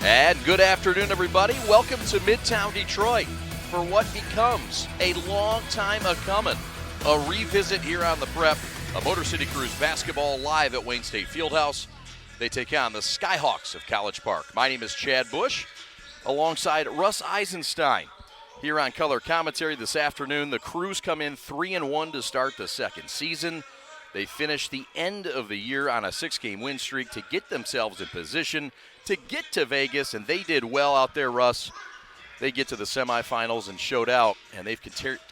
And good afternoon, everybody. Welcome to Midtown Detroit for what becomes a long time a-coming. A revisit here on the Prep, a Motor City Cruise basketball live at Wayne State Fieldhouse. They take on the Skyhawks of College Park. My name is Chad Bush, alongside Russ Eisenstein. Here on color commentary this afternoon, the Crews come in 3-1 to start the second season. They finish the end of the year on a 6-game win streak to get themselves in position to get to Vegas, and they did well out there, Russ. They get to the semifinals and showed out, and they've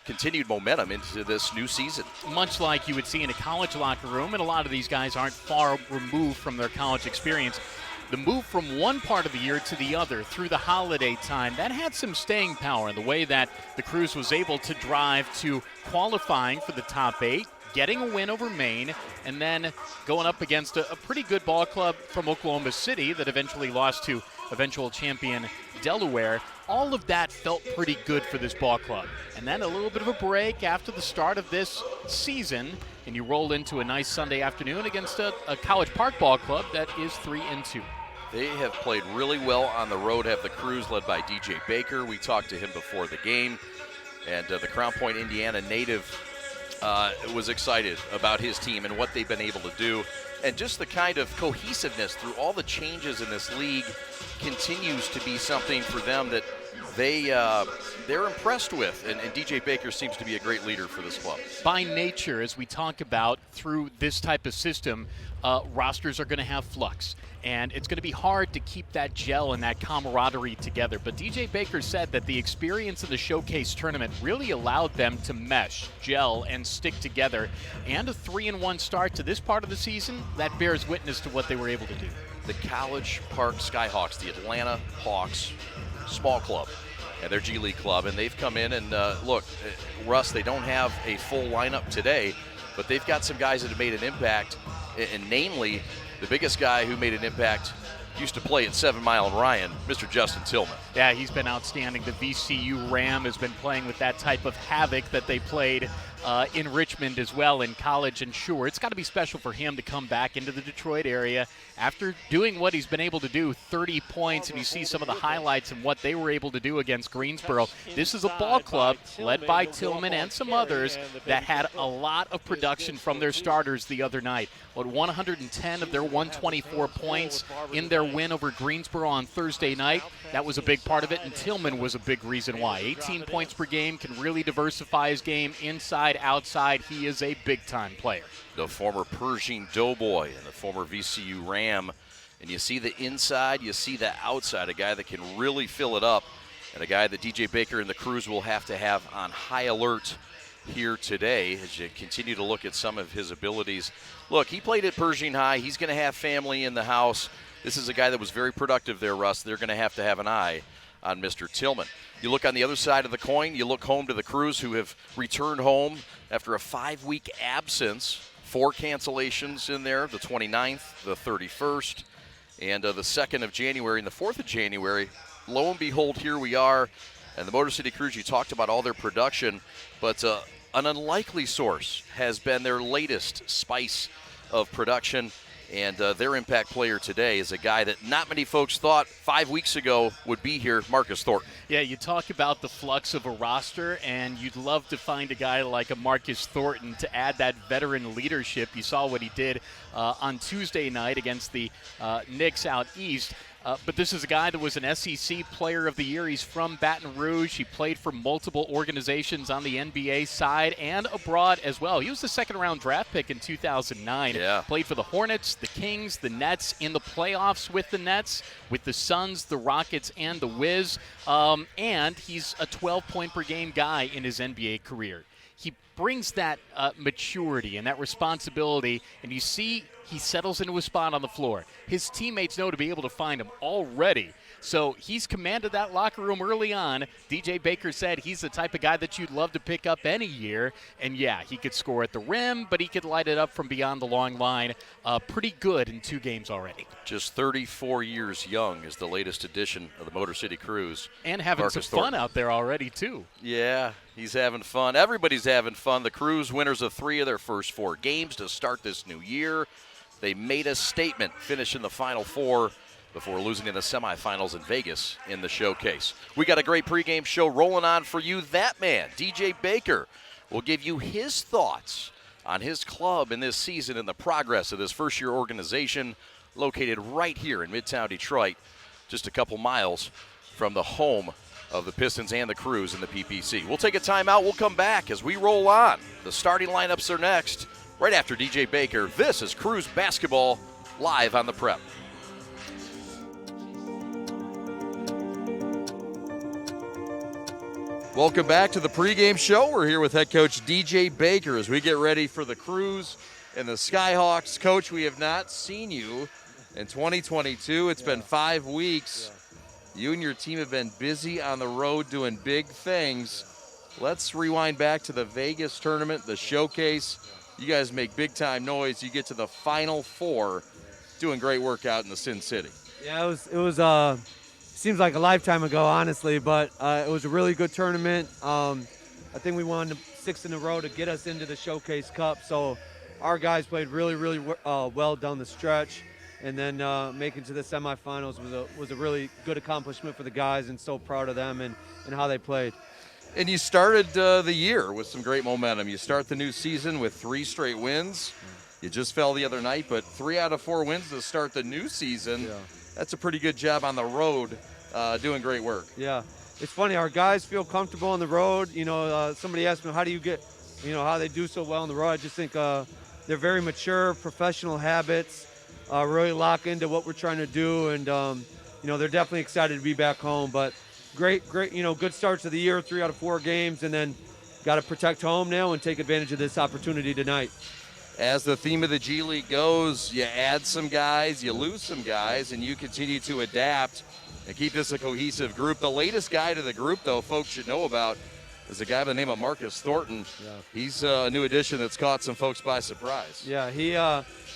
continued momentum into this new season. Much like you would see in a college locker room, and a lot of these guys aren't far removed from their college experience. The move from one part of the year to the other through the holiday time, that had some staying power in the way that the Crews was able to drive to qualifying for the top 8, getting a win over Maine, and then going up against a pretty good ball club from Oklahoma City that eventually lost to eventual champion Delaware. All of that felt pretty good for this ball club. And then a little bit of a break after the start of this season, and you roll into a nice Sunday afternoon against a College Park ball club that is 3-2. They have played really well on the road, have the Crews led by DJ Baker. We talked to him before the game, and the Crown Point, Indiana native was excited about his team and what they've been able to do. And just the kind of cohesiveness through all the changes in this league continues to be something for them that they're impressed with. And DJ Baker seems to be a great leader for this club. By nature, as we talk about through this type of system, rosters are going to have flux. And it's going to be hard to keep that gel and that camaraderie together. But DJ Baker said that the experience of the Showcase tournament really allowed them to mesh, gel, and stick together. And a 3-1 start to this part of the season, that bears witness to what they were able to do. The College Park Skyhawks, the Atlanta Hawks, small club, and their G League club. And they've come in and, look, Russ, they don't have a full lineup today, but they've got some guys that have made an impact, and namely, the biggest guy who made an impact used to play at 7 Mile and Ryan, Mr. Justin Tillman. Yeah, he's been outstanding. The VCU Ram has been playing with that type of havoc that they played in Richmond as well in college. And sure, it's got to be special for him to come back into the Detroit area after doing what he's been able to do, 30 points, and you see some of the highlights and what they were able to do against Greensboro. This is a ball club led by Tillman and some others that had a lot of production from their starters the other night. 110 of their 124 points in their win over Greensboro on Thursday night. That was a big part of it, and Tillman was a big reason why. 18 points per game, can really diversify his game inside, outside. He is a big-time player. The former Pershing Doughboy and the former VCU Ram. And you see the inside, you see the outside, a guy that can really fill it up, and a guy that DJ Baker and the Crews will have to have on high alert here today as you continue to look at some of his abilities. Look, he played at Pershing High. He's going to have family in the house. This is a guy that was very productive there, Russ. They're going to have an eye on Mr. Tillman. You look on the other side of the coin, you look home to the Crews, who have returned home after a 5-week absence. 4 cancellations in there, the 29th, the 31st, and the 2nd of January and the 4th of January. Lo and behold, here we are. And the Motor City Crews, you talked about all their production, but an unlikely source has been their latest spice of production. And their impact player today is a guy that not many folks thought 5 weeks ago would be here, Marcus Thornton. Yeah, you talk about the flux of a roster, and you'd love to find a guy like a Marcus Thornton to add that veteran leadership. You saw what he did on Tuesday night against the Knicks out east. But this is a guy that was an SEC Player of the Year. He's from Baton Rouge. He played for multiple organizations on the NBA side and abroad as well. He was the second-round draft pick in 2009. Yeah. Played for the Hornets, the Kings, the Nets, in the playoffs with the Nets, with the Suns, the Rockets, and the Wiz. And he's a 12-point-per-game guy in his NBA career. He brings that maturity and that responsibility, and you see he settles into a spot on the floor. His teammates know to be able to find him already. So he's commanded that locker room early on. DJ Baker said he's the type of guy that you'd love to pick up any year. And, yeah, he could score at the rim, but he could light it up from beyond the long line. Pretty good in 2 games already. Just 34 years young is the latest edition of the Motor City Crews. And having Marcus some fun Thornton out there already, too. Yeah, he's having fun. Everybody's having fun. The Crews, winners of 3 of their first 4 games to start this new year. They made a statement, finishing the Final Four before losing in the semifinals in Vegas in the showcase. We got a great pregame show rolling on for you. That man, DJ Baker, will give you his thoughts on his club in this season and the progress of this first-year organization located right here in Midtown Detroit, just a couple miles from the home of the Pistons and the Crews in the PPC. We'll take a timeout. We'll come back as we roll on. The starting lineups are next, right after DJ Baker. This is Crews basketball live on the Prep. Welcome back to the pregame show. We're here with head coach DJ Baker as we get ready for the Crews and the Skyhawks. Coach, we have not seen you in 2022. It's been 5 weeks. You and your team have been busy on the road doing big things. Let's rewind back to the Vegas tournament, the showcase. You guys make big-time noise. You get to the Final Four, doing great work out in the Sin City. Yeah, it was seems like a lifetime ago, honestly, but it was a really good tournament. I think we won 6 in a row to get us into the Showcase Cup, so our guys played really well down the stretch, and then making to the semifinals was a really good accomplishment for the guys, and so proud of them and how they played. And you started the year with some great momentum. You start the new season with 3 straight wins. You just fell the other night, but 3 out of 4 wins to start the new season. Yeah. That's a pretty good job on the road, doing great work. Yeah, it's funny. Our guys feel comfortable on the road. You know, somebody asked me, how do you get, how they do so well on the road? I just think they're very mature, professional habits, really lock into what we're trying to do, and they're definitely excited to be back home. But great, good starts to the year, 3 out of 4 games, and then got to protect home now and take advantage of this opportunity tonight. As the theme of the G League goes, you add some guys, you lose some guys, and you continue to adapt and keep this a cohesive group. The latest guy to the group, though, folks should know about is a guy by the name of Marcus Thornton. Yeah. He's a new addition that's caught some folks by surprise. Yeah,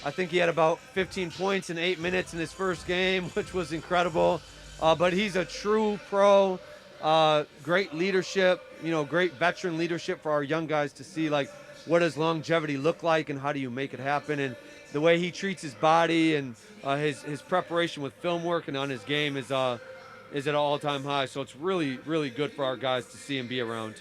I think he had about 15 points in 8 minutes in his first game, which was incredible. But he's a true pro, great leadership, great veteran leadership for our young guys to see, like, what does longevity look like and how do you make it happen? And the way he treats his body and his preparation with film work and on his game is at an all-time high. So it's really good for our guys to see him be around.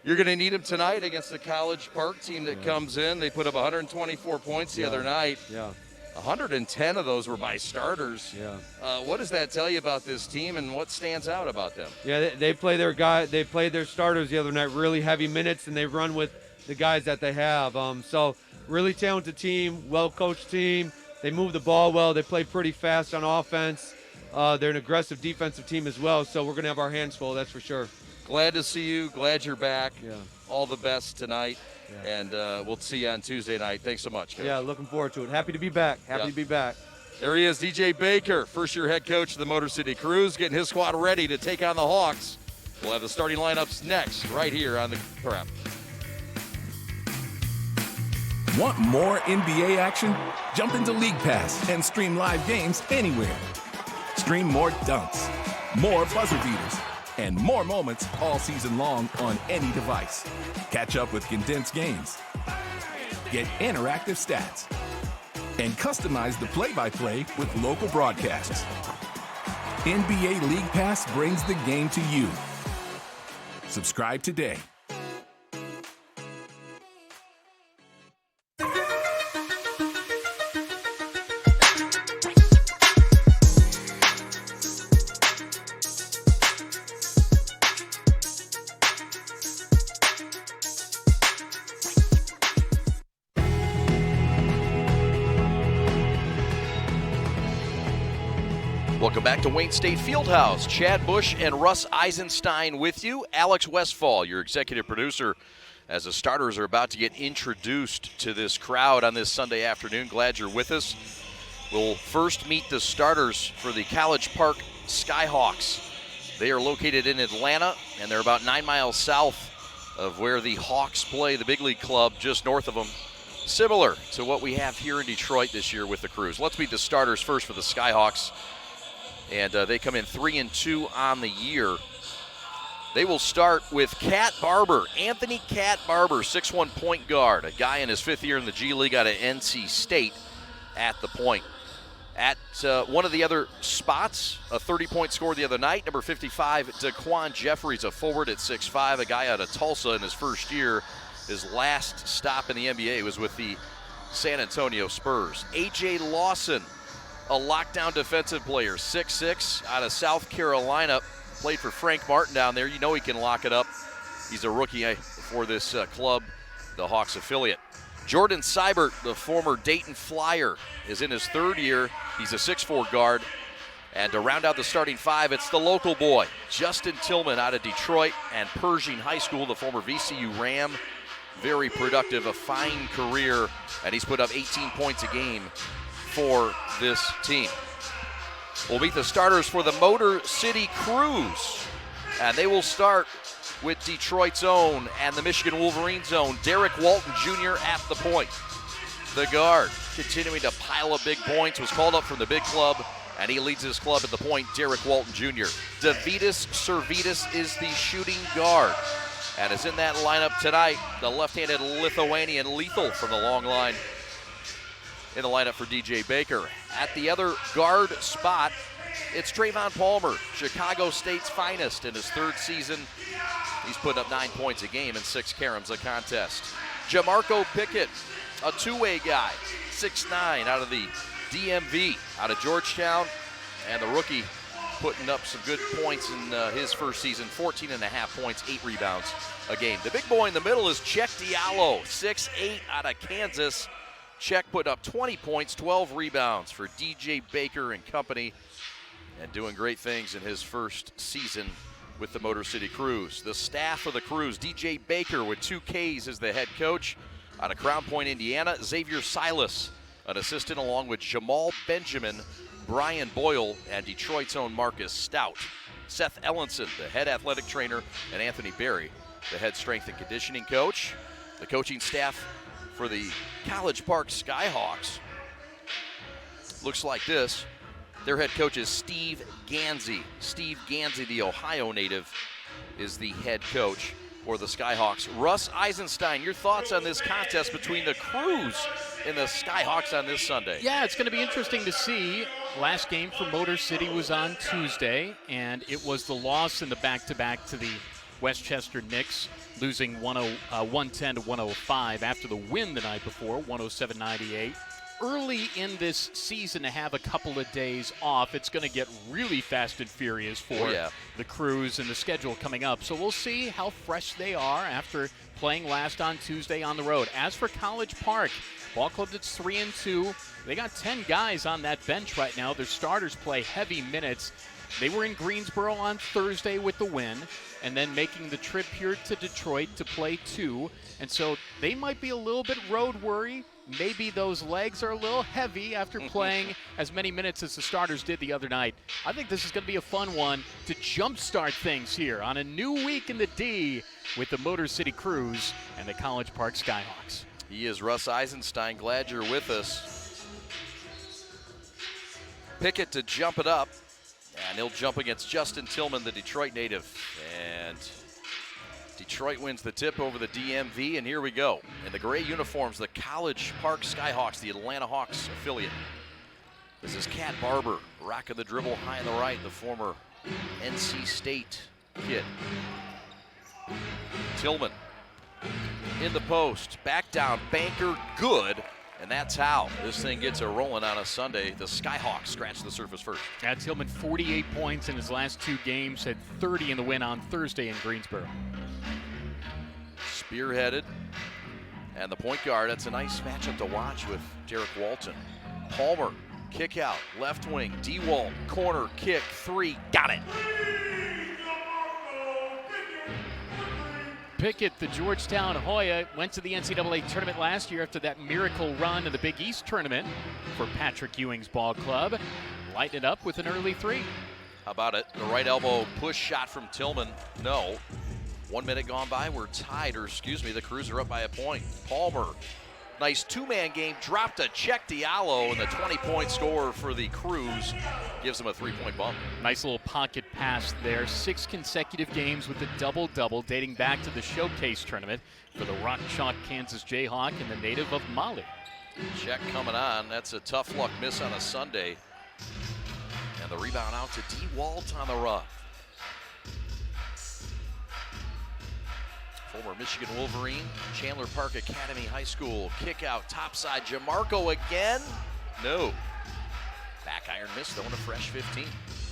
You're going to need him tonight against the College Park team that comes in. They put up 124 points the other night. Yeah. 110 of those were by starters. Yeah. What does that tell you about this team and what stands out about them? Yeah, they play they played their starters the other night, really heavy minutes, and they run with the guys that they have. So really talented team, well-coached team. They move the ball well. They play pretty fast on offense. They're an aggressive defensive team as well, so we're going to have our hands full, that's for sure. Glad to see you. Glad you're back. Yeah. All the best tonight, Yeah. and we'll see you on Tuesday night. Thanks so much, Coach. Yeah, looking forward to it. Happy to be back. Happy Yeah. to be back. There he is, DJ Baker, first-year head coach of the Motor City Crews, getting his squad ready to take on the Hawks. We'll have the starting lineups next, right here on the Prep. Want more NBA action? Jump into League Pass and stream live games anywhere. Stream more dunks, more buzzer beaters, and more moments all season long on any device. Catch up with condensed games. Get interactive stats. And customize the play-by-play with local broadcasts. NBA League Pass brings the game to you. Subscribe today. Welcome back to Wayne State Fieldhouse. Chad Bush and Russ Eisenstein with you. Alex Westfall, your executive producer, as the starters are about to get introduced to this crowd on this Sunday afternoon. Glad you're with us. We'll first meet the starters for the College Park Skyhawks. They are located in Atlanta, and they're about 9 miles south of where the Hawks play, the big league club just north of them. Similar to what we have here in Detroit this year with the Crews. Let's meet the starters first for the Skyhawks. And they come in 3-2 on the year. They will start with Cat Barber, Anthony Cat Barber, 6'1" point guard, a guy in his 5th year in the G League out of NC State at the point. At one of the other spots, a 30-point score the other night, number 55, Daquan Jeffries, a forward at 6'5", a guy out of Tulsa in his first year. His last stop in the NBA was with the San Antonio Spurs. A.J. Lawson, a lockdown defensive player, 6'6", out of South Carolina, played for Frank Martin down there. You know he can lock it up. He's a rookie for this club, the Hawks affiliate. Jordan Seibert, the former Dayton Flyer, is in his third year. He's a 6'4" guard. And to round out the starting five, it's the local boy, Justin Tillman out of Detroit and Pershing High School, the former VCU Ram. Very productive, a fine career, and he's put up 18 points a game for this team. We'll meet the starters for the Motor City Cruise, and they will start with Detroit's own and the Michigan Wolverines' own Derek Walton Jr. at the point. The guard, continuing to pile up big points, was called up from the big club, and he leads his club at the point, Derek Walton Jr. Davidas Servidis is the shooting guard, and is in that lineup tonight, the left-handed Lithuanian Lethal from the long line in the lineup for DJ Baker. At the other guard spot, it's Trayvon Palmer, Chicago State's finest in his third season. He's putting up 9 points a game and 6 caroms a contest. Jamarco Pickett, a two-way guy, 6'9", out of the DMV, out of Georgetown, and the rookie putting up some good points in his first season, 14.5 points, 8 rebounds a game. The big boy in the middle is Czech Diallo, 6'8", out of Kansas. Czech put up 20 points, 12 rebounds for DJ Baker and company, and doing great things in his first season with the Motor City Cruise. The staff of the Cruise, DJ Baker with 2 Ks as the head coach. Out of Crown Point, Indiana, Xavier Silas, an assistant, along with Jamal Benjamin, Brian Boyle, and Detroit's own Marcus Stout. Seth Ellenson, the head athletic trainer, and Anthony Berry, the head strength and conditioning coach. The coaching staff for the College Park Skyhawks looks like this. Their head coach is Steve Gansey. Steve Gansey, the Ohio native, is the head coach for the Skyhawks. Russ Eisenstein, your thoughts on this contest between the Cruise and the Skyhawks on this Sunday? Yeah, it's going to be interesting to see. Last game for Motor City was on Tuesday, and it was the loss in the back-to-back to the Westchester Knicks, losing 110 to 105 after the win the night before, 107-98. Early in this season to have a couple of days off, it's going to get really fast and furious for the Cruise and the schedule coming up. So we'll see how fresh they are after playing last on Tuesday on the road. As for College Park, ball club that's 3-2. They got 10 guys on that bench right now. Their starters play heavy minutes. They were in Greensboro on Thursday with the win, and then making the trip here to Detroit to play 2. And so they might be a little bit road worry. Maybe those legs are a little heavy after playing as many minutes as the starters did the other night. I think this is going to be a fun one to jumpstart things here on a new week in the D with the Motor City Cruise and the College Park Skyhawks. He is Russ Eisenstein. Glad you're with us. Pickett to jump it up, and he'll jump against Justin Tillman, the Detroit native. And Detroit wins the tip over the DMV, and here we go. In the gray uniforms, the College Park Skyhawks, the Atlanta Hawks affiliate. This is Cat Barber, rocking the dribble high on the right, the former NC State kid. Tillman in the post, back down, banker, good. And that's how this thing gets a rolling on a Sunday. The Skyhawks scratch the surface first. Tillman, 48 points in his last 2 games, had 30 in the win on Thursday in Greensboro. Spearheaded, and the point guard, that's a nice matchup to watch with Derek Walton. Palmer, kick out, left wing, D-Walt, corner, kick, 3, got it. Pickett, the Georgetown Hoya, went to the NCAA tournament last year after that miracle run in the Big East tournament for Patrick Ewing's ball club. Lighten it up with an early 3. How about it? The right elbow push shot from Tillman, no. 1 minute gone by, we're tied, or excuse me, the Cruise are up by a point. Palmer, nice 2-man game, dropped a Czech Diallo, and the 20-point score for the Cruise gives them a 3-point bump. Nice little pocket pass there. 6 consecutive games with a double-double dating back to the Showcase tournament for the Rock Chalk Kansas Jayhawk and the native of Mali. Check coming on. That's a tough luck miss on a Sunday. And the rebound out to D. Walt on the run. Former Michigan Wolverine, Chandler Park Academy High School. Kick out topside. Jamarco again. No. Back iron miss, though, and a fresh 15.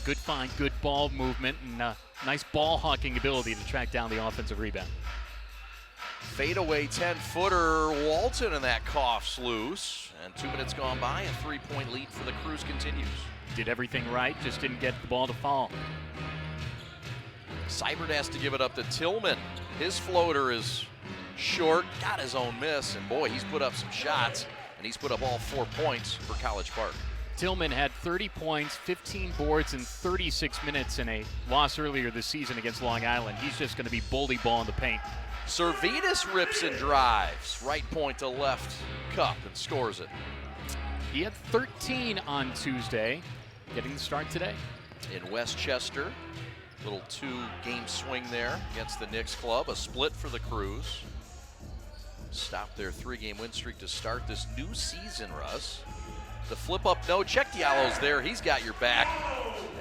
Good find, good ball movement, and nice ball hawking ability to track down the offensive rebound. Fadeaway 10-footer. Walton, and that coughs loose. And 2 minutes gone by, a 3-point lead for the Crews continues. Did everything right, just didn't get the ball to fall. Seibert has to give it up to Tillman. His floater is short, got his own miss, and boy, he's put up some shots, and he's put up all 4 points for College Park. Tillman had 30 points, 15 boards in 36 minutes in a loss earlier this season against Long Island. He's just going to be bully ball in the paint. Servetus rips and drives. Right point to left cup and scores it. He had 13 on Tuesday, getting the start today. In Westchester, little 2-game swing there against the Knicks club. A split for the Crews. Stopped their 3-game win streak to start this new season, Russ. The flip up, no, check Diallo's there. He's got your back,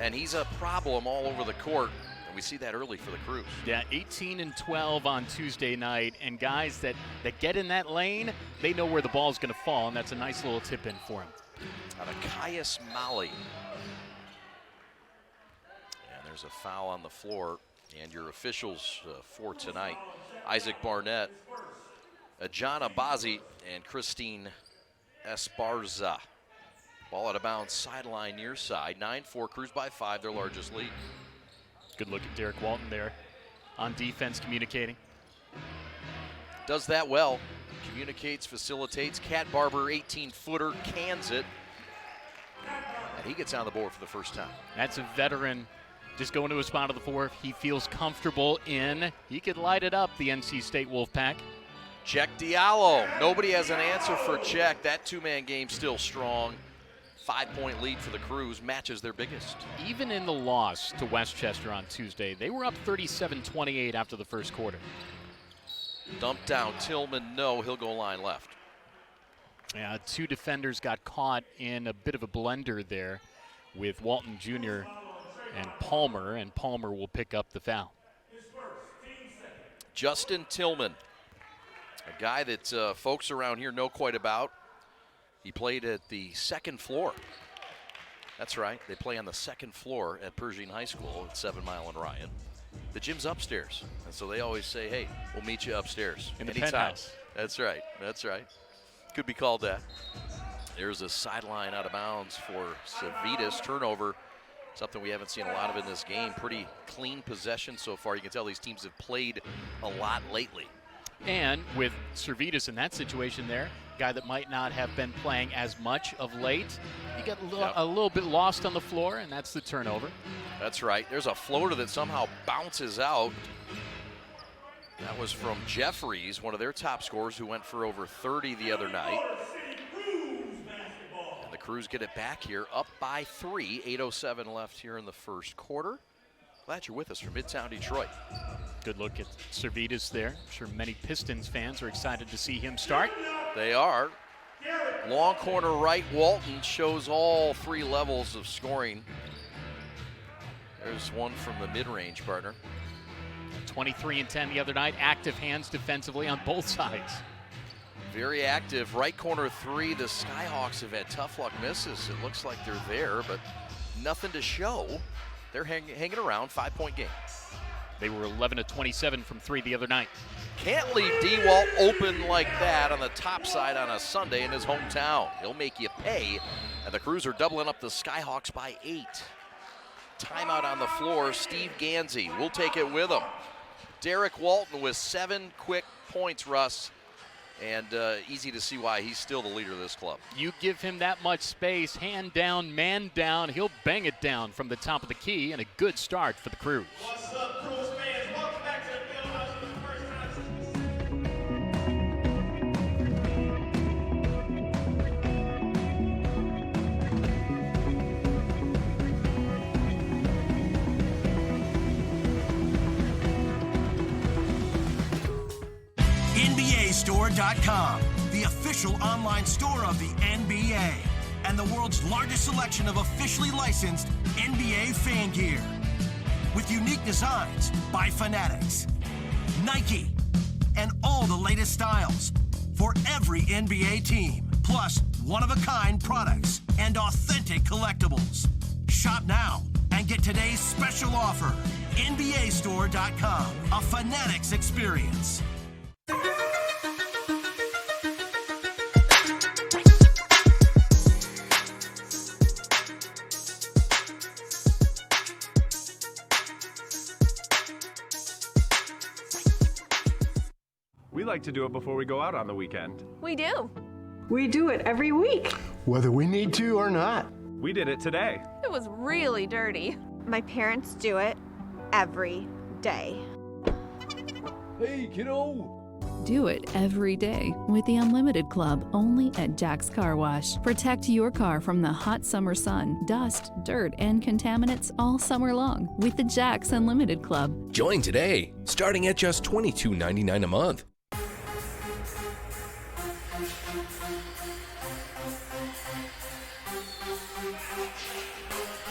and he's a problem all over the court. And we see that early for the Crews. Yeah, 18 and 12 on Tuesday night, and guys that get in that lane, they know where the ball's going to fall, and that's a nice little tip in for him. On a Caius Mali. And there's a foul on the floor, and your officials for tonight, Isaac Barnett, Ajana Bazi, and Christine Esparza. Ball out of bounds, sideline near side. 9-4, Crews by 5, their largest lead. Good look at Derek Walton there on defense, communicating. Does that well. Communicates, facilitates. Cat Barber, 18-footer, cans it. And he gets on the board for the first time. That's a veteran just going to a spot of the floor he feels comfortable in. He could light it up, the NC State Wolfpack. Check Diallo. Nobody has an answer for Check. That 2-man game still strong. 5-point lead for the Crews, matches their biggest. Even in the loss to Westchester on Tuesday, they were up 37-28 after the first quarter. Dumped down, Tillman, no, he'll go line left. Yeah, 2 defenders got caught in a bit of a blender there with Walton Jr. and Palmer will pick up the foul. Justin Tillman, a guy that folks around here know quite about. He played at the second floor. That's right, they play on the second floor at Pershing High School at 7 Mile and Ryan. The gym's upstairs, and so they always say, hey, we'll meet you upstairs. In the anytime. penthouse. That's right, that's right. Could be called that. There's a sideline out of bounds for Servetus. Turnover, something we haven't seen a lot of in this game. Pretty clean possession so far. You can tell these teams have played a lot lately. And with Servetus in that situation there, guy that might not have been playing as much of late, he got a little bit lost on the floor, and that's the turnover. That's right. There's a floater that somehow bounces out. That was from Jeffries, one of their top scorers, who went for over 30 the other night. And the Crews get it back here, up by 3. 8:07 left here in the first quarter. Glad you're with us from Midtown Detroit. Good look at Servetus there. I'm sure many Pistons fans are excited to see him start. They are. Long corner right, Walton shows all 3 levels of scoring. There's one from the mid-range, partner. 23 and 10 the other night. Active hands defensively on both sides. Very active. Right corner 3. The Skyhawks have had tough luck misses. It looks like they're there, but nothing to show. They're hanging around. 5-point game. They were 11 of 27 from 3 the other night. Can't leave D-Walt open like that on the top side on a Sunday in his hometown. He'll make you pay. And the Crews are doubling up the Skyhawks by 8. Timeout on the floor. Steve Gansey will take it with him. Derek Walton with 7 quick points, Russ. And easy to see why he's still the leader of this club. You give him that much space, hand down, man down, he'll bang it down from the top of the key, and a good start for the Crews. What's up, Crews fans? Welcome back to the field house for the first NBAstore.com, the official online store of the NBA, and the world's largest selection of officially licensed NBA fan gear. With unique designs by Fanatics, Nike, and all the latest styles for every NBA team, plus one-of-a-kind products and authentic collectibles. Shop now and get today's special offer. NBAstore.com, a Fanatics experience. We like to do it before we go out on the weekend. We do. We do it every week. Whether we need to or not. We did it today. It was really dirty. My parents do it every day. Hey, kiddo! Do it every day with the Unlimited Club only at Jack's Car Wash. Protect your car from the hot summer sun, dust, dirt, and contaminants all summer long with the Jack's Unlimited Club. Join today, starting at just $22.99 a month.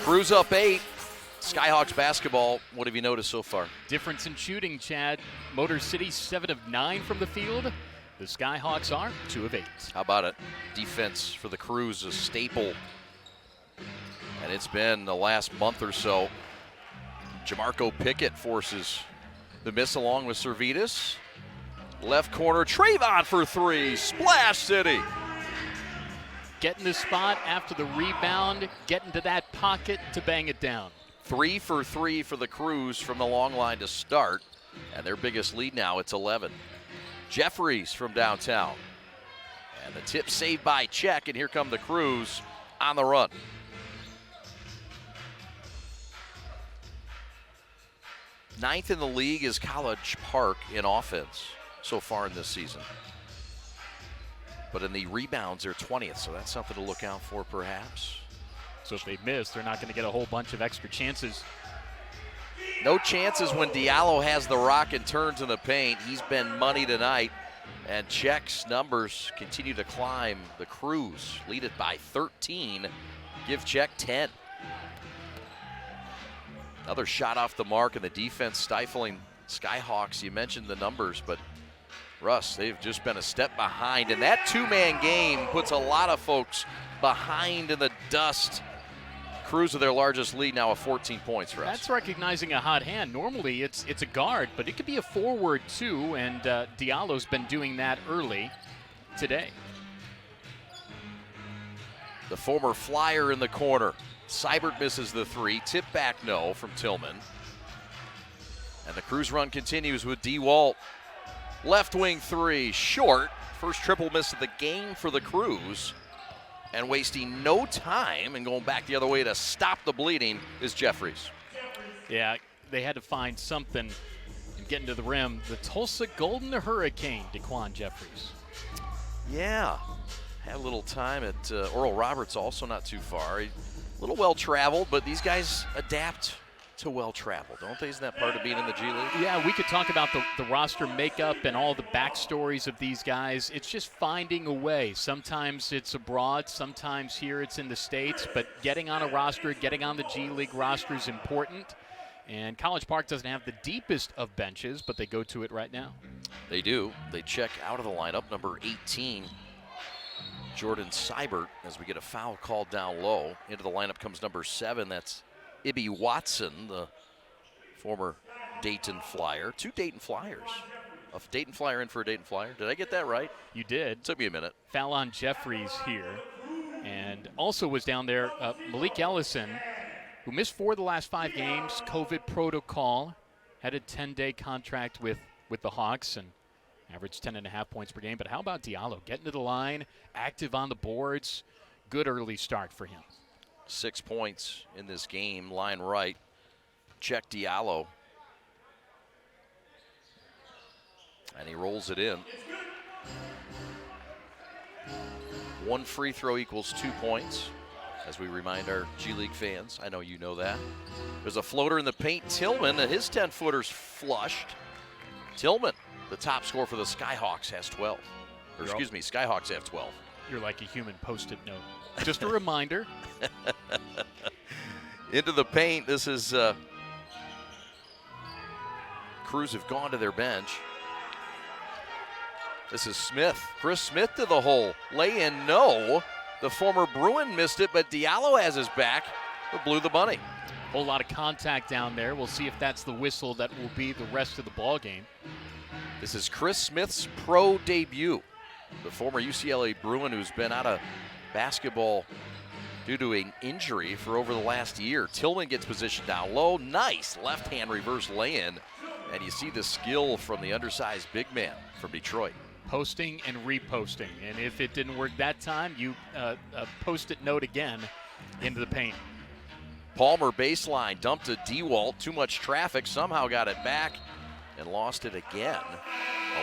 Crews up 8. Skyhawks basketball, what have you noticed so far? Difference in shooting, Chad. Motor City 7 of 9 from the field. The Skyhawks are 2 of 8. How about it? Defense for the Crews, a staple. And it's been the last month or so. Jamarco Pickett forces the miss along with Servetus. Left corner, Trayvon for 3. Splash City. Getting the spot after the rebound, getting to that pocket to bang it down. 3 for 3 for the Crews from the long line to start. And their biggest lead now, it's 11. Jeffries from downtown. And the tip saved by Czech, and here come the Crews on the run. Ninth in the league is College Park in offense so far in this season. But in the rebounds, they're 20th, so that's something to look out for perhaps. So if they miss, they're not going to get a whole bunch of extra chances. No chances when Diallo has the rock and turns in the paint. He's been money tonight. And Czech's numbers continue to climb. The Crews lead it by 13. Give Czech 10. Another shot off the mark, and the defense stifling Skyhawks. You mentioned the numbers, but Russ, they've just been a step behind. And that two-man game puts a lot of folks behind in the dust. Crews with their largest lead now of 14 points for us. That's recognizing a hot hand. Normally it's a guard, but it could be a forward too, and Diallo's been doing that early today. The former Flyer in the corner. Seibert misses the 3. Tip back no from Tillman. And the Crews run continues with D. Walt. Left wing 3, short. First triple miss of the game for the Crews. And wasting no time and going back the other way to stop the bleeding is Jeffries. Yeah, they had to find something and get into the rim. The Tulsa Golden Hurricane, DeQuan Jeffries. Yeah, had a little time at Oral Roberts, also not too far. A little well-traveled, but these guys adapt to well-traveled, don't they? Isn't that part of being in the G League? Yeah, we could talk about the roster makeup and all the backstories of these guys. It's just finding a way. Sometimes it's abroad, sometimes here it's in the States, but getting on a roster, getting on the G League roster is important. And College Park doesn't have the deepest of benches, but they go to it right now. They do. They check out of the lineup, number 18, Jordan Seibert, as we get a foul called down low. Into the lineup comes number 7, that's Ibby Watson, the former Dayton Flyer. 2 Dayton Flyers. A Dayton Flyer in for a Dayton Flyer. Did I get that right? You did. Took me a minute. Foul on Jeffries here. And also was down there Malik Ellison, who missed 4 of the last 5 games. COVID protocol. Had a 10-day contract with the Hawks and averaged 10.5 points per game. But how about Diallo? Getting to the line, active on the boards. Good early start for him. 6 points in this game, line right. Check Diallo. And he rolls it in. 1 free throw equals 2 points, as we remind our G League fans. I know you know that. There's a floater in the paint. Tillman, and his 10-footer's flushed. Tillman, the top scorer for the Skyhawks, has 12. Or excuse me, Skyhawks have 12. You're like a human Post-it note. Just a reminder. Into the paint. This is Crews have gone to their bench. This is Smith. Chris Smith to the hole. Lay in, no. The former Bruin missed it, but Diallo has his back. It blew the bunny. Whole lot of contact down there. We'll see if that's the whistle that will be the rest of the ball game. This is Chris Smith's pro debut. The former UCLA Bruin who's been out of basketball due to an injury for over the last year. Tillman gets positioned down low. Nice left-hand reverse lay-in. And you see the skill from the undersized big man from Detroit. Posting and reposting. And if it didn't work that time, you Post-it note again into the paint. Palmer baseline, dumped to DeWalt. Too much traffic, somehow got it back and lost it again.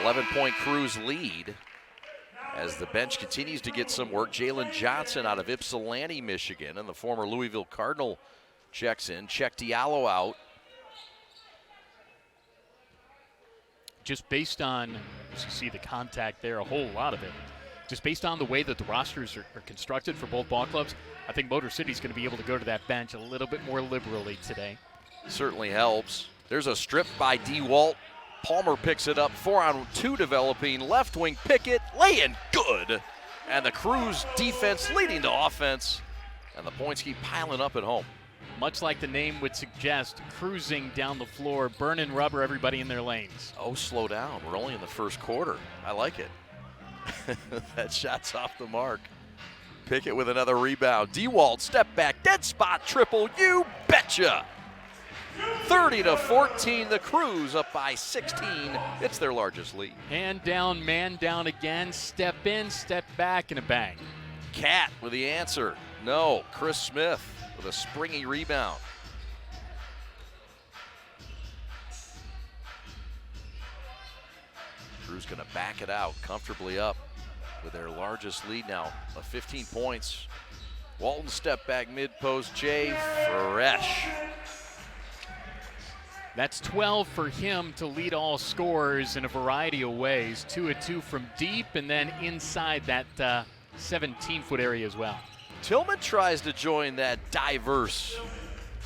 11-point Crews lead as the bench continues to get some work. Jalen Johnson out of Ypsilanti, Michigan, and the former Louisville Cardinal checks in. Check Diallo out. Just based on, as you see the contact there, a whole lot of it. Just based on the way that the rosters are constructed for both ball clubs, I think Motor City's going to be able to go to that bench a little bit more liberally today. Certainly helps. There's a strip by DeWalt. Palmer picks it up, 4-on-2 developing. Left wing Pickett, lay-in good. And the Crews defense leading to offense. And the points keep piling up at home. Much like the name would suggest, cruising down the floor, burning rubber, everybody in their lanes. Oh, slow down. We're only in the first quarter. I like it. That shot's off the mark. Pickett with another rebound. DeWalt, step back, dead spot, triple, you betcha. 30-14, the Crews up by 16. It's their largest lead. Hand down, man down again, step in, step back, and a bang. Cat with the answer. No, Chris Smith with a springy rebound. Crews gonna back it out, comfortably up with their largest lead now of 15 points. Walton step back mid-post, Jay fresh. That's 12 for him to lead all scorers in a variety of ways. 2 of 2 from deep and then inside that 17-foot area as well. Tillman tries to join that diverse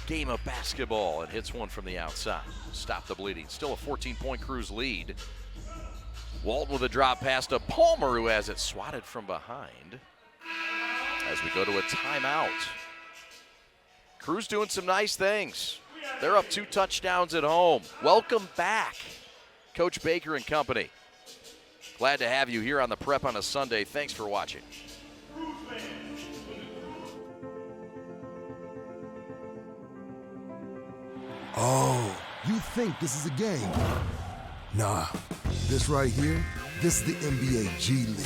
game of basketball and hits one from the outside. Stop the bleeding. Still a 14-point Crews lead. Walton with a drop pass to Palmer, who has it swatted from behind. As we go to a timeout. Crews doing some nice things. They're up 2 touchdowns at home. Welcome back, Coach Baker and company. Glad to have you here on the Prep on a Sunday. Thanks for watching. Oh, you think this is a game? Nah, this right here, this is the NBA G League.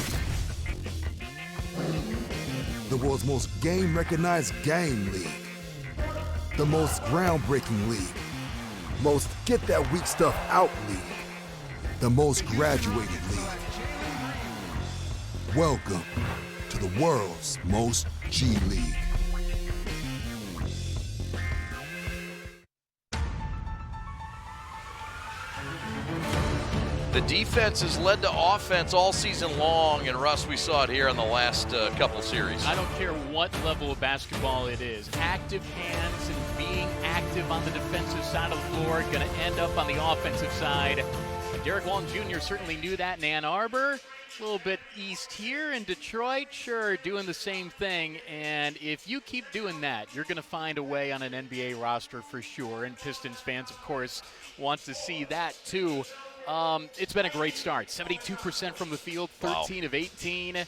The world's most game-recognized game league. The most groundbreaking league. Most get-that-weak-stuff-out league. The most graduated league. Welcome to the world's most G League. The defense has led to offense all season long, and Russ, we saw it here in the last couple series. I don't care what level of basketball it is. Active hands and being active on the defensive side of the floor going to end up on the offensive side. And Derek Walton Jr. certainly knew that in Ann Arbor. A little bit east here in Detroit, sure, doing the same thing. And if you keep doing that, you're going to find a way on an NBA roster for sure. And Pistons fans, of course, want to see that too. It's been a great start. 72% from the field, 13 of 18.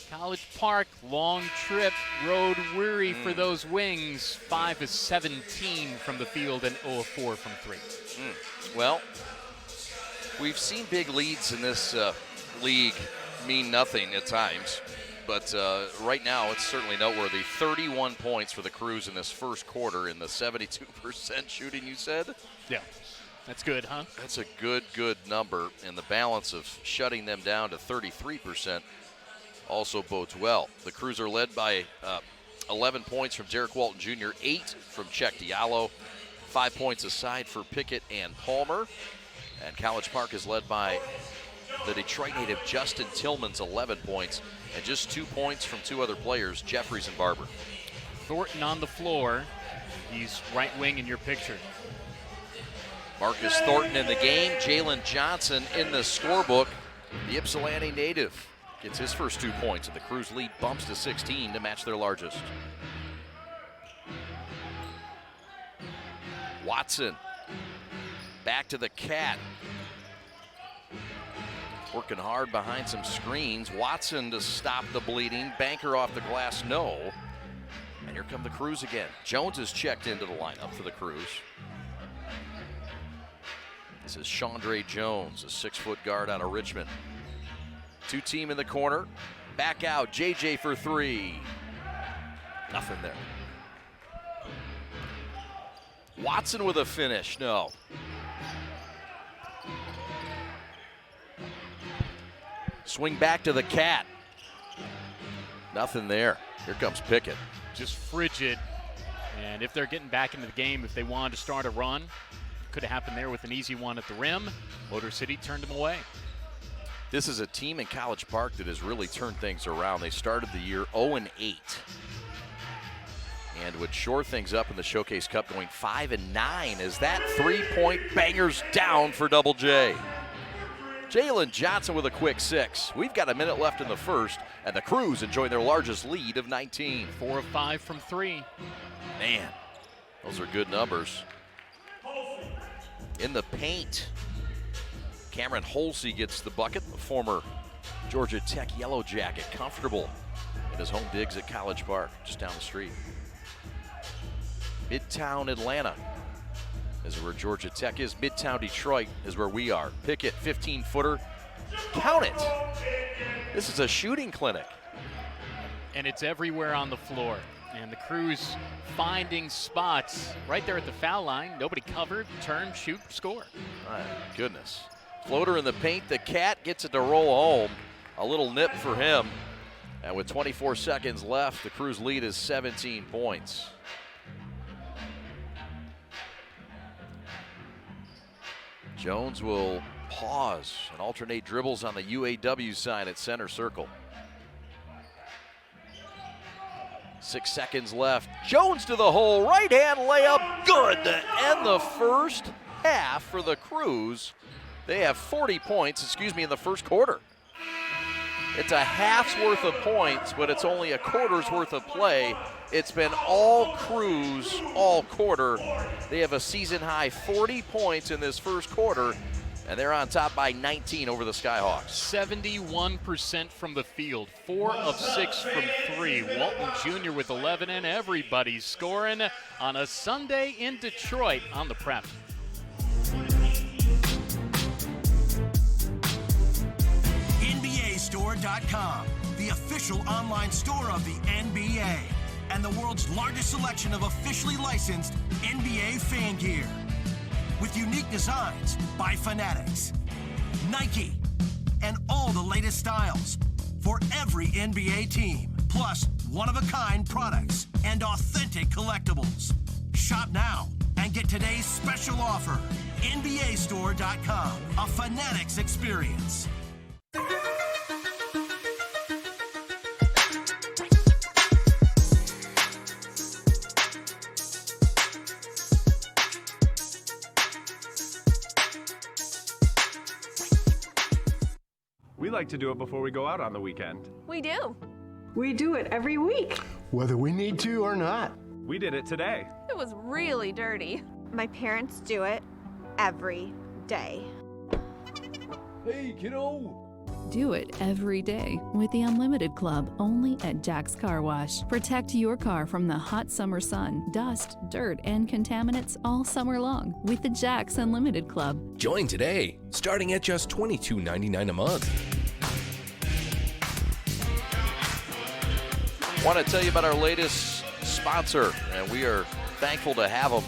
College Park, long trip, road weary for those wings. 5 of 17 from the field and 0 of 4 from 3. Well, we've seen big leads in this league mean nothing at times. But right now, it's certainly noteworthy. 31 points for the Crews in this first quarter in the 72% shooting, you said? Yeah. That's good, huh? That's a good number, and the balance of shutting them down to 33% also bodes well. The Crews are led by 11 points from Derek Walton Jr., 8 from Check Diallo, 5 points aside for Pickett and Palmer. And College Park is led by the Detroit native Justin Tillman's 11 points, and just 2 points from 2 other players, Jeffries and Barber. Thornton on the floor. He's right wing in your picture. Marcus Thornton in the game. Jalen Johnson in the scorebook. The Ypsilanti native gets his first 2 points, and the Cruise lead bumps to 16 to match their largest. Watson back to the Cat. Working hard behind some screens. Watson to stop the bleeding. Banker off the glass, no. And here come the Cruise again. Jones is checked into the lineup for the Cruise. This is Chandre Jones, a 6-foot guard out of Richmond. 2-team in the corner. Back out, JJ for 3. Nothing there. Watson with a finish, no. Swing back to the Cat. Nothing there. Here comes Pickett. Just frigid. And if they're getting back into the game, if they wanted to start a run, could have happened there with an easy one at the rim. Motor City turned them away. This is a team in College Park that has really turned things around. They started the year 0-8 and would shore things up in the Showcase Cup, going 5-9 as that 3-point banger's down for Double J. Jalen Johnson with a quick 6. We've got a minute left in the first, and the Cruise enjoying their largest lead of 19. 4 of 5 from 3. Man, those are good numbers. In the paint, Cameron Holsey gets the bucket, the former Georgia Tech Yellow Jacket, comfortable in his home digs at College Park, just down the street. Midtown Atlanta is where Georgia Tech is. Midtown Detroit is where we are. Pickett, 15-footer. Count it. This is a shooting clinic. And it's everywhere on the floor. And the Cruise finding spots right there at the foul line. Nobody covered. Turn, shoot, score. My goodness. Floater in the paint. The Cat gets it to roll home. A little nip for him. And with 24 seconds left, the Cruise lead is 17 points. Jones will pause and alternate dribbles on the UAW sign at center circle. 6 seconds left. Jones to the hole, right hand layup, good to end the first half for the Cruise. They have 40 points, in the first quarter. It's a half's worth of points, but it's only a quarter's worth of play. It's been all Cruise all quarter. They have a season high 40 points in this first quarter, and they're on top by 19 over the Skyhawks. 71% from the field, 4 of 6 from 3. Walton Jr. with 11, and everybody's scoring on a Sunday in Detroit on the Prep. NBAstore.com, the official online store of the NBA, and the world's largest selection of officially licensed NBA fan gear. With unique designs by Fanatics, Nike, and all the latest styles for every NBA team, plus one-of-a-kind products and authentic collectibles. Shop now and get today's special offer. NBAstore.com, a Fanatics experience. We like to do it before we go out on the weekend. We do. We do it every week. Whether we need to or not. We did it today. It was really dirty. My parents do it every day. Hey, kiddo! Do it every day with the Unlimited Club only at Jack's Car Wash. Protect your car from the hot summer sun, dust, dirt, and contaminants all summer long with the Jack's Unlimited Club. Join today, starting at just $22.99 a month. Want to tell you about our latest sponsor, and we are thankful to have them,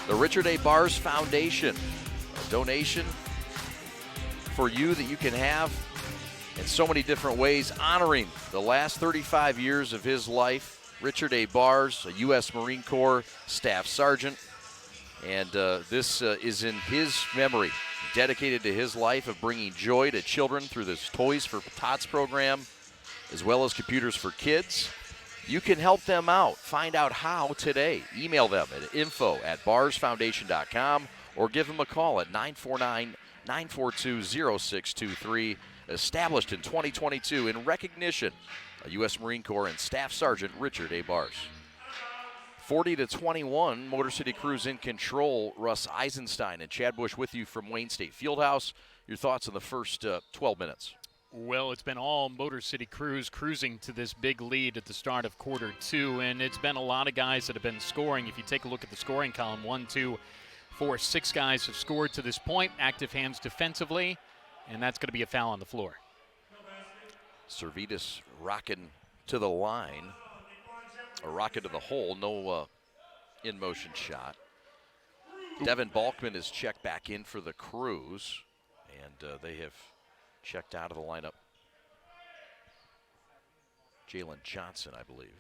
the Richard A. Bars Foundation. A donation for you that you can have in so many different ways, honoring the last 35 years of his life. Richard A. Bars, a U.S. Marine Corps Staff Sergeant, and this is in his memory, dedicated to his life of bringing joy to children through this Toys for Tots program, as well as Computers for Kids. You can help them out. Find out how today. Email them at info@barsfoundation.com or give them a call at 949-942-0623. Established in 2022 in recognition of U.S. Marine Corps and Staff Sergeant Richard A. Bars. 40-21, Motor City Cruise in control. Russ Eisenstein and Chad Bush with you from Wayne State Fieldhouse. Your thoughts on the first 12 minutes? Well, it's been all Motor City Cruise cruising to this big lead at the start of quarter 2, and it's been a lot of guys that have been scoring. If you take a look at the scoring column, 1, 2, 4, 6 guys have scored to this point. Active hands defensively, and that's going to be a foul on the floor. Servetus rocking to the line, or rocking to the hole. No in-motion shot. Devin Balkman is checked back in for the Cruise, and they have checked out of the lineup. Jalen Johnson, I believe.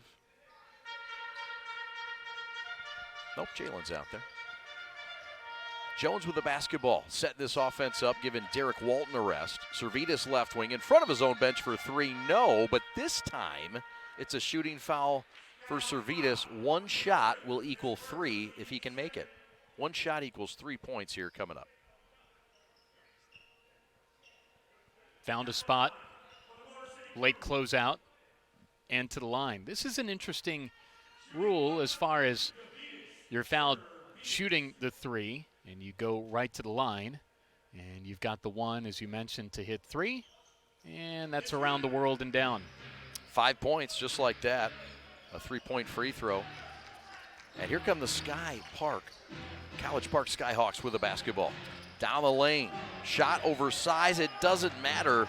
Nope, Jalen's out there. Jones with the basketball, setting this offense up, giving Derek Walton a rest. Servetus left wing in front of his own bench for 3, no, but this time it's a shooting foul for Servetus. One shot will equal 3 if he can make it. One shot equals 3 points here coming up. Found a spot, late closeout, and to the line. This is an interesting rule as far as you're fouled shooting the 3, and you go right to the line, and you've got the 1, as you mentioned, to hit 3, and that's around the world and down. 5 points just like that, a 3-point free throw. And here come the College Park Skyhawks with the basketball. Down the lane, shot oversized, it doesn't matter.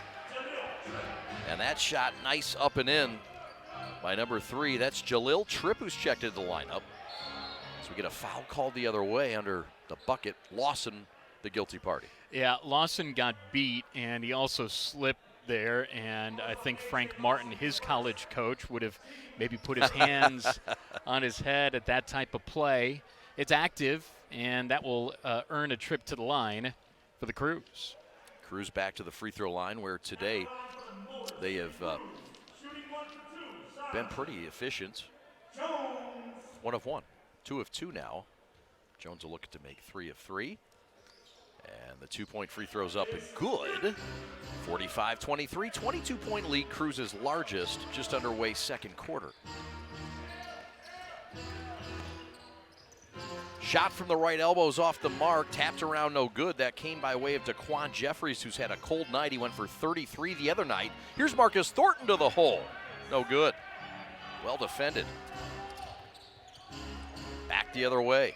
And that shot nice up and in by number 3. That's Jalil Tripp who's checked into the lineup. So we get a foul called the other way under the bucket. Lawson, the guilty party. Yeah, Lawson got beat, and he also slipped there, and I think Frank Martin, his college coach, would have maybe put his hands on his head at that type of play. It's active, and that will earn a trip to the line for the Cruise. Cruise back to the free throw line, where today they have been pretty efficient. 1 of 1, 2 of 2 now. Jones will look to make 3 of 3. And the 2-point free throw's up and good. 45-23, 22-point lead, Cruise's largest, just underway second quarter. Shot from the right elbow's off the mark, tapped around, no good. That came by way of Daquan Jeffries, who's had a cold night. He went for 33 the other night. Here's Marcus Thornton to the hole. No good. Well defended. Back the other way.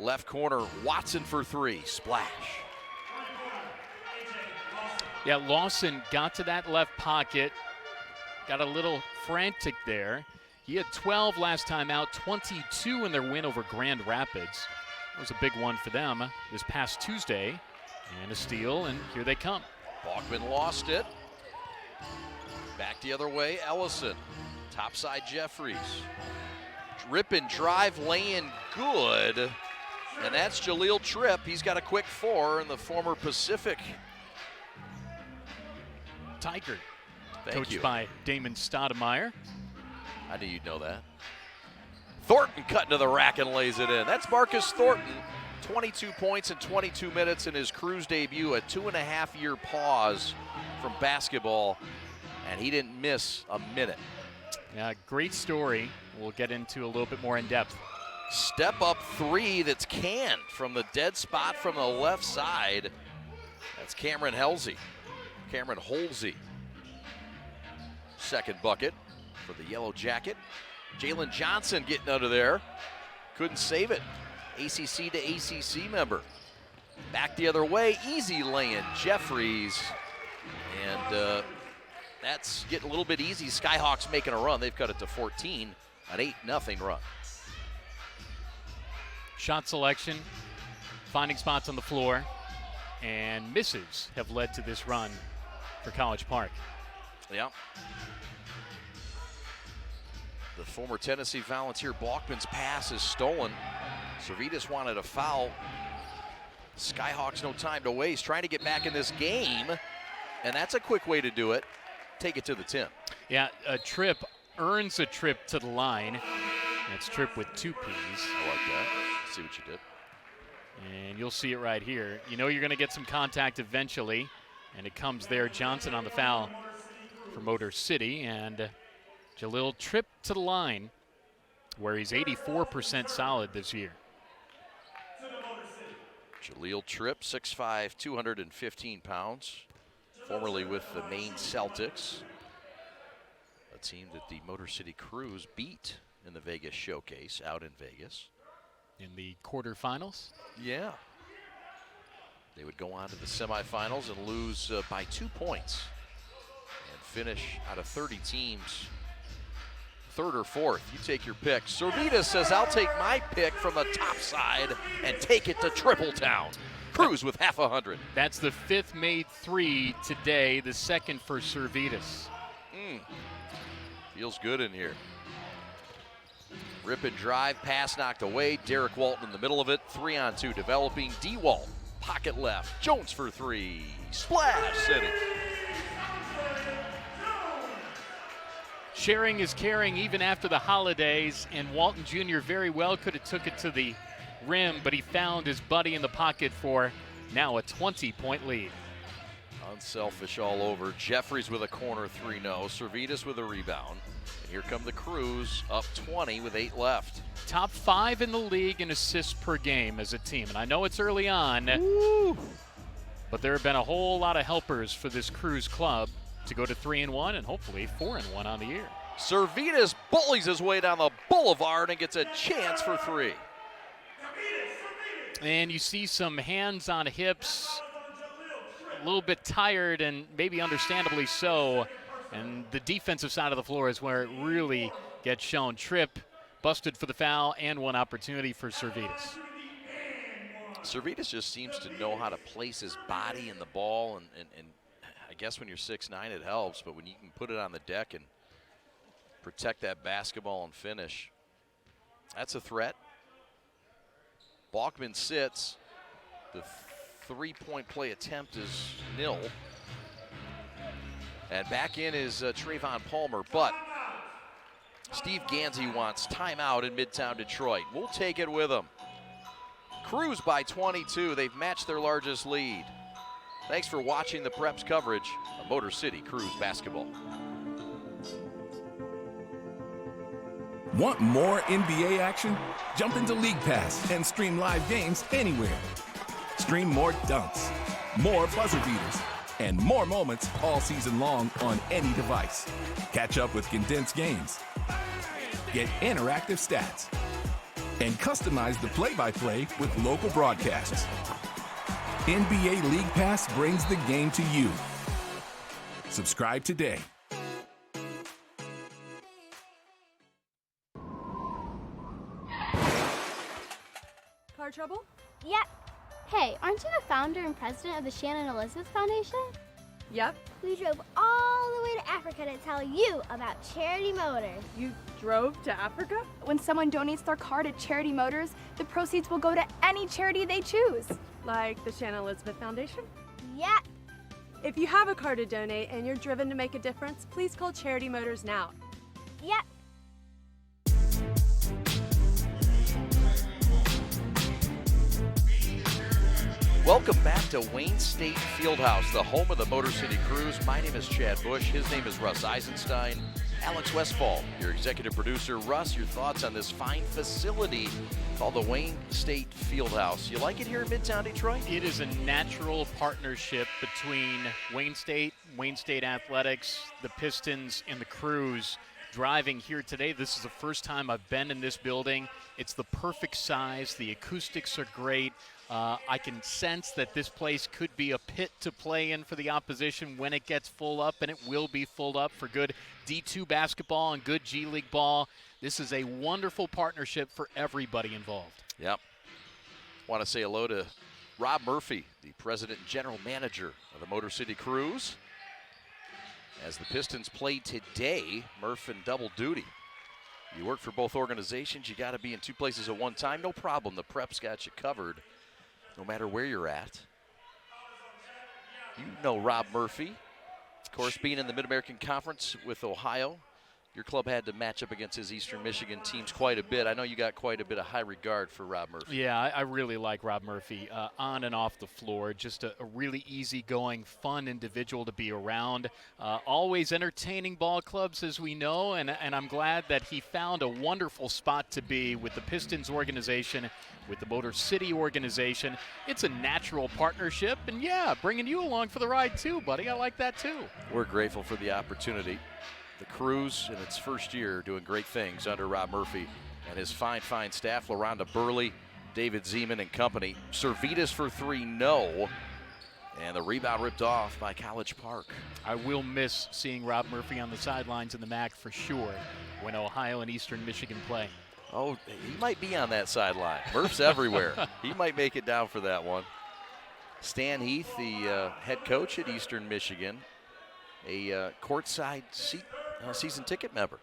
Left corner, Watson for 3, splash. Yeah, Lawson got to that left pocket, got a little frantic there. He had 12 last time out, 22 in their win over Grand Rapids. That was a big one for them this past Tuesday. And a steal, and here they come. Balkman lost it. Back the other way, Ellison. Topside Jeffries. Rip and drive, laying good. And that's Jalil Tripp. He's got a quick 4, and the former Pacific Tiger, coached by Damon Stoudemire. I knew you'd know that. Thornton cutting to the rack and lays it in. That's Marcus Thornton, 22 points in 22 minutes in his Cruise debut, a 2.5-year pause from basketball, and he didn't miss a minute. Yeah, great story. We'll get into a little bit more in depth. Step up 3 that's canned from the dead spot from the left side. That's Cameron Halsey. Second bucket for the Yellow Jacket. Jalen Johnson getting under there. Couldn't save it. ACC to ACC member. Back the other way, easy laying Jeffries. And that's getting a little bit easy. Skyhawks making a run. They've cut it to 14, an 8-0 run. Shot selection, finding spots on the floor, and misses have led to this run for College Park. Yeah. The former Tennessee Volunteer Balkman's pass is stolen. Servetus wanted a foul. Skyhawks no time to waste, trying to get back in this game, and that's a quick way to do it. Take it to the 10. Yeah, a trip earns a trip to the line. That's trip with 2 Ps. I like that. See what you did. And you'll see it right here. You know you're going to get some contact eventually, and it comes there. Johnson on the foul for Motor City, and Jalil trip to the line where he's 84% solid this year. Jalil Tripp, 6'5", 215 pounds, formerly with the Maine Celtics, a team that the Motor City Cruise beat in the Vegas Showcase out in Vegas. In the quarterfinals? Yeah. They would go on to the semifinals and lose by 2 points and finish out of 30 teams 3rd or 4th. You take your pick. Servetus says, I'll take my pick from the top side and take it to Tripletown. Cruz with half 100. That's the 5th made 3 today, the 2nd for Servetus. Feels good in here. Rip and drive, pass knocked away. Derek Walton in the middle of it. 3-on-2 developing. D-Walt, pocket left. Jones for 3. Splash City. Sharing is caring even after the holidays, and Walton Jr. very well could have took it to the rim, but he found his buddy in the pocket for now a 20-point lead. Unselfish all over. Jeffries with a corner 3-0. Servetus with a rebound. And here come the Crews, up 20 with 8 left. Top 5 in the league in assists per game as a team. And I know it's early on, but there have been a whole lot of helpers for this Crews club to go to 3-1 and hopefully 4-1 on the year. Servetus bullies his way down the boulevard and gets a chance for 3. And you see some hands on hips, a little bit tired, and maybe understandably so. And the defensive side of the floor is where it really gets shown. Tripp busted for the foul and 1 opportunity for Servetus. Servetus just seems to know how to place his body in the ball, and I guess when you're 6'9", it helps, but when you can put it on the deck and protect that basketball and finish, that's a threat. Balkman sits. The 3-point play attempt is nil. And back in is Trayvon Palmer, but Steve Gansey wants timeout in Midtown Detroit. We'll take it with him. Crews by 22. They've matched their largest lead. Thanks for watching the Preps coverage of Motor City Crews basketball. Want more NBA action? Jump into League Pass and stream live games anywhere. Stream more dunks, more buzzer beaters, and more moments all season long on any device. Catch up with condensed games, get interactive stats, and customize the play-by-play with local broadcasts. NBA League Pass brings the game to you. Subscribe today. Car trouble? Yep. Hey, aren't you the founder and president of the Shannon Elizabeth Foundation? Yep. We drove all the way to Africa to tell you about Charity Motors. You drove to Africa? When someone donates their car to Charity Motors, the proceeds will go to any charity they choose. Like the Shannon Elizabeth Foundation? Yep. If you have a car to donate and you're driven to make a difference, please call Charity Motors now. Yep. Welcome back to Wayne State Fieldhouse, the home of the Motor City Crews. My name is Chad Bush. His name is Russ Eisenstein. Alex Westfall, your executive producer. Russ, your thoughts on this fine facility called the Wayne State Fieldhouse. You like it here in Midtown Detroit? It is a natural partnership between Wayne State Athletics, the Pistons, and the Crews. Driving here today, this is the first time I've been in this building. It's the perfect size. The acoustics are great. I can sense that this place could be a pit to play in for the opposition when it gets full up, and it will be full up for good D2 basketball and good G League ball. This is a wonderful partnership for everybody involved. Yep. Want to say hello to Rob Murphy, the president and general manager of the Motor City Crews. As the Pistons play today, Murph in double duty. You work for both organizations, you got to be in 2 places at one time. No problem. The Preps got you covered. no matter where you're at. You know Rob Murphy. Of course, being in the Mid-American Conference with Ohio, your club had to match up against his Eastern Michigan teams quite a bit. I know you got quite a bit of high regard for Rob Murphy. Yeah, I really like Rob Murphy on and off the floor. Just a really easygoing, fun individual to be around. Always entertaining ball clubs, as we know, and I'm glad that he found a wonderful spot to be with the Pistons organization, with the Motor City organization. It's a natural partnership, and yeah, bringing you along for the ride too, buddy. I like that too. We're grateful for the opportunity. The Cruise in its first year doing great things under Rob Murphy and his fine staff. LaRonda Burley, David Zeman and company. Servetus for three, no. And the rebound ripped off by College Park. I will miss seeing Rob Murphy on the sidelines in the MAC for sure when Ohio and Eastern Michigan play. Oh, he might be on that sideline. Murph's everywhere. He might make it down for that one. Stan Heath, the head coach at Eastern Michigan, a courtside season ticket member.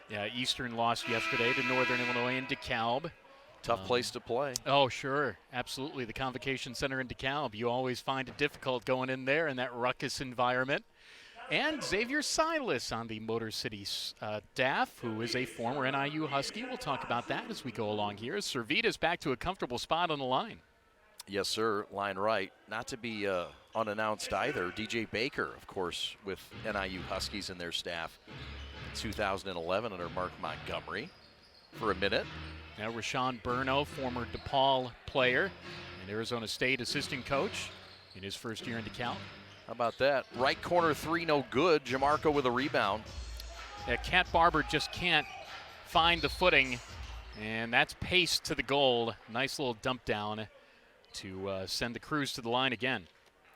Yeah, Eastern lost yesterday to Northern Illinois in DeKalb. Tough place to play. Oh, sure. Absolutely. The Convocation Center in DeKalb. You always find it difficult going in there in that ruckus environment. And Xavier Silas on the Motor City staff, who is a former NIU Husky. We'll talk about that as we go along here. Servetus back to a comfortable spot on the line. Yes, sir. Line right. Not to be unannounced either. DJ Baker, of course, with NIU Huskies and their staff in 2011 under Mark Montgomery for a minute. Now Rashawn Burno, former DePaul player and Arizona State assistant coach in his first year in DeKalb. How about that? Right corner three, no good. Jamarco with a rebound. Yeah, Cat Barber just can't find the footing, and that's paced to the goal. Nice little dump down to send the Cruise to the line again.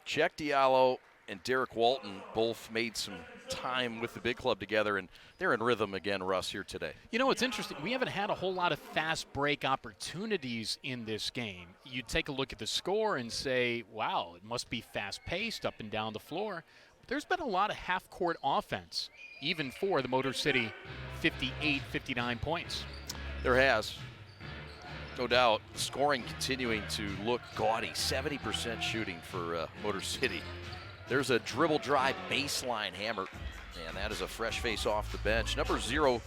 Check Diallo and Derek Walton both made some time with the big club together, and they're in rhythm again, Russ, here today. You know, it's interesting. We haven't had a whole lot of fast break opportunities in this game. You take a look at the score and say, wow, it must be fast-paced up and down the floor. But there's been a lot of half-court offense, even for the Motor City 58, 59 points. There has. No doubt, scoring continuing to look gaudy. 70% shooting for Motor City. There's a dribble drive baseline hammer, and that is a fresh face off the bench. Number 0,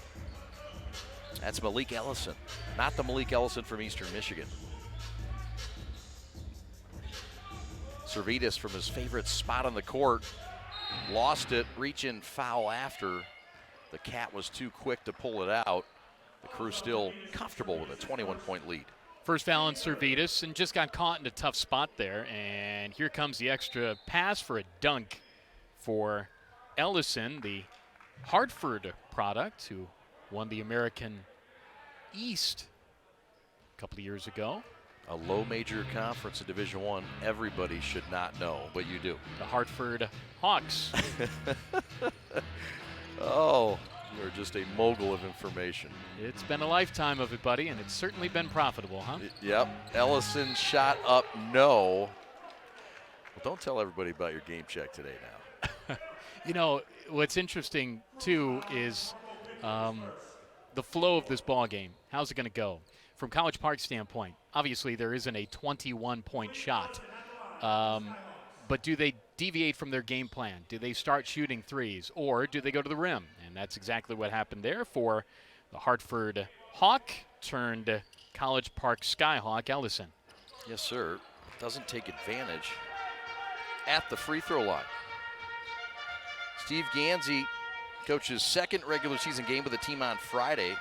that's Malik Ellison. Not the Malik Ellison from Eastern Michigan. Servetus from his favorite spot on the court. Lost it, reach in foul after. The Cat was too quick to pull it out. The Crew still comfortable with a 21-point lead. First foul on Servetus, and just got caught in a tough spot there. And here comes the extra pass for a dunk for Ellison, the Hartford product, who won the American East a couple of years ago. A low major conference in Division I, everybody should not know, but you do. The Hartford Hawks. Oh, you're just a mogul of information. It's been a lifetime of it, buddy, and it's certainly been profitable, huh? Yep. Ellison shot up, no. Well, don't tell everybody about your game check today now. You know, what's interesting, too, is the flow of this ball game. How's it going to go? From College Park's standpoint, obviously there isn't a 21-point shot. But do they deviate from their game plan? Do they start shooting threes, or do they go to the rim? And that's exactly what happened there for the Hartford Hawk turned College Park Skyhawk Ellison. Yes, sir. Doesn't take advantage at the free throw line. Steve Gansey coaches second regular season game with the team on Friday,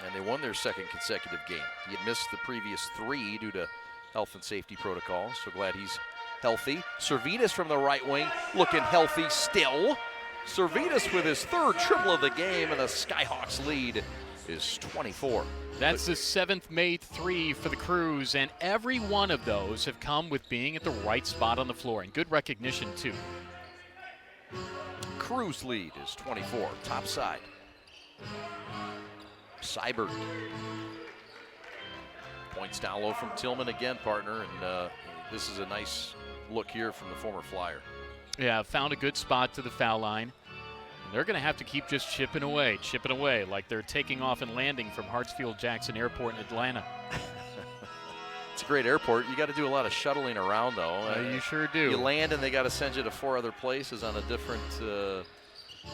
and they won their second consecutive game. He had missed the previous 3 due to health and safety protocols, so glad he's healthy. Servetus from the right wing, looking healthy still. Servetus with his 3rd triple of the game, and the Skyhawks lead is 24. That's the 7th made 3 for the Cruise, and every one of those have come with being at the right spot on the floor, and good recognition too. Cruise lead is 24, top side. Seibert. Points down low from Tillman again, partner, and this is a nice look here from the former Flyer. Yeah, found a good spot to the foul line. And they're going to have to keep just chipping away like they're taking off and landing from Hartsfield-Jackson Airport in Atlanta. It's a great airport. You got to do a lot of shuttling around, though. You sure do. You land, and they got to send you to 4 other places on a different.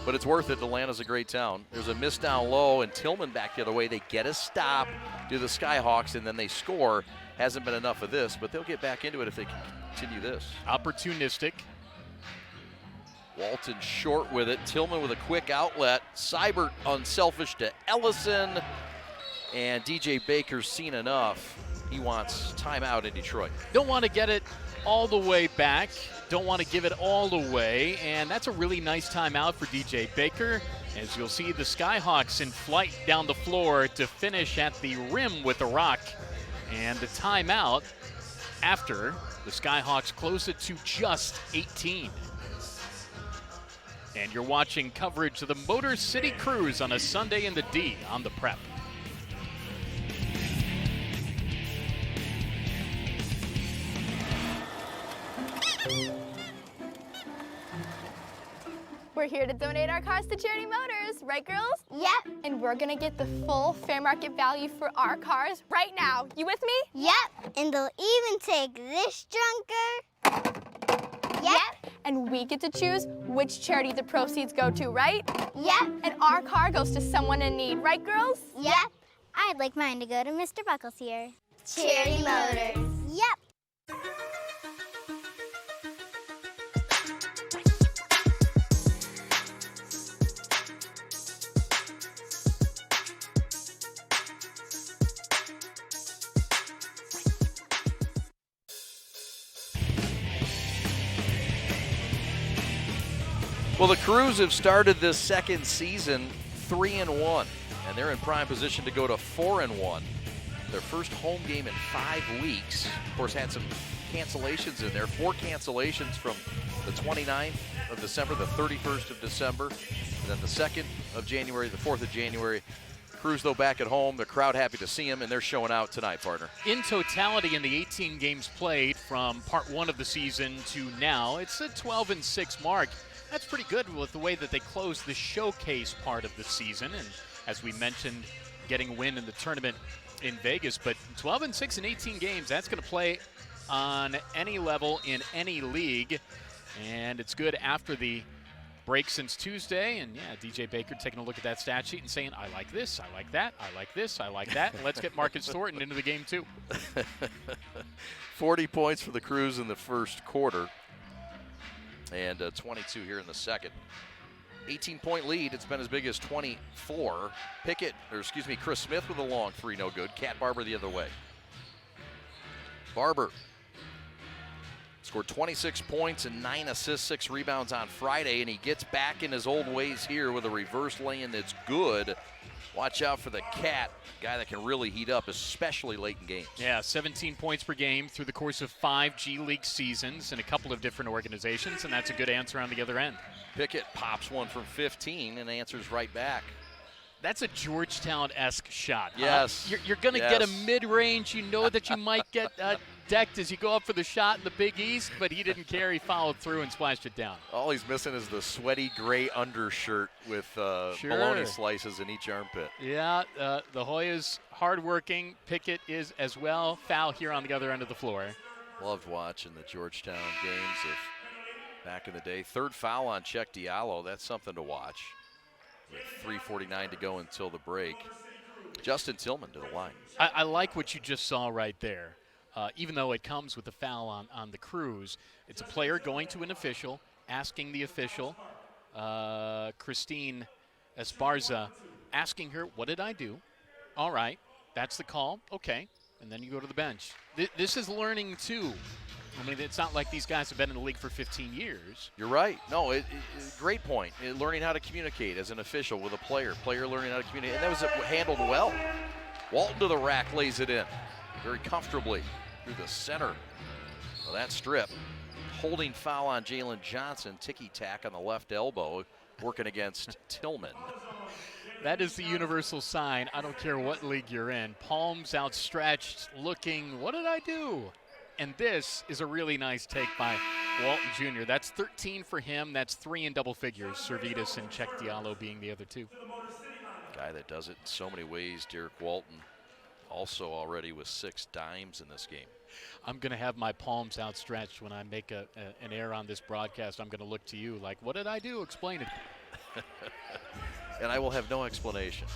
But it's worth it. Atlanta's a great town. There's a miss down low, and Tillman back the other way. They get a stop, do the Skyhawks, and then they score. Hasn't been enough of this, but they'll get back into it if they can continue this. Opportunistic. Walton short with it. Tillman with a quick outlet. Seibert unselfish to Ellison. And DJ Baker's seen enough. He wants timeout in Detroit. Don't want to get it all the way back. Don't want to give it all away. And that's a really nice timeout for DJ Baker. As you'll see, the Skyhawks in flight down the floor to finish at the rim with the rock. And the timeout after the Skyhawks close it to just 18. And you're watching coverage of the Motor City Cruise on a Sunday in the D on the Prep. We're here to donate our cars to Charity Motors, right girls? Yep. And we're gonna get the full fair market value for our cars right now. You with me? Yep. And they'll even take this junker. Yep. And we get to choose which charity the proceeds go to, right? Yep. And our car goes to someone in need, right girls? Yep. I'd like mine to go to Mr. Buckles here. Charity Motors. Yep. Well, the Crews have started this second season 3-1, and they're in prime position to go to 4-1. Their first home game in 5 weeks. Of course, had some cancellations in there. 4 cancellations from the 29th of December, the 31st of December, and then the 2nd of January, the 4th of January. Crews, though, back at home. The crowd happy to see them, and they're showing out tonight, partner. In totality, in the 18 games played from part 1 of the season to now, it's a 12-6 mark. That's pretty good with the way that they closed the showcase part of the season. And as we mentioned, getting a win in the tournament in Vegas. But 12-6 in 18 games, that's going to play on any level in any league. And it's good after the break since Tuesday. And, yeah, DJ Baker taking a look at that stat sheet and saying, I like this, I like that, I like this, I like that. And let's get Marcus Thornton into the game, too. 40 points for the Crews in the first quarter. And 22 here in the second. 18-point lead. It's been as big as 24. Chris Smith with a long three, no good. Cat Barber the other way. Barber scored 26 points and 9 assists, 6 rebounds on Friday, and he gets back in his old ways here with a reverse lay-in that's good. Watch out for the Cat, guy that can really heat up, especially late in games. Yeah, 17 points per game through the course of 5 G League seasons in a couple of different organizations, and that's a good answer on the other end. Pickett pops one from 15 and answers right back. That's a Georgetown-esque shot. Yes. You're going to get a mid-range. You know that you might get decked as you go up for the shot in the Big East, but he didn't care. He followed through and splashed it down. All he's missing is the sweaty gray undershirt with bologna slices in each armpit. Yeah, the Hoyas hardworking. Pickett is as well. Foul here on the other end of the floor. Loved watching the Georgetown games of back in the day. Third foul on Check Diallo. That's something to watch. With 3:49 to go until the break. Justin Tillman to the line. I like what you just saw right there. Even though it comes with a foul on the Crews, it's a player going to an official, asking the official, Christine Esparza, asking her, what did I do? All right, that's the call. Okay, and then you go to the bench. This is learning, too. I mean, it's not like these guys have been in the league for 15 years. You're right. No, great point. Learning how to communicate as an official with a player learning how to communicate. And that was handled well. Walton to the rack, lays it in very comfortably through the center of that strip. Holding foul on Jalen Johnson. Ticky-tack on the left elbow, working against Tillman. That is the universal sign. I don't care what league you're in. Palms outstretched, looking, what did I do? And this is a really nice take by Walton Jr. That's 13 for him. That's 3 in double figures. Servetus and Check Diallo being the other 2. Guy that does it in so many ways, Derek Walton. also already with 6 dimes in this game. I'm going to have my palms outstretched when I make an error on this broadcast. I'm going to look to you like, what did I do? Explain it. And I will have no explanation.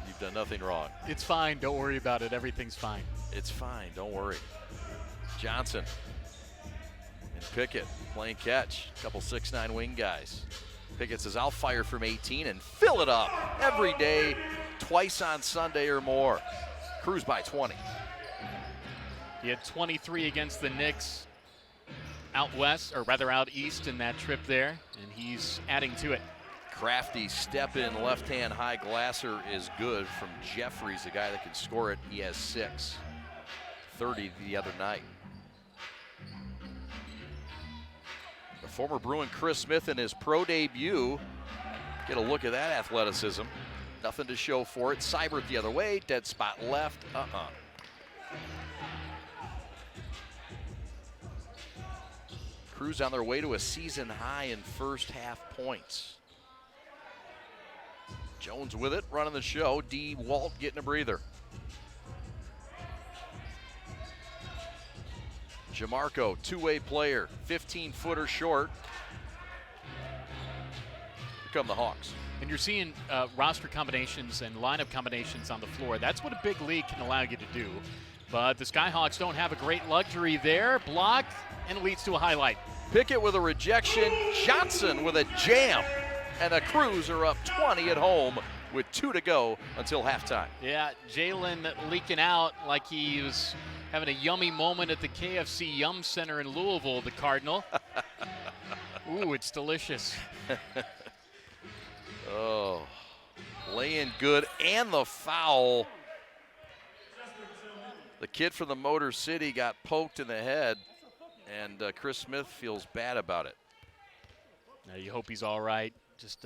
You've done nothing wrong. It's fine. Don't worry about it. Everything's fine. It's fine. Don't worry. Johnson and Pickett playing catch. A couple 6'9" wing guys. Pickett says, I'll fire from 18 and fill it up every day, twice on Sunday or more. Cruz by 20. He had 23 against the Knicks out west, or rather out east in that trip there, and he's adding to it. Crafty step-in left-hand high glasser is good from Jeffries, the guy that can score it. He has 6. 30 the other night. The former Bruin Chris Smith in his pro debut. Get a look at that athleticism. Nothing to show for it. Seibert the other way, dead spot left. Crews on their way to a season high in first half points. Jones with it, running the show. D. Walt getting a breather. Jamarco, two-way player, 15-footer short. Here come the Hawks. And you're seeing roster combinations and lineup combinations on the floor. That's what a big league can allow you to do. But the Skyhawks don't have a great luxury there. Blocked and leads to a highlight. Pickett with a rejection. Johnson with a jam. And the Crews are up 20 at home with 2 to go until halftime. Yeah, Jalen leaking out like he was having a yummy moment at the KFC Yum Center in Louisville, the Cardinal. Ooh, it's delicious. Oh, laying good, and the foul. The kid from the Motor City got poked in the head, and Chris Smith feels bad about it. Now you hope he's all right. Just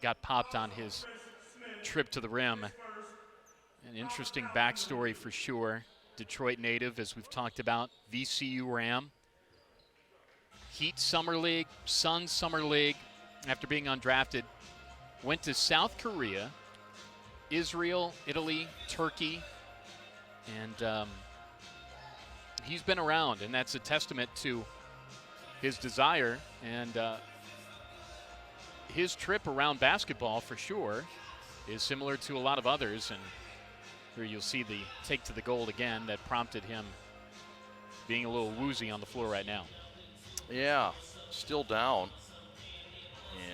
got popped on his trip to the rim. An interesting backstory for sure. Detroit native, as we've talked about, VCU Ram. Heat Summer League, Suns Summer League, after being undrafted. Went to South Korea, Israel, Italy, Turkey, and he's been around, and that's a testament to his desire and his trip around basketball for sure is similar to a lot of others, and here you'll see the take to the goal again that prompted him being a little woozy on the floor right now. Yeah, still down.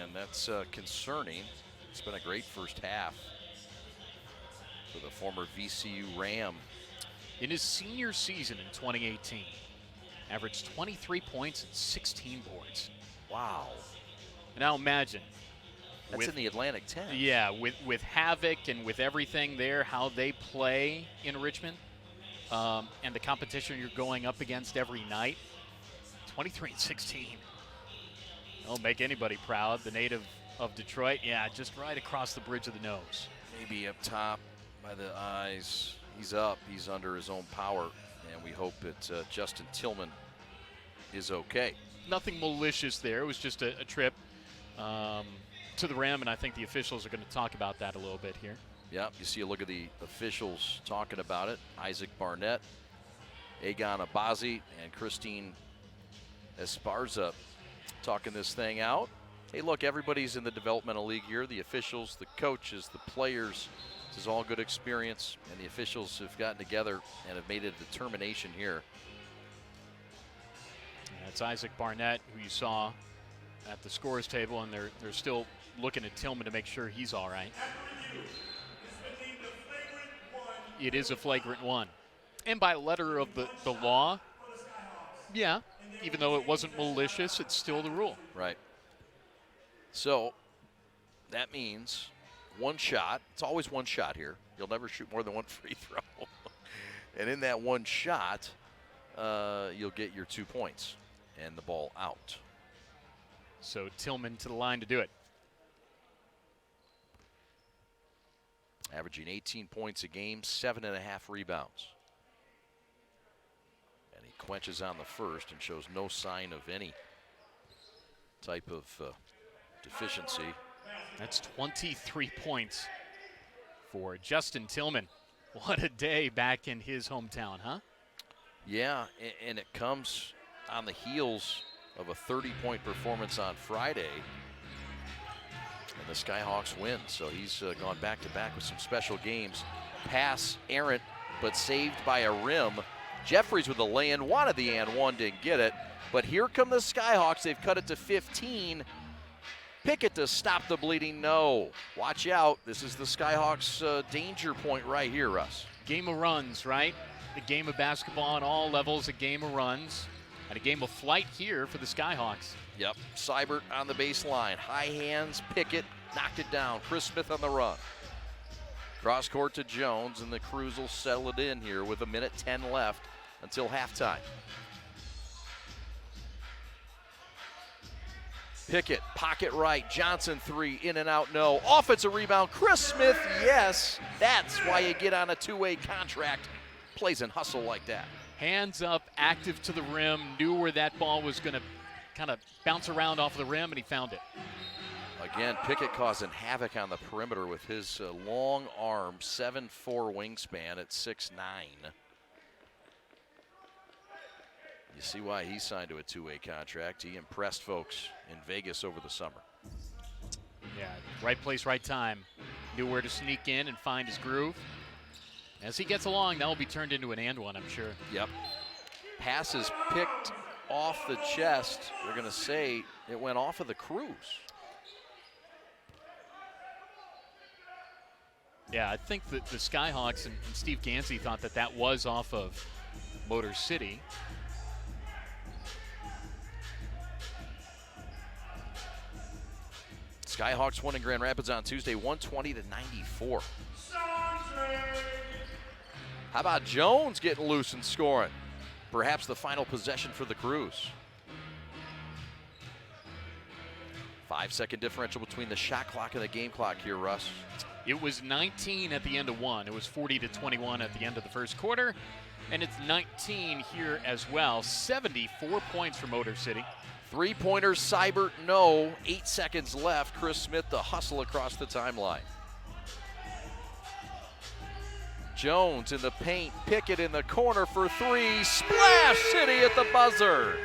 And that's concerning. It's been a great first half for the former VCU Ram. In his senior season in 2018, averaged 23 points and 16 boards. Wow. Now imagine. That's in the Atlantic 10. Yeah, with Havoc and with everything there, how they play in Richmond, and the competition you're going up against every night. 23 and 16. It'll make anybody proud. The native of Detroit, yeah, just right across the bridge of the nose. Maybe up top by the eyes. He's up. He's under his own power, and we hope that Justin Tillman is okay. Nothing malicious there. It was just a trip to the rim, and I think the officials are going to talk about that a little bit here. Yeah, you see a look at the officials talking about it. Isaac Barnett, Egon Abazi, and Christine Esparza talking this thing out. Hey, look, everybody's in the developmental league here. The officials, the coaches, the players. This is all good experience, and the officials have gotten together and have made a determination here. That's Isaac Barnett, who you saw at the scores table, and they're still looking at Tillman to make sure he's all right. It is a flagrant one. And by letter of the law, yeah, even though it wasn't malicious, it's still the rule. Right. So that means one shot. It's always one shot here. You'll never shoot more than one free throw. And in that one shot, you'll get your 2 points and the ball out. So Tillman to the line to do it. Averaging 18 points a game, 7.5 rebounds. And he quenches on the first and shows no sign of any type of deficiency. That's 23 points for Justin Tillman. What a day back in his hometown, huh? Yeah, and it comes on the heels of a 30-point performance on Friday. And the Skyhawks win, so he's gone back-to-back with some special games. Pass errant, but saved by a rim. Jeffries with the lay-in, wanted the and one, didn't get it. But here come the Skyhawks. They've cut it to 15. Pickett to stop the bleeding, no. Watch out, this is the Skyhawks' danger point right here, Russ. Game of runs, right? The game of basketball on all levels, a game of runs. And a game of flight here for the Skyhawks. Yep, Seibert on the baseline. High hands, Pickett knocked it down. Chris Smith on the run. Cross court to Jones, and the Crews will settle it in here with 1:10 left until halftime. Pickett, pocket right, Johnson three, in and out, no. Offensive rebound, Chris Smith, yes. That's why you get on a two-way contract. Plays and hustle like that. Hands up, active to the rim, knew where that ball was going to kind of bounce around off the rim, and he found it. Again, Pickett causing havoc on the perimeter with his long arm, 7'4" wingspan at 6'9". You see why he signed to a two-way contract. He impressed folks in Vegas over the summer. Yeah, right place, right time. Knew where to sneak in and find his groove. As he gets along, that will be turned into an and one, I'm sure. Yep. Pass is picked off the chest. They're going to say it went off of the Crews. Yeah, I think that the Skyhawks and Steve Gansey thought that that was off of Motor City. Skyhawks won in Grand Rapids on Tuesday, 120-94. How about Jones getting loose and scoring? Perhaps the final possession for the Crews. 5-second differential between the shot clock and the game clock here, Russ. It was 19 at the end of one. It was 40-21 at the end of the first quarter. And it's 19 here as well. 74 points for Motor City. Three-pointers, Seibert, no. 8 seconds left. Chris Smith to hustle across the timeline. Jones in the paint. Pickett in the corner for three. Splash City at the buzzer.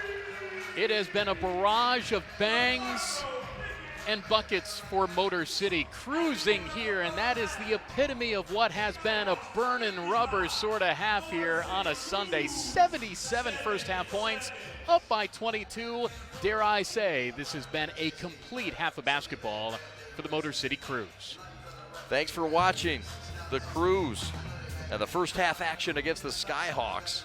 It has been a barrage of bangs and buckets for Motor City, cruising here, and that is the epitome of what has been a burning rubber sort of half here on a Sunday. 77 first half points, up by 22. Dare I say, this has been a complete half of basketball for the Motor City Crews. Thanks for watching the Crews and the first half action against the Skyhawks.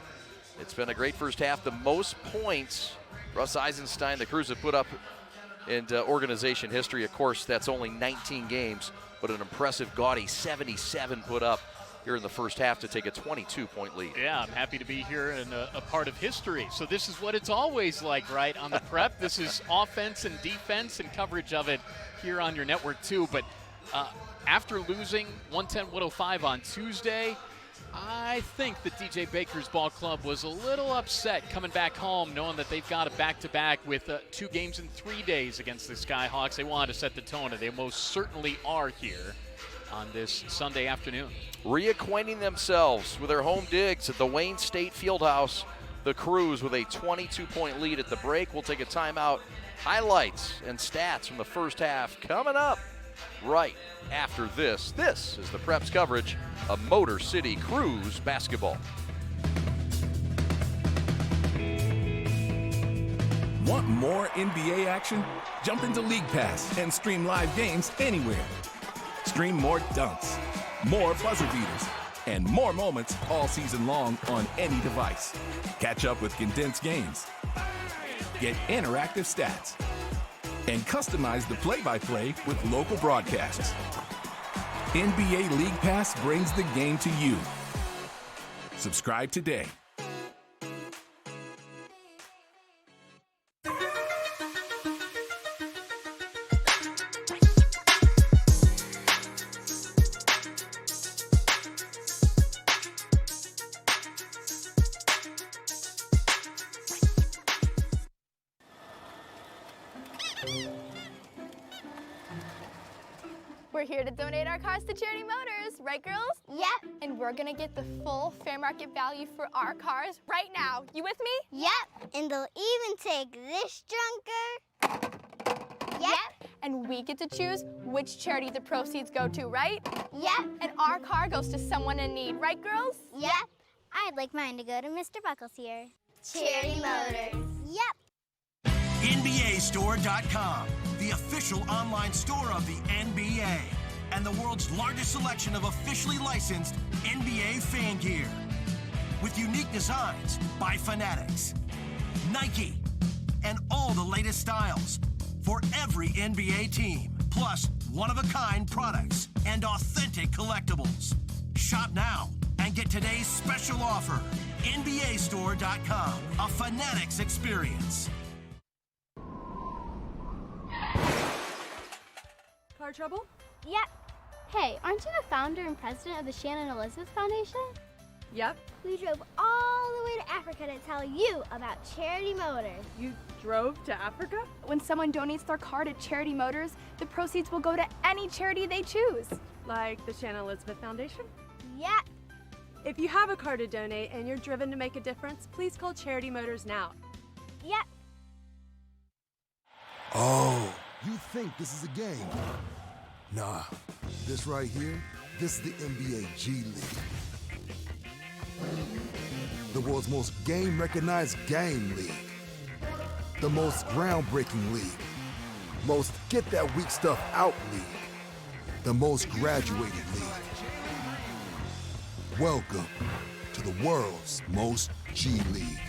It's been a great first half. The most points Russ Eisenstein, the Crews have put up in organization history. Of course, that's only 19 games, but an impressive, gaudy 77 put up here in the first half to take a 22-point lead. Yeah, I'm happy to be here and a part of history. So this is what it's always like, right, on the prep. This is offense and defense and coverage of it here on your network, too. But after losing 110-105 on Tuesday, I think that DJ Baker's ball club was a little upset coming back home, knowing that they've got a back-to-back with 2 games in 3 days against the Skyhawks. They wanted to set the tone, and they most certainly are here on this Sunday afternoon. Reacquainting themselves with their home digs at the Wayne State Fieldhouse. The Crews with a 22-point lead at the break. We'll take a timeout. Highlights and stats from the first half coming up right after this. This is the Preps coverage of Motor City Crews basketball. Want more NBA action? Jump into League Pass and stream live games anywhere. Stream more dunks, more buzzer beaters, and more moments all season long on any device. Catch up with condensed games. Get interactive stats. And customize the play-by-play with local broadcasts. NBA League Pass brings the game to you. Subscribe today. We're here to donate our cars to Charity Motors. right girls? Yep. And we're gonna get the full fair market value for our cars right now. You with me? Yep. And they'll even take this junker. Yep. And we get to choose which charity the proceeds go to, right? Yep. And our car goes to someone in need, right girls? Yep. I'd like mine to go to Mr. Buckles here. Charity Motors. Yep. NBAstore.com, the official online store of the NBA and the world's largest selection of officially licensed NBA fan gear. With unique designs by Fanatics, Nike, and all the latest styles for every NBA team, plus one-of-a-kind products and authentic collectibles. Shop now and get today's special offer. NBAstore.com, a Fanatics experience. Car trouble? Yep. Hey, aren't you the founder and president of the Shannon Elizabeth Foundation? Yep. We drove all the way to Africa to tell you about Charity Motors. You drove to Africa? When someone donates their car to Charity Motors, the proceeds will go to any charity they choose. Like the Shannon Elizabeth Foundation? Yep. If you have a car to donate and you're driven to make a difference, please call Charity Motors now. Yep. Oh, you think this is a game? Nah, this right here, this is the NBA G League. The world's most game-recognized game league. The most groundbreaking league. Most get-that-weak stuff out league. The most graduated league. Welcome to the world's most G League.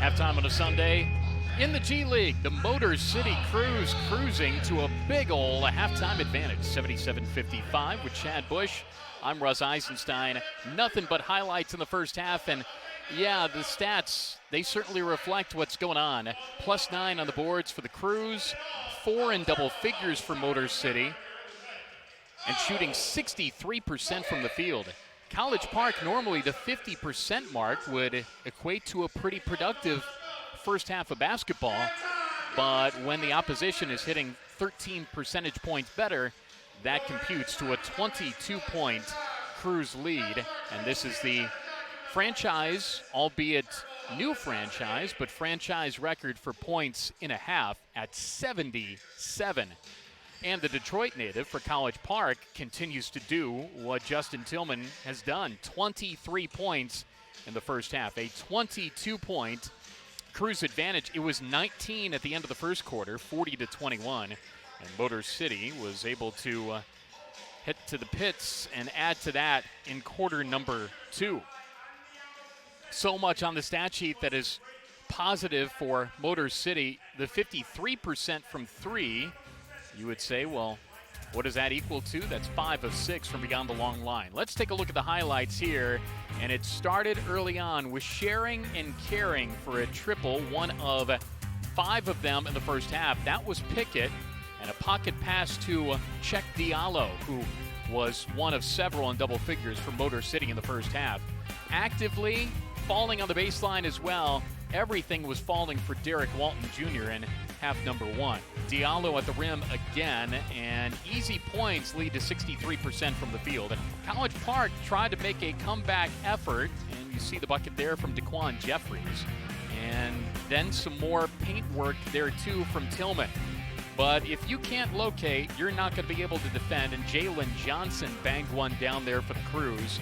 Halftime on a Sunday in the G League. The Motor City Cruise cruising to a big ol' halftime advantage, 77-55 with Chad Bush. I'm Russ Eisenstein. Nothing but highlights in the first half, and yeah, the stats, they certainly reflect what's going on. +9 on the boards for the Cruise, 4 in double figures for Motor City, and shooting 63% from the field. College Park, normally the 50% mark would equate to a pretty productive first half of basketball, but when the opposition is hitting 13 percentage points better, that computes to a 22-point Cruise lead, and this is the franchise, albeit new franchise, but franchise record for points in a half at 77. And the Detroit native for College Park continues to do what Justin Tillman has done. 23 points in the first half, a 22-point Cruise advantage. It was 19 at the end of the first quarter, 40-21. And Motor City was able to hit to the pits and add to that in quarter number 2. So much on the stat sheet that is positive for Motor City. The 53% from 3, you would say, well, what does that equal to? That's 5 of 6 from beyond the long line. Let's take a look at the highlights here. And it started early on with sharing and caring for a triple, one of 5 of them in the first half. That was Pickett, and a pocket pass to Check Diallo, who was one of several in double figures for Motor City in the first half. Actively falling on the baseline as well. Everything was falling for Derek Walton Jr. in half number 1. Diallo at the rim again, and easy points lead to 63% from the field. And College Park tried to make a comeback effort, and you see the bucket there from Daquan Jeffries. And then some more paint work there too from Tillman. But if you can't locate, you're not going to be able to defend, and Jalen Johnson banged one down there for the Cruise.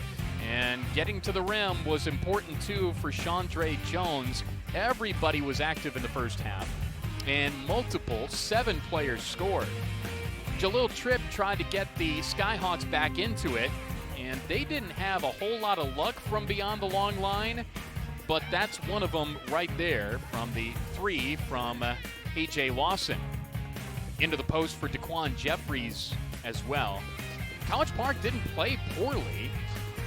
And getting to the rim was important too for Chandre Jones. Everybody was active in the first half, and 7 players scored. Jalil Tripp tried to get the Skyhawks back into it, and they didn't have a whole lot of luck from beyond the long line, but that's one of them right there from the 3 from A.J. Lawson. Into the post for Daquan Jeffries as well. College Park didn't play poorly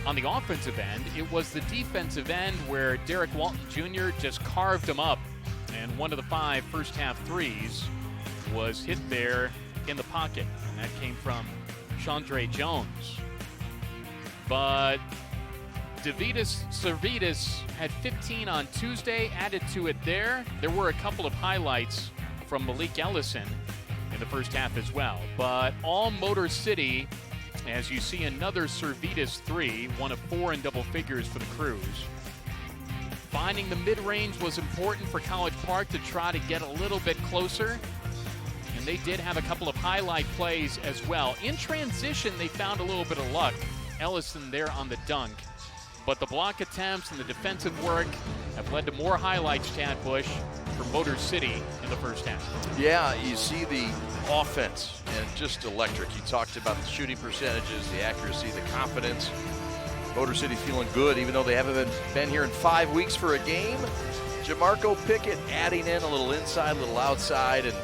on the offensive end. It was the defensive end where Derek Walton Jr. just carved him up, and one of the 5 first half threes was hit there in the pocket, and that came from Chandre Jones. But Servidis had 15 on Tuesday, added to it there. There were a couple of highlights from Malik Ellison in the first half as well. But all Motor City, as you see another Servidis 3, one of 4 in double figures for the Crews. Finding the mid-range was important for College Park to try to get a little bit closer. And they did have a couple of highlight plays as well. In transition, they found a little bit of luck. Ellison there on the dunk. But the block attempts and the defensive work have led to more highlights, Chad Bush, for Motor City in the first half. Yeah, you see the offense and just electric. You talked about the shooting percentages, the accuracy, the confidence. Motor City feeling good, even though they haven't been here in 5 weeks for a game. Jamarco Pickett adding in a little inside, a little outside, and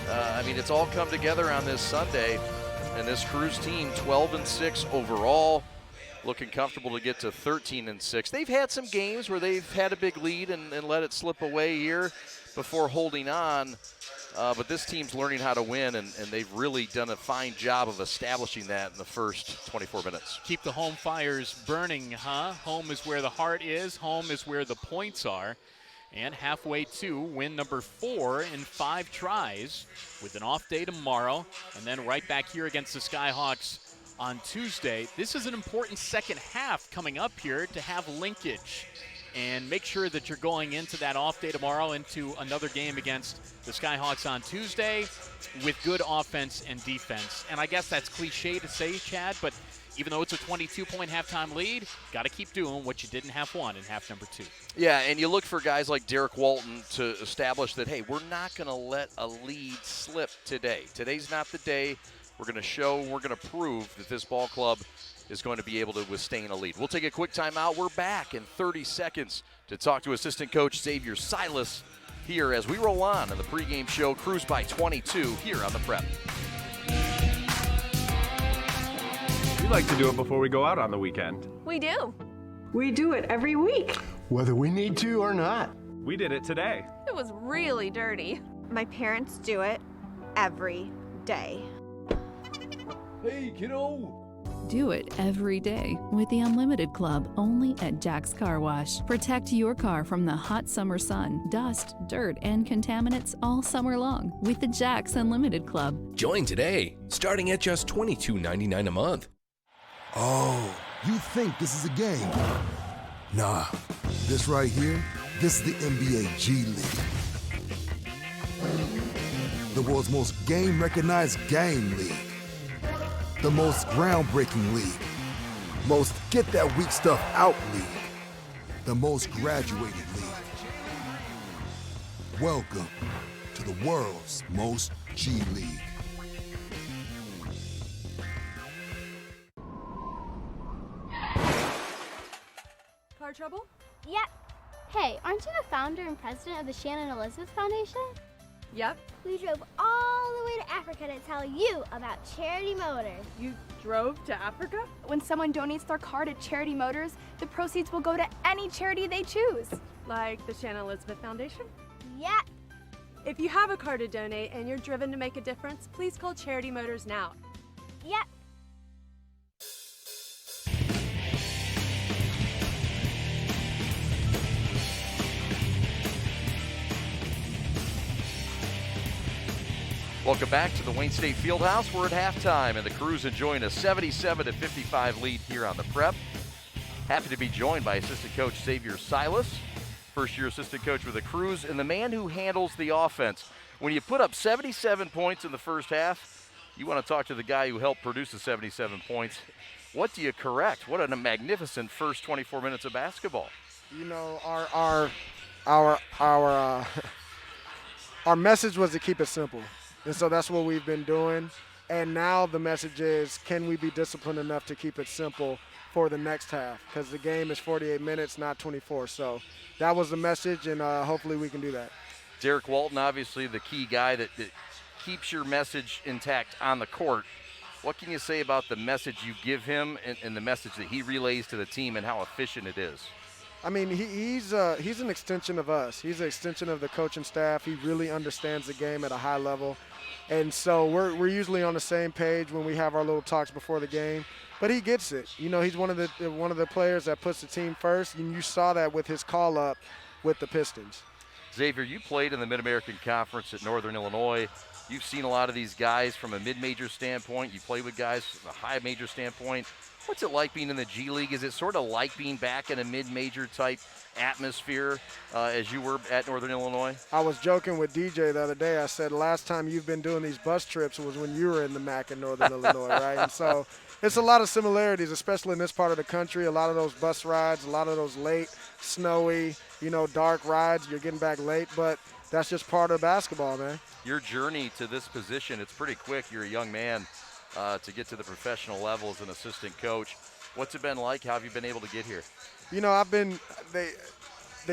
I mean, it's all come together on this Sunday. And this Crews team, 12-6 overall, looking comfortable to get to 13-6. They've had some games where they've had a big lead and let it slip away here before holding on. But this team's learning how to win, and they've really done a fine job of establishing that in the first 24 minutes. Keep the home fires burning, huh? Home is where the heart is. Home is where the points are. And halfway to win number 4 in 5 tries with an off day tomorrow. And then right back here against the Skyhawks on Tuesday. This is an important second half coming up here to have linkage. And make sure that you're going into that off day tomorrow into another game against the Skyhawks on Tuesday with good offense and defense. And I guess that's cliche to say, Chad, but even though it's a 22-point halftime lead, got to keep doing what you did in half 1 and half number 2. Yeah, and you look for guys like Derek Walton to establish that, hey, we're not going to let a lead slip today. Today's not the day. We're going to show, we're going to prove that this ball club is going to be able to withstand a lead. We'll take a quick timeout. We're back in 30 seconds to talk to assistant coach Xavier Silas here as we roll on in the pregame show, Crews by 22 here on the Prep. We like to do it before we go out on the weekend. We do. We do it every week. Whether we need to or not. We did it today. It was really dirty. My parents do it every day. Hey, kiddo. Do it every day with the Unlimited Club only at Jack's Car Wash. Protect your car from the hot summer sun, dust, dirt, and contaminants all summer long with the Jack's Unlimited Club. Join today, starting at just $22.99 a month. Oh, you think this is a game? Nah, this right here, this is the NBA G League. The world's most game-recognized game league. The most groundbreaking league. Most get-that-weak-stuff-out league. The most graduated league. Welcome to the world's most G League. Car trouble? Yep. Hey, aren't you the founder and president of the Shannon Elizabeth Foundation? Yep. We drove all the way to Africa to tell you about Charity Motors. You drove to Africa? When someone donates their car to Charity Motors, the proceeds will go to any charity they choose. Like the Shannon Elizabeth Foundation? Yep. If you have a car to donate and you're driven to make a difference, please call Charity Motors now. Yep. Welcome back to the Wayne State Fieldhouse. We're at halftime, and the Crews enjoying a 77-55 lead here on the Prep. Happy to be joined by assistant coach Xavier Silas, first-year assistant coach with the Crews, and the man who handles the offense. When you put up 77 points in the first half, you want to talk to the guy who helped produce the 77 points. What do you correct? What a magnificent first 24 minutes of basketball. You know, our message was to keep it simple. And so that's what we've been doing. And now the message is, can we be disciplined enough to keep it simple for the next half? Because the game is 48 minutes, not 24. So that was the message, and hopefully we can do that. Derek Walton, obviously the key guy that keeps your message intact on the court. What can you say about the message you give him and the message that he relays to the team and how efficient it is? I mean, he's an extension of us. He's an extension of the coaching staff. He really understands the game at a high level. And so we're usually on the same page when we have our little talks before the game. But he gets it. You know, he's one of the players that puts the team first, and you saw that with his call-up with the Pistons. Xavier, you played in the Mid-American Conference at Northern Illinois. You've seen a lot of these guys from a mid-major standpoint. You play with guys from a high-major standpoint. What's it like being in the G League? Is it sort of like being back in a mid-major type atmosphere as you were at Northern Illinois? I was joking with DJ the other day. I said, last time you've been doing these bus trips was when you were in the MAC in Northern Illinois, right? And so it's a lot of similarities, especially in this part of the country. A lot of those bus rides, a lot of those late, snowy, dark rides. You're getting back late, but that's just part of basketball, man. Your journey to this position, it's pretty quick. You're a young man to get to the professional level as an assistant coach. What's it been like? How have you been able to get here? They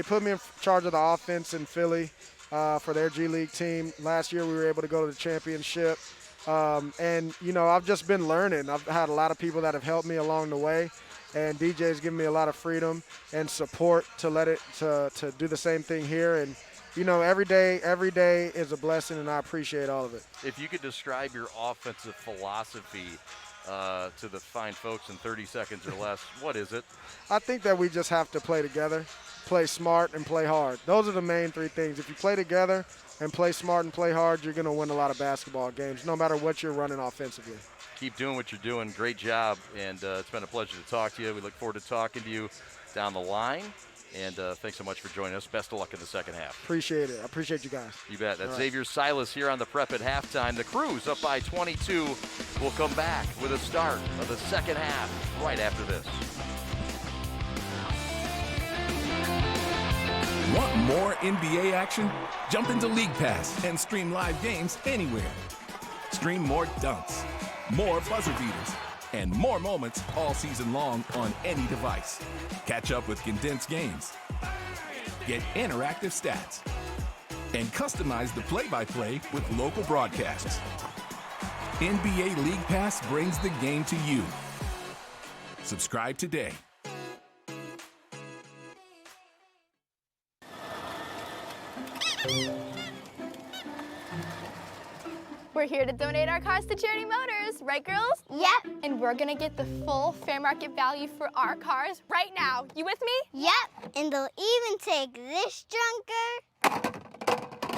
put me in charge of the offense in Philly for their G League team. Last year we were able to go to the championship. And I've just been learning. I've had a lot of people that have helped me along the way. And DJ's given me a lot of freedom and support to do the same thing here. And every day is a blessing, and I appreciate all of it. If you could describe your offensive philosophy to the fine folks in 30 seconds or less, what is it? I think that we just have to play together, play smart, and play hard. Those are the main three things. If you play together and play smart and play hard, you're going to win a lot of basketball games, no matter what you're running offensively. Keep doing what you're doing. Great job, and it's been a pleasure to talk to you. We look forward to talking to you down the line. And thanks so much for joining us. Best of luck in the second half. Appreciate it. I appreciate you guys. You bet. That's All right. Xavier Silas here on the Prep at halftime. The Crews up by 22. We'll come back with a start of the second half right after this. Want more NBA action? Jump into League Pass and stream live games anywhere. Stream more dunks, more buzzer beaters, and more moments all season long on any device. Catch up with condensed games. Get interactive stats. And customize the play-by-play with local broadcasts. NBA League Pass brings the game to you. Subscribe today. We're here to donate our cars to Charity Motors, right, girls? Yep. And we're gonna get the full fair market value for our cars right now. You with me? Yep. And they'll even take this junker.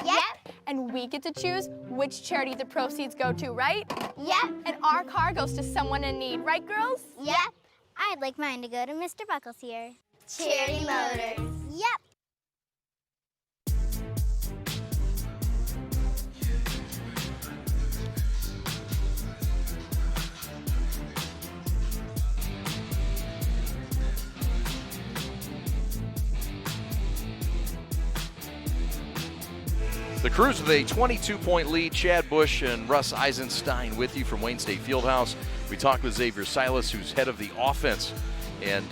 Yep. And we get to choose which charity the proceeds go to, right? Yep. And our car goes to someone in need, right, girls? Yep. I'd like mine to go to Mr. Buckles here. Charity Motors. Yep. The Crews with a 22-point lead. Chad Bush and Russ Eisenstein with you from Wayne State Fieldhouse. We talked with Xavier Silas, who's head of the offense, and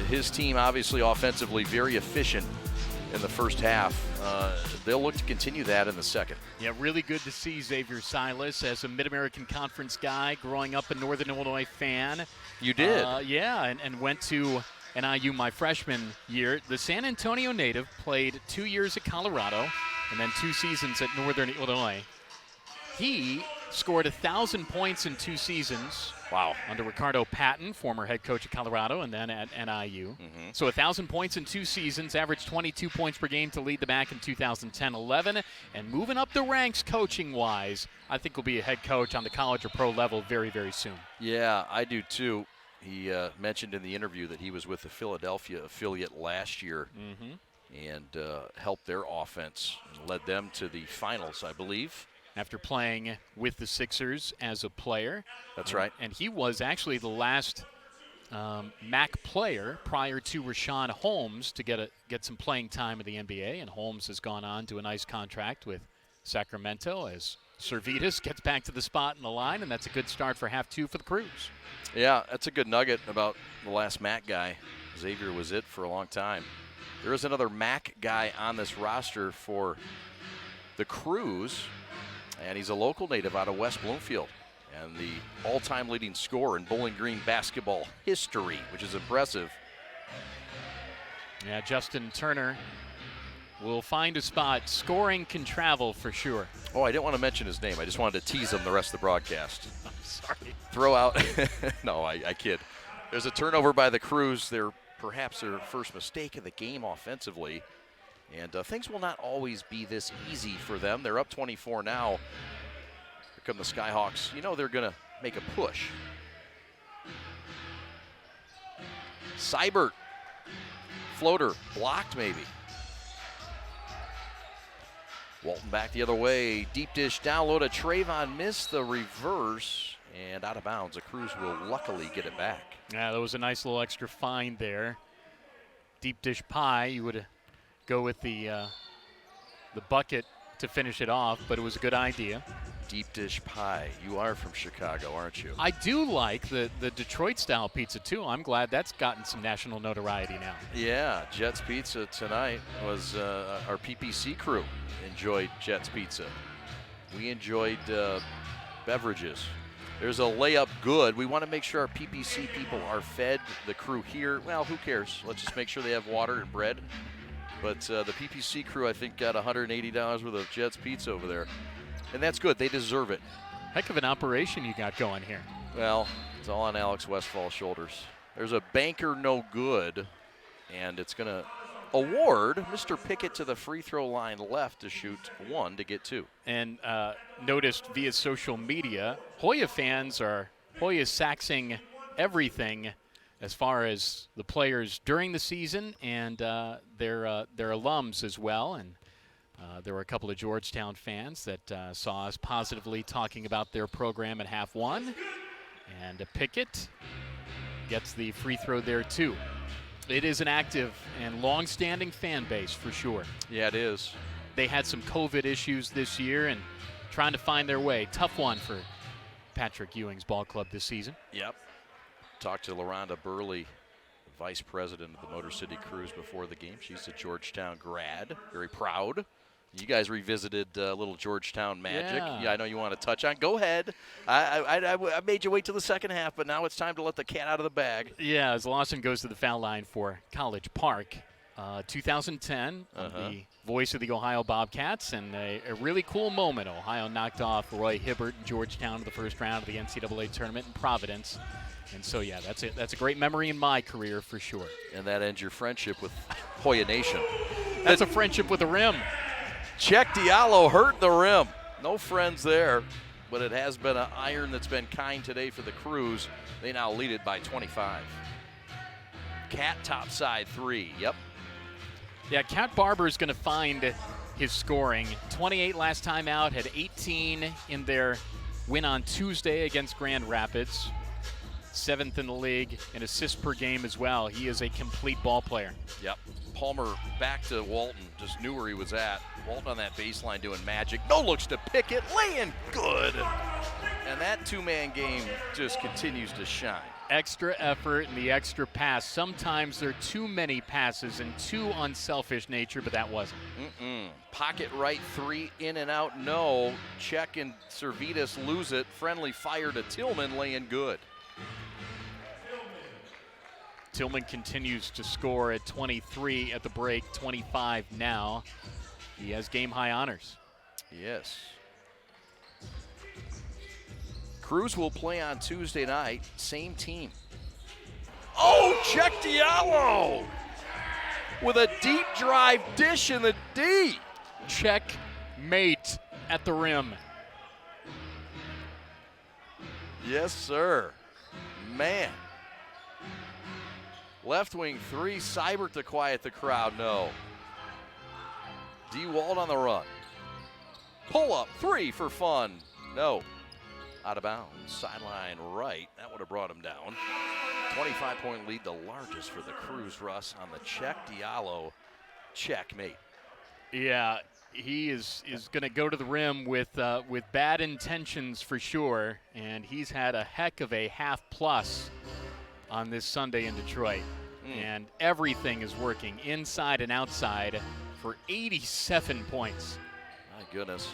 his team obviously offensively very efficient in the first half. They'll look to continue that in the second. Yeah, really good to see Xavier Silas as a Mid-American Conference guy, growing up a Northern Illinois fan. You did? Yeah, and went to NIU my freshman year. The San Antonio native played 2 years at Colorado and then 2 seasons at Northern Illinois. He scored 1,000 points in 2 seasons. Wow. Under Ricardo Patton, former head coach at Colorado, and then at NIU. Mm-hmm. So 1,000 points in 2 seasons, averaged 22 points per game to lead the MAC in 2010-11. And moving up the ranks coaching-wise, I think will be a head coach on the college or pro level very, very soon. Yeah, I do too. He mentioned in the interview that he was with the Philadelphia affiliate last year. Mm-hmm. And helped their offense and led them to the finals, I believe. After playing with the Sixers as a player. That's right. And he was actually the last MAC player prior to Rashawn Holmes to get some playing time in the NBA. And Holmes has gone on to a nice contract with Sacramento as Servetus gets back to the spot in the line, and that's a good start for half 2 for the Crews. Yeah, that's a good nugget about the last MAC guy. Xavier was it for a long time. There is another MAC guy on this roster for the Crews, and he's a local native out of West Bloomfield and the all-time leading scorer in Bowling Green basketball history, which is impressive. Yeah, Justin Turner will find a spot. Scoring can travel for sure. Oh, I didn't want to mention his name. I just wanted to tease him the rest of the broadcast. I'm sorry. Throw out. No, I kid. There's a turnover by the Crews. Perhaps their first mistake of the game offensively. And things will not always be this easy for them. They're up 24 now. Here come the Skyhawks. You know they're going to make a push. Seibert. Floater. Blocked maybe. Walton back the other way. Deep dish down low to Trayvon. Missed the reverse. And out of bounds. The Crews will luckily get it back. Yeah, that was a nice little extra find there. Deep dish pie. You would go with the bucket to finish it off, but it was a good idea. Deep dish pie. You are from Chicago, aren't you? I do like the Detroit-style pizza, too. I'm glad that's gotten some national notoriety now. Yeah, Jets Pizza tonight was our PPC crew enjoyed Jets Pizza. We enjoyed beverages. There's a layup good. We want to make sure our PPC people are fed. The crew here, well, who cares? Let's just make sure they have water and bread. But the PPC crew, I think, got $180 worth of Jets Pizza over there. And that's good. They deserve it. Heck of an operation you got going here. Well, it's all on Alex Westfall's shoulders. There's a banker no good, and it's going to award Mr. Pickett to the free throw line left to shoot one to get two. And noticed via social media, Hoya fans are Hoya-saxing everything as far as the players during the season and their alums as well. And there were a couple of Georgetown fans that saw us positively talking about their program at half one. And Pickett gets the free throw there too. It is an active and long-standing fan base for sure. Yeah, it is. They had some COVID issues this year and trying to find their way. Tough one for Patrick Ewing's ball club this season. Yep. Talked to LaRonda Burley, vice president of the Motor City Crews, before the game. She's a Georgetown grad, very proud. You guys revisited little Georgetown magic. Yeah, I know you want to touch on. Go ahead. I made you wait till the second half, but now it's time to let the cat out of the bag. Yeah, as Lawson goes to the foul line for College Park. 2010, the voice of the Ohio Bobcats, and a really cool moment. Ohio knocked off Roy Hibbert and Georgetown in the first round of the NCAA tournament in Providence. And so, yeah, that's a great memory in my career for sure. And that ends your friendship with Hoya Nation. That's a friendship with a rim. Check Diallo hurt the rim. No friends there, but it has been an iron that's been kind today for the Crews. They now lead it by 25. Cat topside three. Yep. Yeah, Cat Barber is going to find his scoring. 28 last time out, had 18 in their win on Tuesday against Grand Rapids. 7th in the league in assists per game as well. He is a complete ball player. Yep. Palmer back to Walton, just knew where he was at. Walton on that baseline doing magic. No looks to Pickett, laying good. And that two-man game just continues to shine. Extra effort and the extra pass. Sometimes there are too many passes and too unselfish nature, but that wasn't. Pocket right three, in and out, no. Check and Servetus lose it. Friendly fire to Tillman, laying good. Tillman continues to score at 23 at the break, 25 now. He has game-high honors. Yes. Crews will play on Tuesday night, same team. Oh, check Diallo with a deep drive dish in the D. Checkmate at the rim. Yes, sir. Man. Left wing three, Seibert to quiet the crowd, no. D. Wald on the run. Pull up, three for fun, no. Out of bounds, sideline right, that would have brought him down. 25-point lead, the largest for the Crews, Russ, on the check. Diallo, checkmate. Yeah, he is going to go to the rim with bad intentions for sure, and he's had a heck of a half plus on this Sunday in Detroit. And everything is working inside and outside for 87 points. My goodness.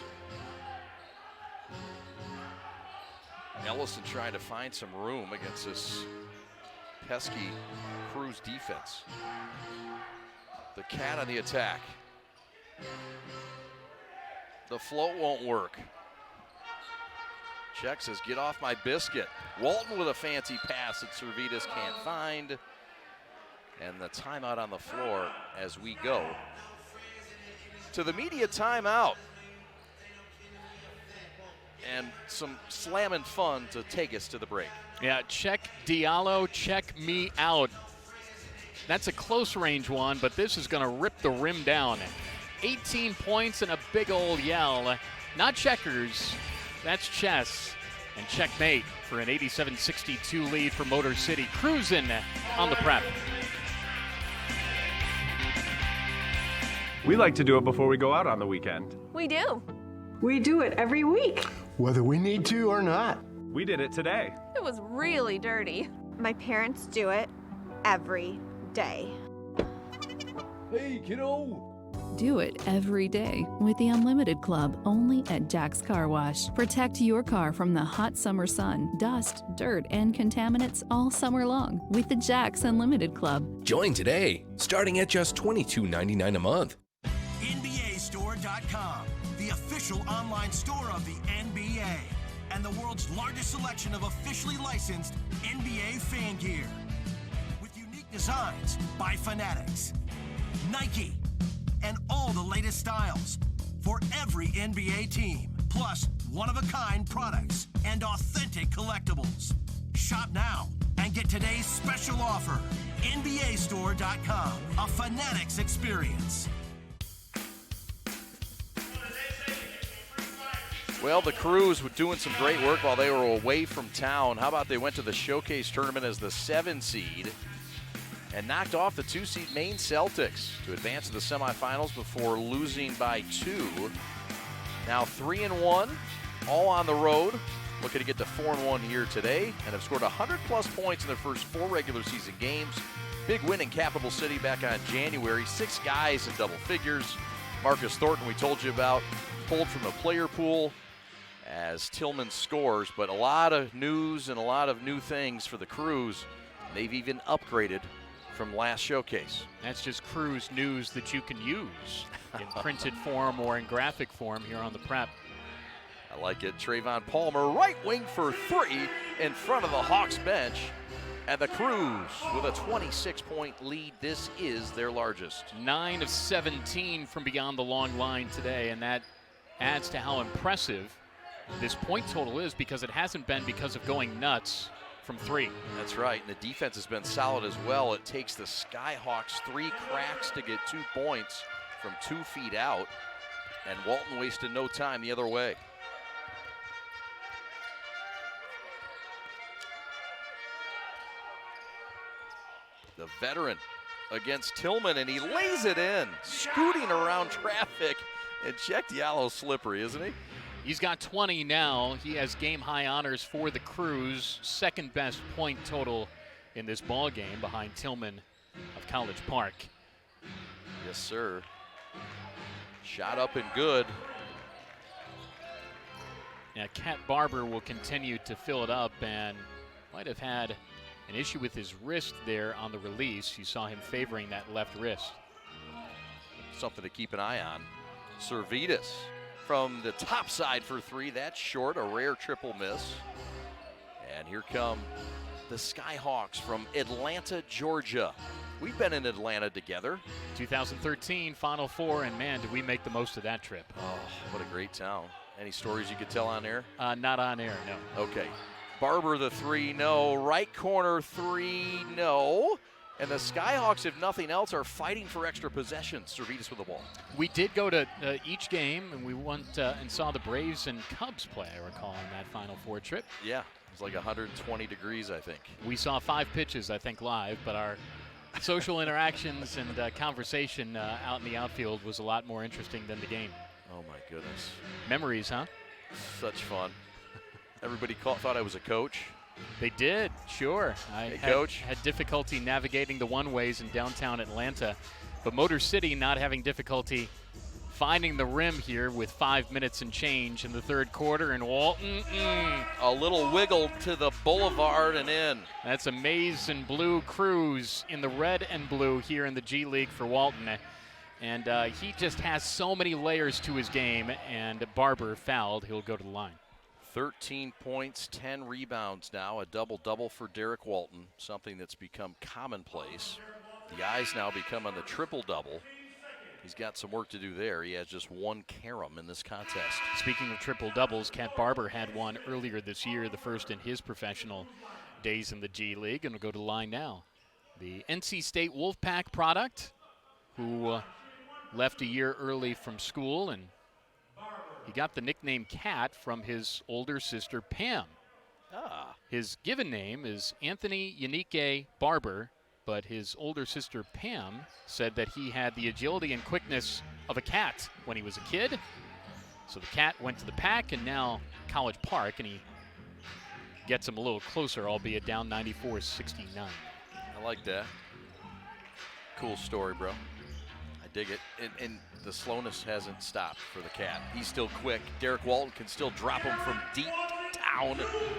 Ellison trying to find some room against this pesky Crews defense. The Cat on the attack. The float won't work. Check says, get off my biscuit. Walton with a fancy pass that Servetus can't find. And the timeout on the floor as we go to the media timeout. And some slamming fun to take us to the break. Yeah, check Diallo, check me out. That's a close range one, but this is going to rip the rim down. 18 points and a big old yell. Not checkers, that's chess. And checkmate for an 87-62 lead for Motor City. Cruising on the prep. We like to do it before we go out on the weekend. We do. We do it every week. Whether we need to or not. We did it today. It was really dirty. My parents do it every day. Hey, kiddo. Do it every day with the Unlimited Club only at Jack's Car Wash. Protect your car from the hot summer sun, dust, dirt, and contaminants all summer long with the Jack's Unlimited Club. Join today, starting at just $22.99 a month. NBAstore.com, the official online store of the NBA and the world's largest selection of officially licensed NBA fan gear. With unique designs by Fanatics, Nike, and all the latest styles for every NBA team, plus one-of-a-kind products and authentic collectibles. Shop now and get today's special offer. NBAstore.com, a Fanatics experience. Well, the Crews were doing some great work while they were away from town. How about they went to the Showcase tournament as the 7 seed and knocked off the 2 seed Maine Celtics to advance to the semifinals before losing by 2. Now 3-1, all on the road. Looking to get to 4-1 here today and have scored 100-plus points in their first 4 regular season games. Big win in Capital City back on January. 6 guys in double figures. Marcus Thornton, we told you about, pulled from the player pool as Tillman scores, but a lot of news and a lot of new things for the Crews. They've even upgraded from last showcase. That's just Crews news that you can use in printed form or in graphic form here on the prep. I like it. Trayvon Palmer, right wing for 3 in front of the Hawks bench. And the Crews with a 26-point lead. This is their largest. 9 of 17 from beyond the long line today, and that adds to how impressive this point total is because it hasn't been because of going nuts from 3. That's right, and the defense has been solid as well. It takes the Skyhawks 3 cracks to get 2 points from 2 feet out, and Walton wasted no time the other way. The veteran against Tillman, and he lays it in, scooting around traffic. And check Diallo's slippery, isn't he? He's got 20 now. He has game-high honors for the Crews. Second best point total in this ball game behind Tillman of College Park. Yes, sir. Shot up and good. Now, Cat Barber will continue to fill it up and might have had an issue with his wrist there on the release. You saw him favoring that left wrist. Something to keep an eye on. Servetus from the top side for 3. That's short, a rare triple miss. And here come the Skyhawks from Atlanta, Georgia. We've been in Atlanta together. 2013 Final Four, and man, did we make the most of that trip. Oh, what a great town. Any stories you could tell on air? Not on air, no. Okay. Barber the 3, no. Right corner 3, no. And the Skyhawks, if nothing else, are fighting for extra possessions. Servetus with the ball. We did go to each game, and we went and saw the Braves and Cubs play, I recall, on that Final Four trip. Yeah, it was like 120 degrees, I think. We saw 5 pitches, I think, live, but our social interactions and conversation out in the outfield was a lot more interesting than the game. Oh, my goodness. Memories, huh? Such fun. Everybody thought I was a coach. They did, sure. Hey, I Coach. had difficulty navigating the one-ways in downtown Atlanta, but Motor City not having difficulty finding the rim here with 5 minutes and change in the third quarter, and Walton, a little wiggle to the boulevard and in. That's a maize and blue Crews in the red and blue here in the G League for Walton. And he just has so many layers to his game, and Barber fouled. He'll go to the line. 13 points, 10 rebounds now, a double-double for Derek Walton, something that's become commonplace. The eyes now become on the triple-double. He's got some work to do there. He has just one carom in this contest. Speaking of triple-doubles, Cat Barber had one earlier this year, the first in his professional days in the G League, and will go to the line now. The NC State Wolfpack product, who left a year early from school, and he got the nickname Cat from his older sister, Pam. His given name is Anthony Yannick Barber, but his older sister, Pam, said that he had the agility and quickness of a cat when he was a kid. So the Cat went to the Pack, and now College Park, and he gets him a little closer, albeit down 94-69. I like that. Cool story, bro. I dig it. And the slowness hasn't stopped for the Cat. He's still quick. Derek Walton can still drop him from deep down,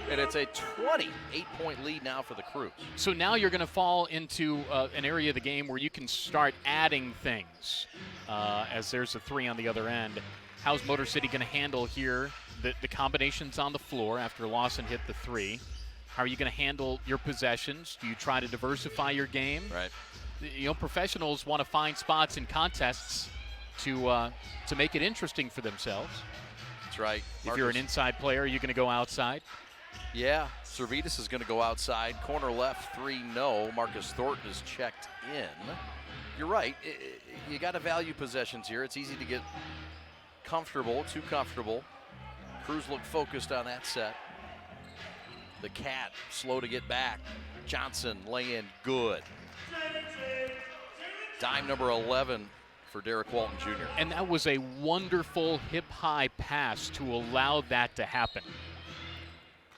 and it's a 28-point lead now for the Crews. So now you're going to fall into an area of the game where you can start adding things, as there's a 3 on the other end. How's Motor City going to handle here the combinations on the floor after Lawson hit the 3? How are you going to handle your possessions? Do you try to diversify your game? Right. You know, professionals want to find spots in contests to make it interesting for themselves. That's right. If you're an inside player, are you going to go outside? Yeah, Servetus is going to go outside. Corner left, 3, no. Marcus Thornton is checked in. You're right. You got to value possessions here. It's easy to get comfortable, too comfortable. Crews look focused on that set. The Cat slow to get back. Johnson lay in good. Dime number 11 for Derek Walton Jr. And that was a wonderful hip-high pass to allow that to happen.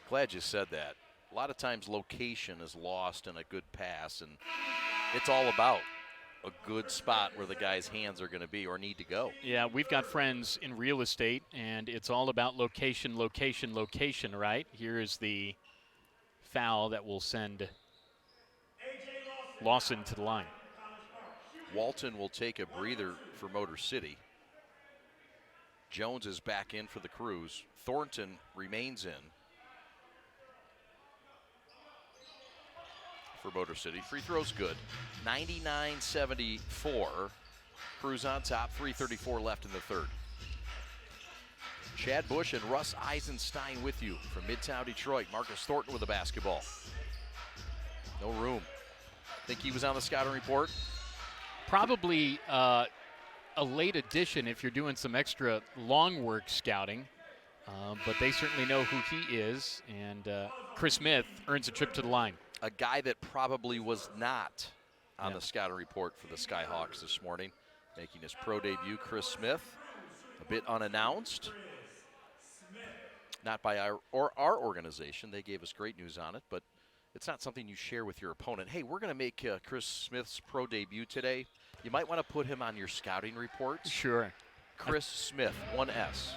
Glad you said that. A lot of times location is lost in a good pass, and it's all about a good spot where the guy's hands are going to be or need to go. Yeah, we've got friends in real estate, and it's all about location, location, location, right? Here is the foul that will send Lawson to the line. Walton will take a breather for Motor City. Jones is back in for the Crews. Thornton remains in for Motor City. Free throw's good. 99-74. Crews on top. 3:34 left in the third. Chad Bush and Russ Eisenstein with you from Midtown Detroit. Marcus Thornton with the basketball. No room. Think he was on the scouting report? Probably a late addition if you're doing some extra long work scouting, but they certainly know who he is, and Chris Smith earns a trip to the line. A guy that probably was not on the scouting report for the Skyhawks this morning, making his pro debut, Chris Smith, a bit unannounced. Not by our organization. They gave us great news on it, but it's not something you share with your opponent. Hey, we're going to make Chris Smith's pro debut today. You might want to put him on your scouting reports. Sure. Chris Smith, 1S.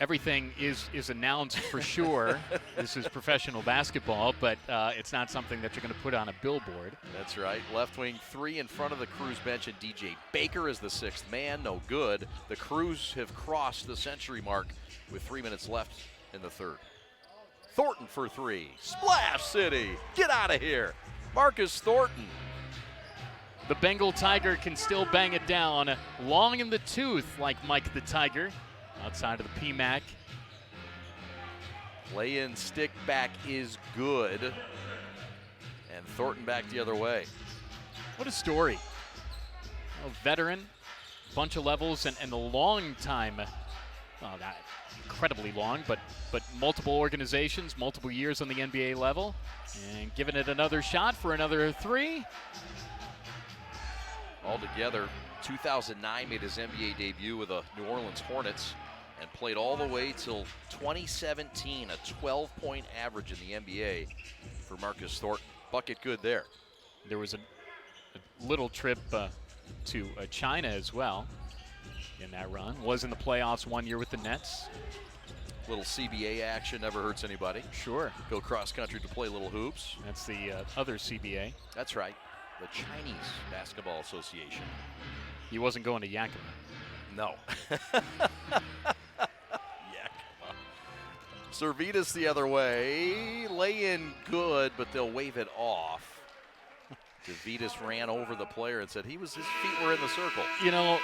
Everything is announced for sure. This is professional basketball, but it's not something that you're going to put on a billboard. That's right. Left wing 3 in front of the Crews bench, and DJ Baker is the 6th man. No good. The Crews have crossed the century mark with 3 minutes left in the third. Thornton for 3. Splash City. Get out of here. Marcus Thornton. The Bengal Tiger can still bang it down. Long in the tooth like Mike the Tiger. Outside of the PMAC. Lay-in stick back is good. And Thornton back the other way. What a story. A veteran, bunch of levels, and the long time, well, not incredibly long, but multiple organizations, multiple years on the NBA level. And giving it another shot for another 3. Altogether, 2009 made his NBA debut with the New Orleans Hornets and played all the way till 2017, a 12-point average in the NBA for Marcus Thornton. Bucket good there. There was a little trip to China as well in that run. Was in the playoffs 1 year with the Nets. Little CBA action never hurts anybody. Sure. Go cross country to play little hoops. That's the other CBA. That's right. The Chinese Basketball Association. He wasn't going to Yakima. No. Servetus the other way. Lay in good, but they'll wave it off. Servetus ran over the player and said his feet were in the circle. You know,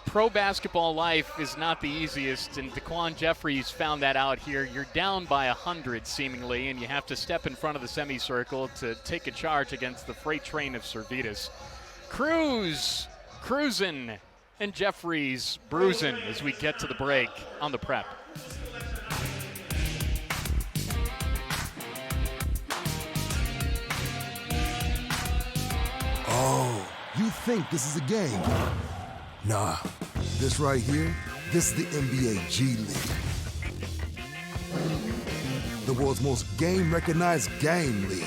pro basketball life is not the easiest, and Daquan Jeffries found that out here. You're down by 100 seemingly, and you have to step in front of the semicircle to take a charge against the freight train of Servetus. Cruz cruising, and Jeffries bruising as we get to the break on the prep. Oh, you think this is a game? Nah, this right here, this is the NBA G League. The world's most game-recognized game league.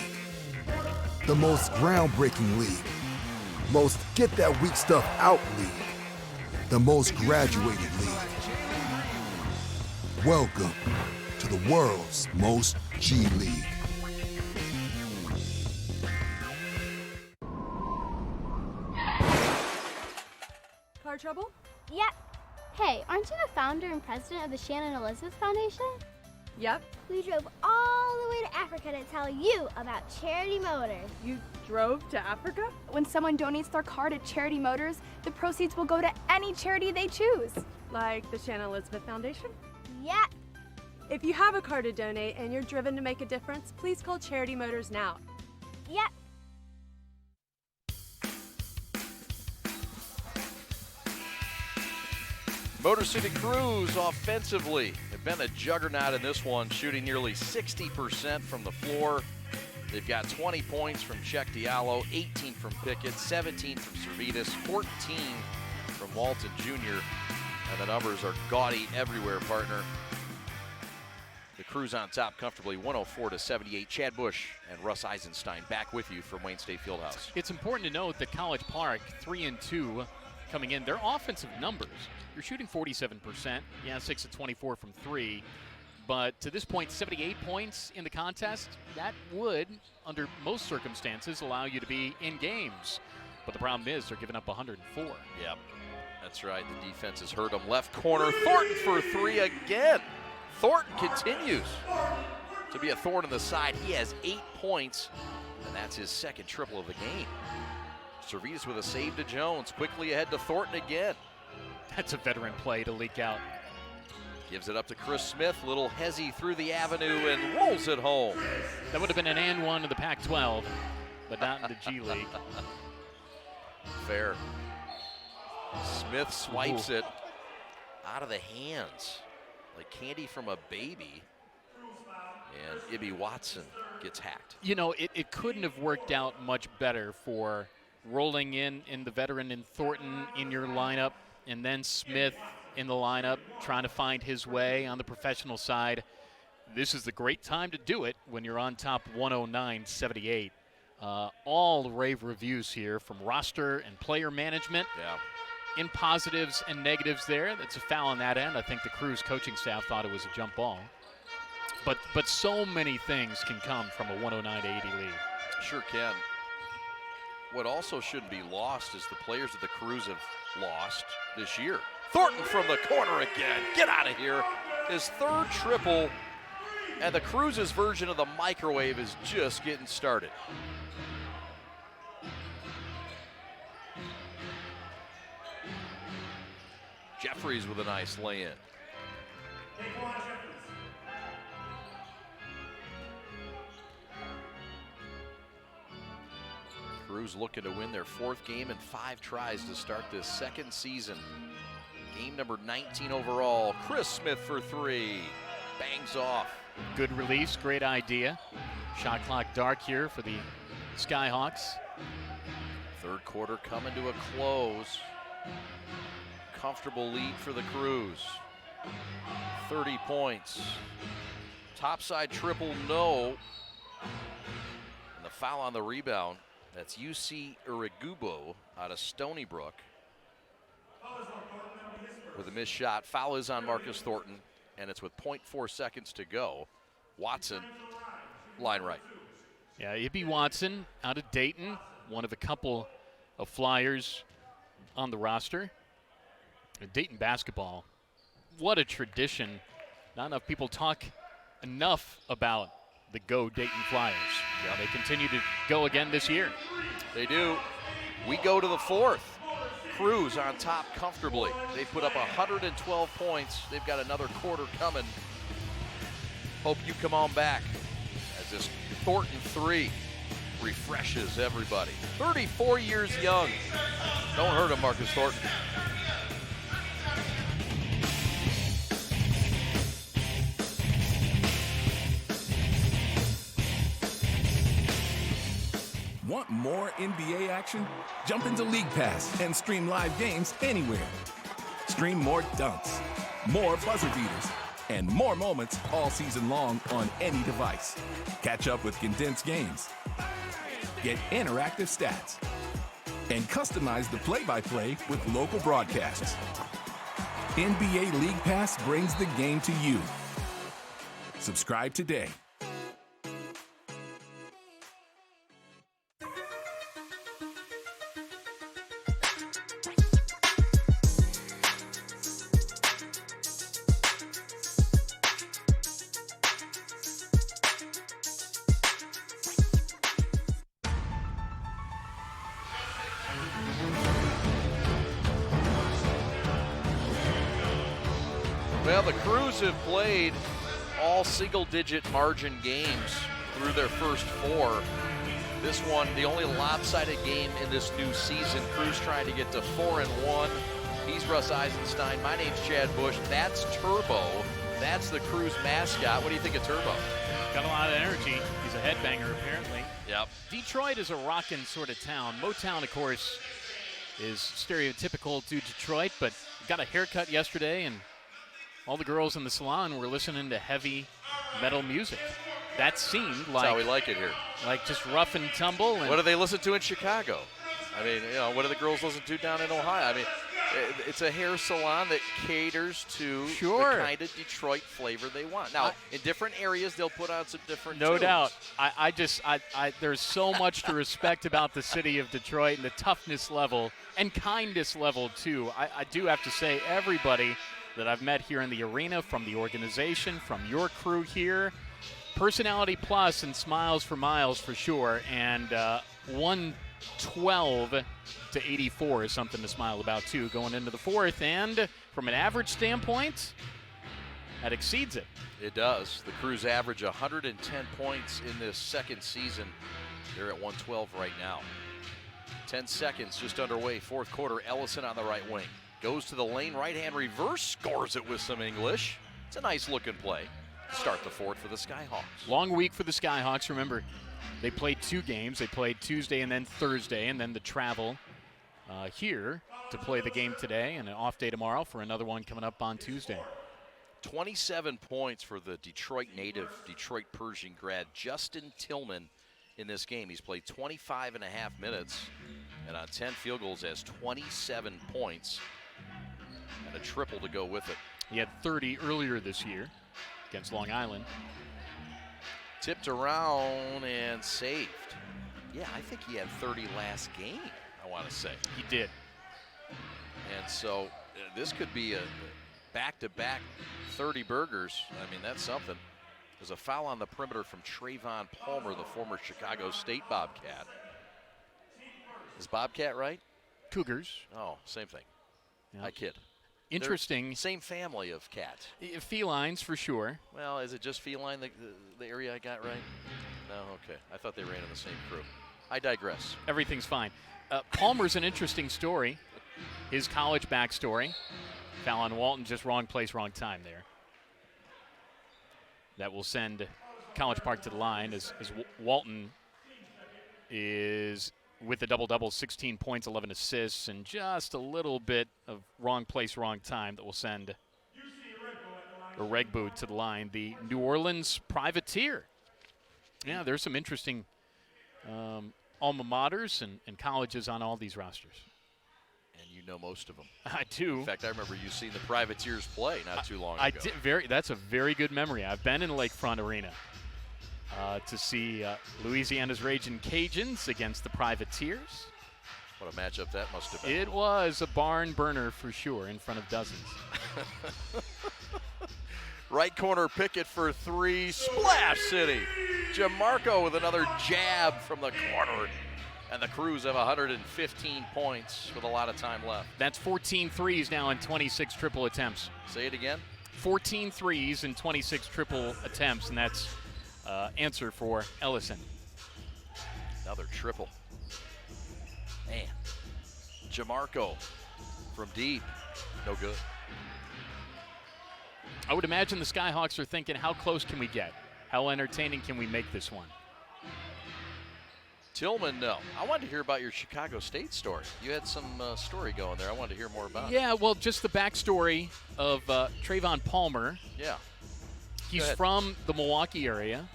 The most groundbreaking league. Most get-that-weak-stuff-out league. The most graduated league. Welcome to the world's most G League. Car trouble? Yep. Hey, aren't you the founder and president of the Shannon Elizabeth Foundation? Yep. We drove all the way to Africa to tell you about Charity Motors. You drove to Africa? When someone donates their car to Charity Motors, the proceeds will go to any charity they choose. Like the Shannon Elizabeth Foundation? Yep. If you have a car to donate and you're driven to make a difference, please call Charity Motors now. Yep. Motor City Cruise offensively have been a juggernaut in this one, shooting nearly 60% from the floor. They've got 20 points from Czech Diallo, 18 from Pickett, 17 from Servetus, 14 from Walton Jr. And the numbers are gaudy everywhere, partner. The Cruise on top comfortably, 104-78. Chad Bush and Russ Eisenstein back with you from Wayne State Fieldhouse. It's important to note that College Park, 3-2 coming in. Their offensive numbers, you're shooting 47%. Yeah, 6 of 24 from 3. But to this point, 78 points in the contest. That would, under most circumstances, allow you to be in games. But the problem is they're giving up 104. Yep, that's right. The defense has hurt them. Left corner, Thornton for 3 again. Thornton continues to be a thorn in the side. He has 8 points, and that's his second triple of the game. Servetus with a save to Jones. Quickly ahead to Thornton again. That's a veteran play to leak out. Gives it up to Chris Smith. Little hezzy through the avenue and rolls it home. That would have been an and one in the Pac-12, but not in the G League. Fair. Smith swipes it out of the hands like candy from a baby. And Ibby Watson gets hacked. You know, it couldn't have worked out much better for rolling in the veteran in Thornton in your lineup, and then Smith in the lineup trying to find his way on the professional side. This is the great time to do it when you're on top 109-78. All rave reviews here from roster and player management. Yeah. In positives and negatives there. That's a foul on that end. I think the Cruise coaching staff thought it was a jump ball. But so many things can come from a 109-80 lead. Sure can. What also shouldn't be lost is the players that the Cruise have lost this year. Thornton from the corner again. Get out of here. His third triple, and the Cruise's version of the microwave is just getting started. Jeffries with a nice lay-in. Cruise looking to win their 4th game in 5 tries to start this second season. Game number 19 overall. Chris Smith for 3. Bangs off. Good release, great idea. Shot clock dark here for the Skyhawks. Third quarter coming to a close. Comfortable lead for the Cruise. 30 points. Topside triple, no. And the foul on the rebound. That's UC Irigubo out of Stony Brook. With a missed shot. Foul is on Marcus Thornton, and it's with 0.4 seconds to go. Watson, line right. Yeah, Ibby Watson out of Dayton, one of a couple of Flyers on the roster. Dayton basketball, what a tradition. Not enough people talk enough about the Go Dayton Flyers. Yeah, they continue to go again this year. They do. We go to the fourth. Crews on top comfortably. They put up 112 points. They've got another quarter coming. Hope you come on back as this Thornton 3 refreshes everybody. 34 years young. Don't hurt him, Marcus Thornton. Want more NBA action? Jump into League Pass and stream live games anywhere. Stream more dunks, more buzzer beaters, and more moments all season long on any device. Catch up with condensed games. Get interactive stats. And customize the play-by-play with local broadcasts. NBA League Pass brings the game to you. Subscribe today. Well, the Crews have played all single-digit margin games through their first 4. This one, the only lopsided game in this new season. Crews trying to get to 4-1. He's Russ Eisenstein. My name's Chad Bush. That's Turbo. That's the Crews mascot. What do you think of Turbo? Got a lot of energy. He's a headbanger, apparently. Yep. Detroit is a rockin' sort of town. Motown, of course, is stereotypical to Detroit, but got a haircut yesterday, and all the girls in the salon were listening to heavy metal music. That seemed like... That's how we like it here. Like just rough and tumble. And what do they listen to in Chicago? I mean, you know, what do the girls listen to down in Ohio? I mean, it's a hair salon that caters to the kind of Detroit flavor they want. Now, in different areas, they'll put on some different No tunes. doubt. There's so much to respect about the city of Detroit and the toughness level and kindness level, too. I do have to say, everybody that I've met here in the arena, from the organization, from your crew here, personality plus and smiles for miles for sure. And 112 to 84 is something to smile about too going into the fourth. And from an average standpoint, that exceeds it. It does. The Crews average 110 points in this second season. They're at 112 right now. 10 seconds just underway. Fourth quarter. Ellison on the right wing. Goes to the lane, right-hand reverse, scores it with some English. It's a nice-looking play. Start the fourth for the Skyhawks. Long week for the Skyhawks. Remember, they played 2 games. They played Tuesday and then Thursday, and then the travel here to play the game today, and an off day tomorrow for another one coming up on Tuesday. 27 points for the Detroit native, Detroit Pershing grad, Justin Tillman in this game. He's played 25 and a half minutes, and on 10 field goals has 27 points. And a triple to go with it. He had 30 earlier this year against Long Island. Tipped around and saved. Yeah, I think he had 30 last game, I want to say. He did. And so this could be a back-to-back 30 burgers. I mean, that's something. There's a foul on the perimeter from Trayvon Palmer, the former Chicago State Bobcat. Is Bobcat right? Cougars. Oh, same thing. Yep. I kid. Interesting. They're same family of cat. Felines for sure. Well, is it just feline, the area I got right? No, okay. I thought they ran in the same crew. I digress. Everything's fine. Palmer's an interesting story. His college backstory. Foul on Walton, just wrong place, wrong time there. That will send College Park to the line as Walton is with the double-double, 16 points, 11 assists, and just a little bit of wrong place, wrong time that will send Regbu to the line, the New Orleans Privateer. Yeah, there's some interesting alma maters and colleges on all these rosters. And you know most of them. I do. In fact, I remember you seeing the Privateers play not too long ago. I did. That's a very good memory. I've been in Lakefront Arena to see Louisiana's Ragin' Cajuns against the Privateers. What a matchup that must have been. It was a barn burner for sure in front of dozens. Right corner, Pickett for three. Splash City. Jamarco with another jab from the corner. And the Crews have 115 points with a lot of time left. That's 14 threes now in 26 triple attempts. Say it again. 14 threes in 26 triple attempts, and that's answer for Ellison. Another triple. Man. Jamarco from deep. No good. I would imagine the Skyhawks are thinking, how close can we get? How entertaining can we make this one? Tillman, no. I wanted to hear about your Chicago State story. You had some story going there. I wanted to hear more about it. Yeah, well, just the backstory of Trayvon Palmer. Yeah. He's from the Milwaukee area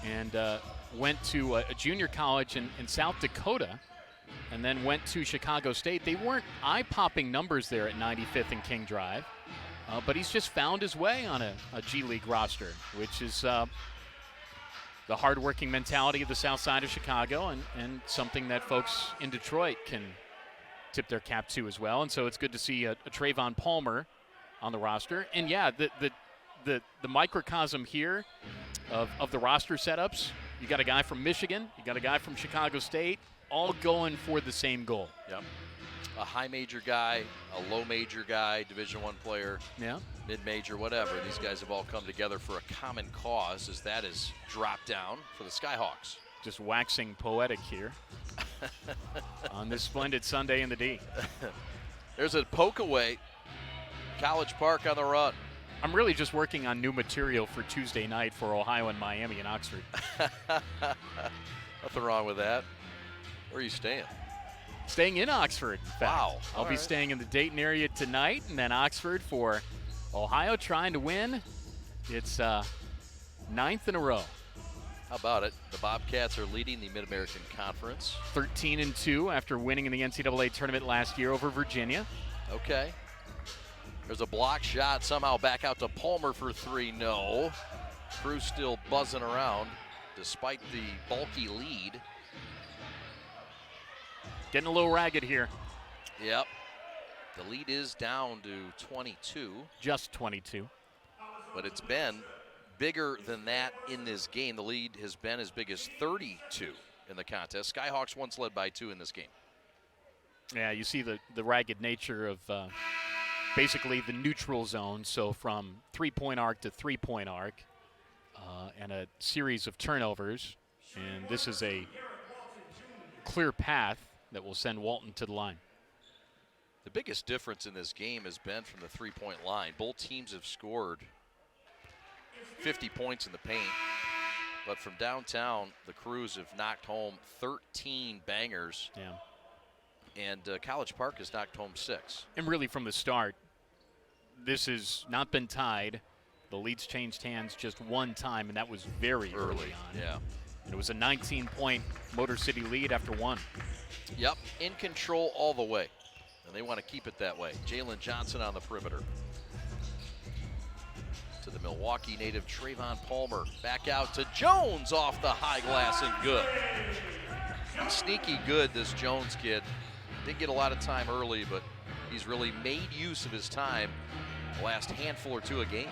and went to a junior college in South Dakota and then went to Chicago State. They weren't eye-popping numbers there at 95th and King Drive, but he's just found his way on a G League roster, which is the hardworking mentality of the south side of Chicago and something that folks in Detroit can tip their cap to as well. And so it's good to see a Trayvon Palmer on the roster. And yeah, the microcosm here of the roster setups, you got a guy from Michigan, you got a guy from Chicago State, all going for the same goal. Yep. A high major guy, a low major guy, Division I player, mid-major, whatever. These guys have all come together for a common cause as that is dropped down for the Skyhawks. Just waxing poetic here on this splendid Sunday in the D. There's a poke away. College Park on the run. I'm really just working on new material for Tuesday night for Ohio and Miami and Oxford. Nothing wrong with that. Where are you staying? Staying in Oxford, in fact. Wow. I'll be staying in the Dayton area tonight, and then Oxford for Ohio trying to win. It's 9th in a row. How about it? The Bobcats are leading the Mid-American Conference. 13-2 after winning in the NCAA tournament last year over Virginia. Okay. There's a block shot somehow back out to Palmer for three. No. Crew still buzzing around despite the bulky lead. Getting a little ragged here. Yep. The lead is down to 22. Just 22. But it's been bigger than that in this game. The lead has been as big as 32 in the contest. Skyhawks once led by 2 in this game. Yeah, you see the ragged nature of basically the neutral zone. So from three-point arc to three-point arc and a series of turnovers. And this is a clear path that will send Walton to the line. The biggest difference in this game has been from the three-point line. Both teams have scored 50 points in the paint, but from downtown, the Crews have knocked home 13 bangers. Yeah. And College Park has knocked home 6. And really from the start, this has not been tied. The lead's changed hands just one time, and that was very early on. Yeah. And it was a 19-point Motor City lead after one. Yep, in control all the way. And they want to keep it that way. Jalen Johnson on the perimeter. To the Milwaukee native Trayvon Palmer. Back out to Jones off the high glass and good. He's sneaky good, this Jones kid. Didn't get a lot of time early, but he's really made use of his time the last handful or two of games.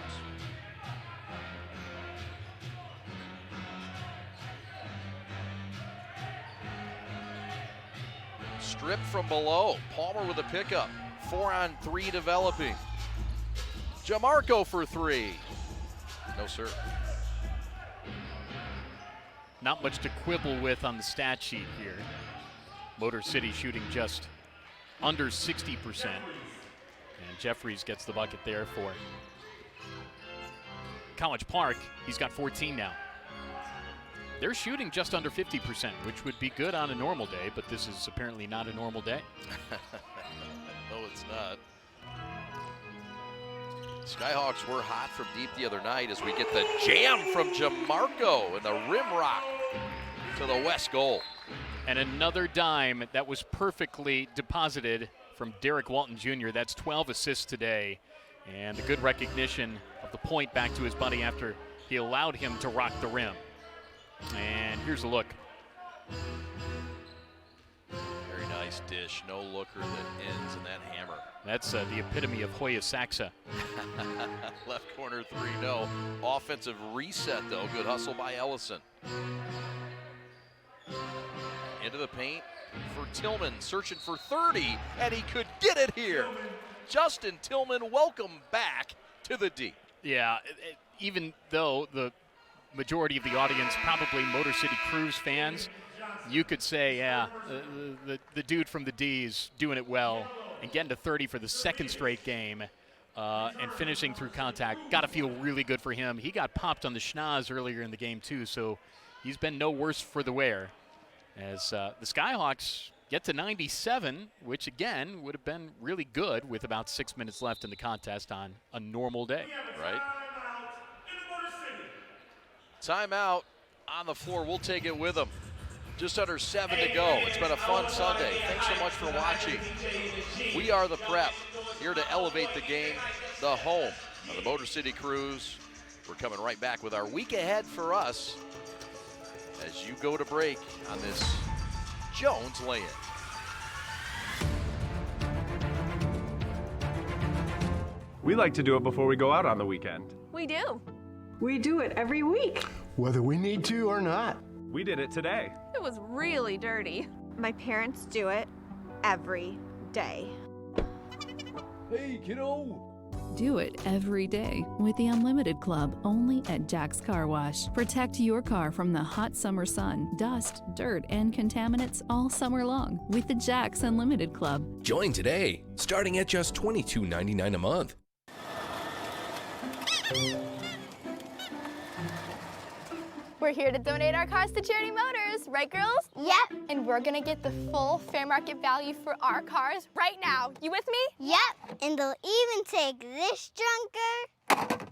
Strip from below. Palmer with a pickup. 4-on-3 developing. Jamarco for three. No, sir. Not much to quibble with on the stat sheet here. Motor City shooting just under 60%. And Jeffries gets the bucket there for College Park. He's got 14 now. They're shooting just under 50%, which would be good on a normal day, but this is apparently not a normal day. No, it's not. Skyhawks were hot from deep the other night as we get the jam from Jamarco and the rim rock to the west goal. And another dime that was perfectly deposited from Derek Walton Jr. That's 12 assists today. And a good recognition of the point back to his buddy after he allowed him to rock the rim. And here's a look. Very nice. Nice dish, no looker that ends in that hammer. That's the epitome of Hoya Saxa. Left corner 3, no. Offensive reset, though. Good hustle by Ellison. Into the paint for Tillman, searching for 30, and he could get it here. Justin Tillman, welcome back to the D. Yeah, even though the majority of the audience probably Motor City Cruise fans, you could say, yeah, the dude from the D is doing it well and getting to 30 for the second straight game and finishing through contact. Got to feel really good for him. He got popped on the schnoz earlier in the game, too, so he's been no worse for the wear. As the Skyhawks get to 97, which, again, would have been really good with about 6 minutes left in the contest on a normal day. Right? Timeout on the floor. We'll take it with them. Just under 7 to go. It's been a fun Sunday. Thanks so much for watching. We are the Prep, here to elevate the game, the home of the Motor City Cruise. We're coming right back with our week ahead for us as you go to break on this Jones lay-in. We like to do it before we go out on the weekend. We do. We do it every week. Whether we need to or not. We did it today. It was really dirty. My parents do it every day. Hey, kiddo. Do it every day with the Unlimited Club only at Jack's Car Wash. Protect your car from the hot summer sun, dust, dirt, and contaminants all summer long with the Jack's Unlimited Club. Join today, starting at just $22.99 a month. We're here to donate our cars to Charity Motors, right, girls? Yep. And we're gonna get the full fair market value for our cars right now. You with me? Yep. And they'll even take this junker.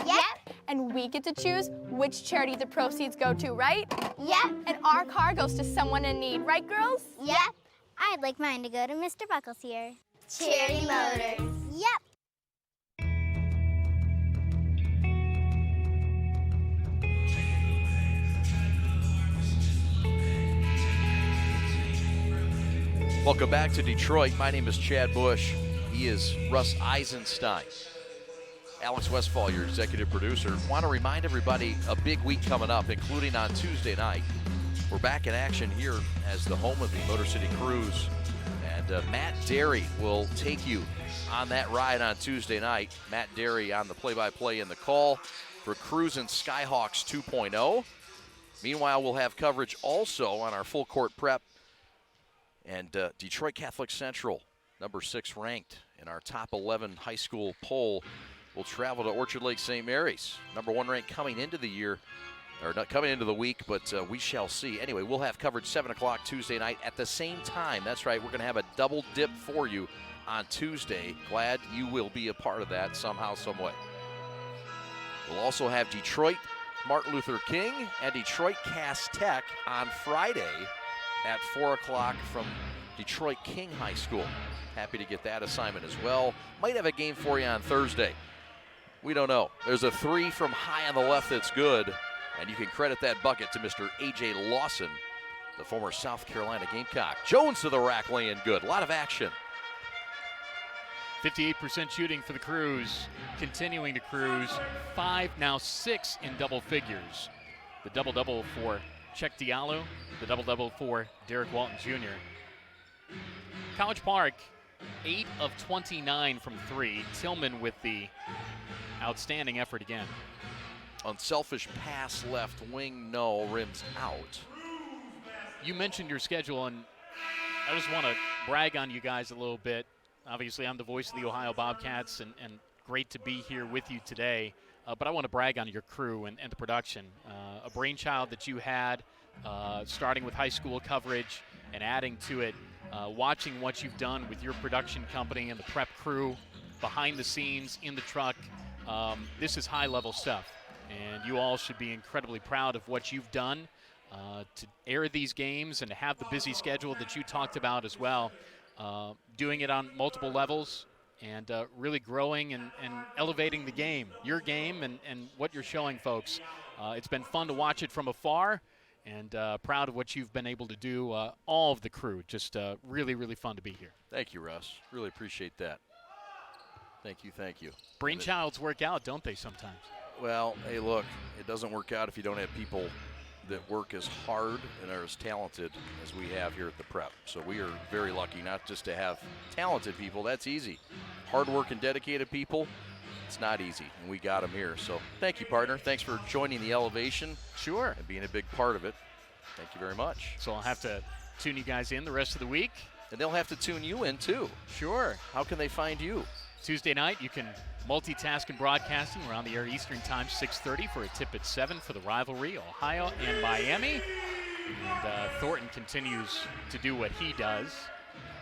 Yep. And we get to choose which charity the proceeds go to, right? Yep. And our car goes to someone in need, right, girls? Yep. I'd like mine to go to Mr. Buckles here. Charity Motors. Yep. Welcome back to Detroit. My name is Chad Bush. He is Russ Eisenstein. Alex Westfall, your executive producer. Want to remind everybody a big week coming up, including on Tuesday night. We're back in action here as the home of the Motor City Cruise. And Matt Derry will take you on that ride on Tuesday night. Matt Derry on the play-by-play and the call for Cruise and Skyhawks 2.0. Meanwhile, we'll have coverage also on our full court prep. And Detroit Catholic Central, number 6 ranked in our top 11 high school poll, will travel to Orchard Lake St. Mary's. Number 1 ranked coming into the year, or not coming into the week, but we shall see. Anyway, we'll have coverage 7 o'clock Tuesday night at the same time. That's right, we're going to have a double dip for you on Tuesday. Glad you will be a part of that somehow, some way. We'll also have Detroit Martin Luther King and Detroit Cass Tech on Friday at 4 o'clock from Detroit King High School. Happy to get that assignment as well. Might have a game for you on Thursday. We don't know. There's a 3 from high on the left that's good, and you can credit that bucket to Mr. A.J. Lawson, the former South Carolina Gamecock. Jones to the rack, laying good. A lot of action. 58% shooting for the Cruise, continuing to cruise. 5, now 6 in double figures. The double-double for Czech Diallo, the double-double for Derek Walton Jr. College Park, 8 of 29 from 3. Tillman with the outstanding effort again. Unselfish pass left wing, no, rims out. You mentioned your schedule, and I just want to brag on you guys a little bit. Obviously, I'm the voice of the Ohio Bobcats, and great to be here with you today. But I want to brag on your crew and the production. A brainchild that you had, starting with high school coverage and adding to it, watching what you've done with your production company and the prep crew, behind the scenes, in the truck. This is high-level stuff, and you all should be incredibly proud of what you've done to air these games and to have the busy schedule that you talked about as well. Doing it on multiple levels, and really growing and elevating the game, your game, and what you're showing folks. It's been fun to watch it from afar, and proud of what you've been able to do, all of the crew. Just really, really fun to be here. Thank you, Russ. Really appreciate that. Thank you, thank you. Brainchilds work out, don't they, sometimes? Well, hey, look, it doesn't work out if you don't have people that work as hard and are as talented as we have here at the Prep. So we are very lucky not just to have talented people. That's easy. Hard work and dedicated people, it's not easy, and we got them here. So thank you, partner. Thanks for joining the Elevation. Sure. And being a big part of it. Thank you very much. So I'll have to tune you guys in the rest of the week. And they'll have to tune you in, too. Sure. How can they find you? Tuesday night, you can multitask in broadcasting. We're on the air Eastern Time, 6:30 for a tip at 7 for the rivalry, Ohio and Miami. And Thornton continues to do what he does.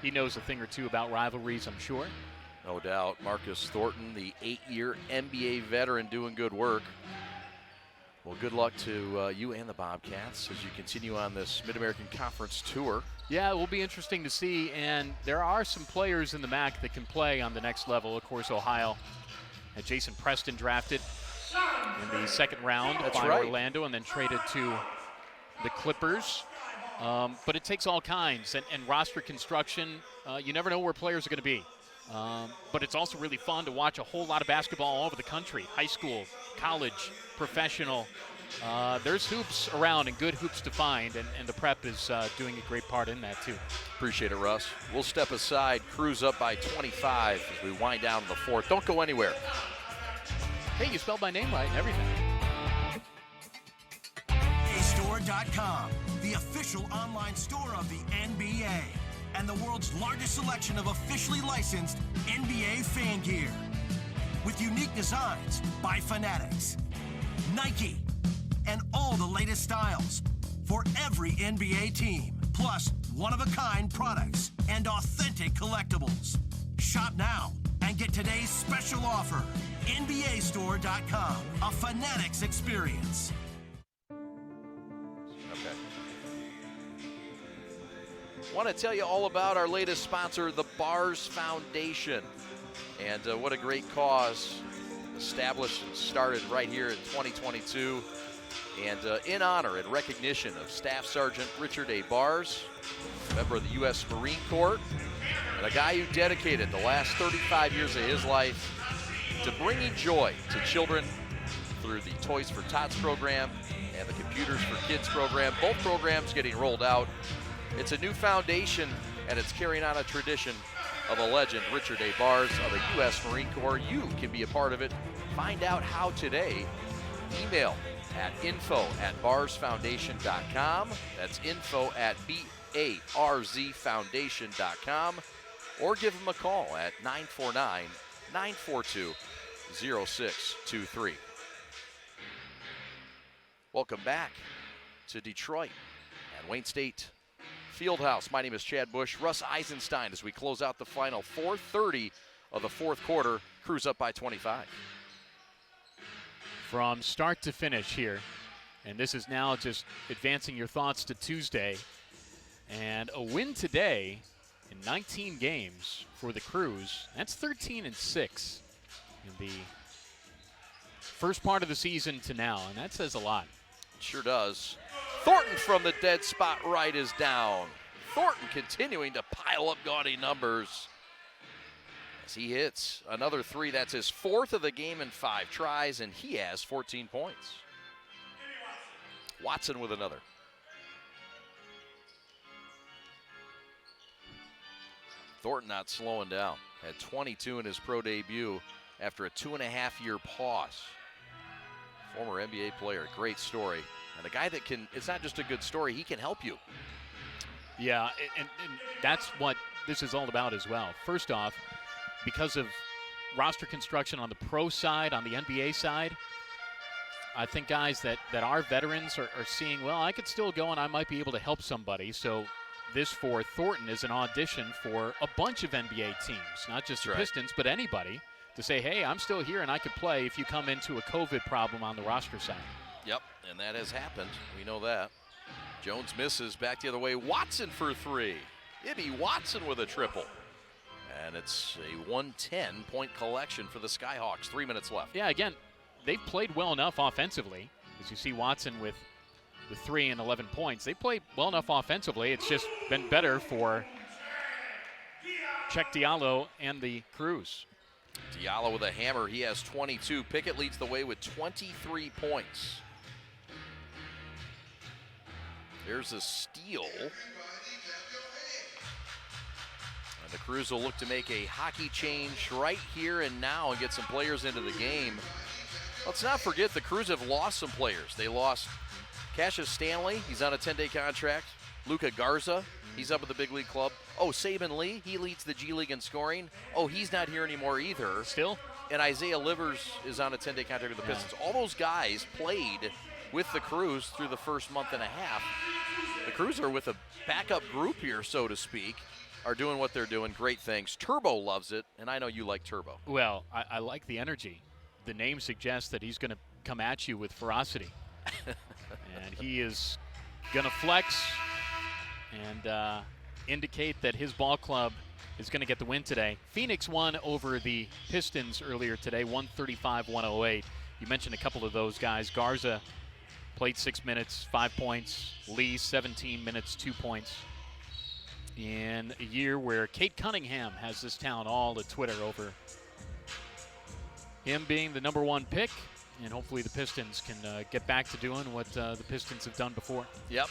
He knows a thing or two about rivalries, I'm sure. No doubt. Marcus Thornton, the 8-year NBA veteran, doing good work. Well, good luck to you and the Bobcats as you continue on this Mid-American Conference tour. Yeah, it will be interesting to see, and there are some players in the MAC that can play on the next level. Of course, Ohio had Jason Preston drafted in the second round by Orlando and then traded to the Clippers. But it takes all kinds, and roster construction, you never know where players are going to be. But it's also really fun to watch a whole lot of basketball all over the country, high school, college, professional. There's hoops around and good hoops to find, and the Prep is doing a great part in that too. Appreciate it, Russ. We'll step aside, Cruise up by 25 as we wind down to the fourth. Don't go anywhere. Hey, you spelled my name right and everything. NBAstore.com, the official online store of the NBA and the world's largest selection of officially licensed NBA fan gear. With unique designs by Fanatics, Nike, and all the latest styles for every NBA team, plus one-of-a-kind products and authentic collectibles. Shop now and get today's special offer. NBAstore.com, a Fanatics experience. Okay. Want to tell you all about our latest sponsor, the Bars Foundation. And what a great cause, established and started right here in 2022. And in honor and recognition of Staff Sergeant Richard A. Bars, member of the U.S. Marine Corps, and a guy who dedicated the last 35 years of his life to bringing joy to children through the Toys for Tots program and the Computers for Kids program. Both programs getting rolled out. It's a new foundation, and it's carrying on a tradition of a legend, Richard A. Bars of the U.S. Marine Corps. You can be a part of it. Find out how today. Email at info@barsfoundation.com. That's info@barzfoundation.com. Or give them a call at 949-942-0623. Welcome back to Detroit and Wayne State Fieldhouse. My name is Chad Bush. Russ Eisenstein as we close out the final 4:30 of the fourth quarter. Cruise up by 25. From start to finish here, and this is now just advancing your thoughts to Tuesday. And a win today in 19 games for the Crews. That's 13-6 in the first part of the season to now, and that says a lot. It sure does. Thornton from the dead spot right is down. Thornton continuing to pile up gaudy numbers as he hits another three. That's his fourth of the game in 5 tries, and he has 14 points. Watson with another. Thornton not slowing down. Had 22 in his pro debut after a 2.5-year pause. Former NBA player, great story. And a guy that can, it's not just a good story, he can help you. Yeah, and that's what this is all about as well. First off, because of roster construction on the pro side, on the NBA side, I think guys that are veterans are seeing, well, I could still go and I might be able to help somebody. So this for Thornton is an audition for a bunch of NBA teams, not just the Pistons, but anybody, to say, hey, I'm still here and I could play if you come into a COVID problem on the roster side. Yep, and that has happened. We know that. Jones misses, back the other way. Watson for 3. Ibby Watson with a triple. And it's a 110-point collection for the Skyhawks. 3 minutes left. Yeah, again, they've played well enough offensively, as you see Watson with with 3 and 11 points. They play well enough offensively. It's just been better for Check Diallo and the Crews. Diallo with a hammer. He has 22. Pickett leads the way with 23 points. There's a steal. And the Crews will look to make a hockey change right here and now and get some players into the game. Let's not forget the Crews have lost some players. They lost Cassius Stanley. He's on a 10-day contract. Luka Garza, he's up at the big league club. Oh, Saban Lee, he leads the G League in scoring. Oh, he's not here anymore either. Still? And Isaiah Livers is on a 10-day contract with the Pistons. All those guys played with the Crews through the first month and a half. The Crews are with a backup group here, so to speak, are doing what they're doing. Great things. Turbo loves it, and I know you like Turbo. Well, I like the energy. The name suggests that he's going to come at you with ferocity. And he is going to flex and indicate that his ball club is going to get the win today. Phoenix won over the Pistons earlier today, 135-108. You mentioned a couple of those guys. Garza played 6 minutes, 5 points. Lee, 17 minutes, 2 points. In a year where Kate Cunningham has this town all at Twitter over him being the #1 pick, and hopefully the Pistons can get back to doing what the Pistons have done before. Yep,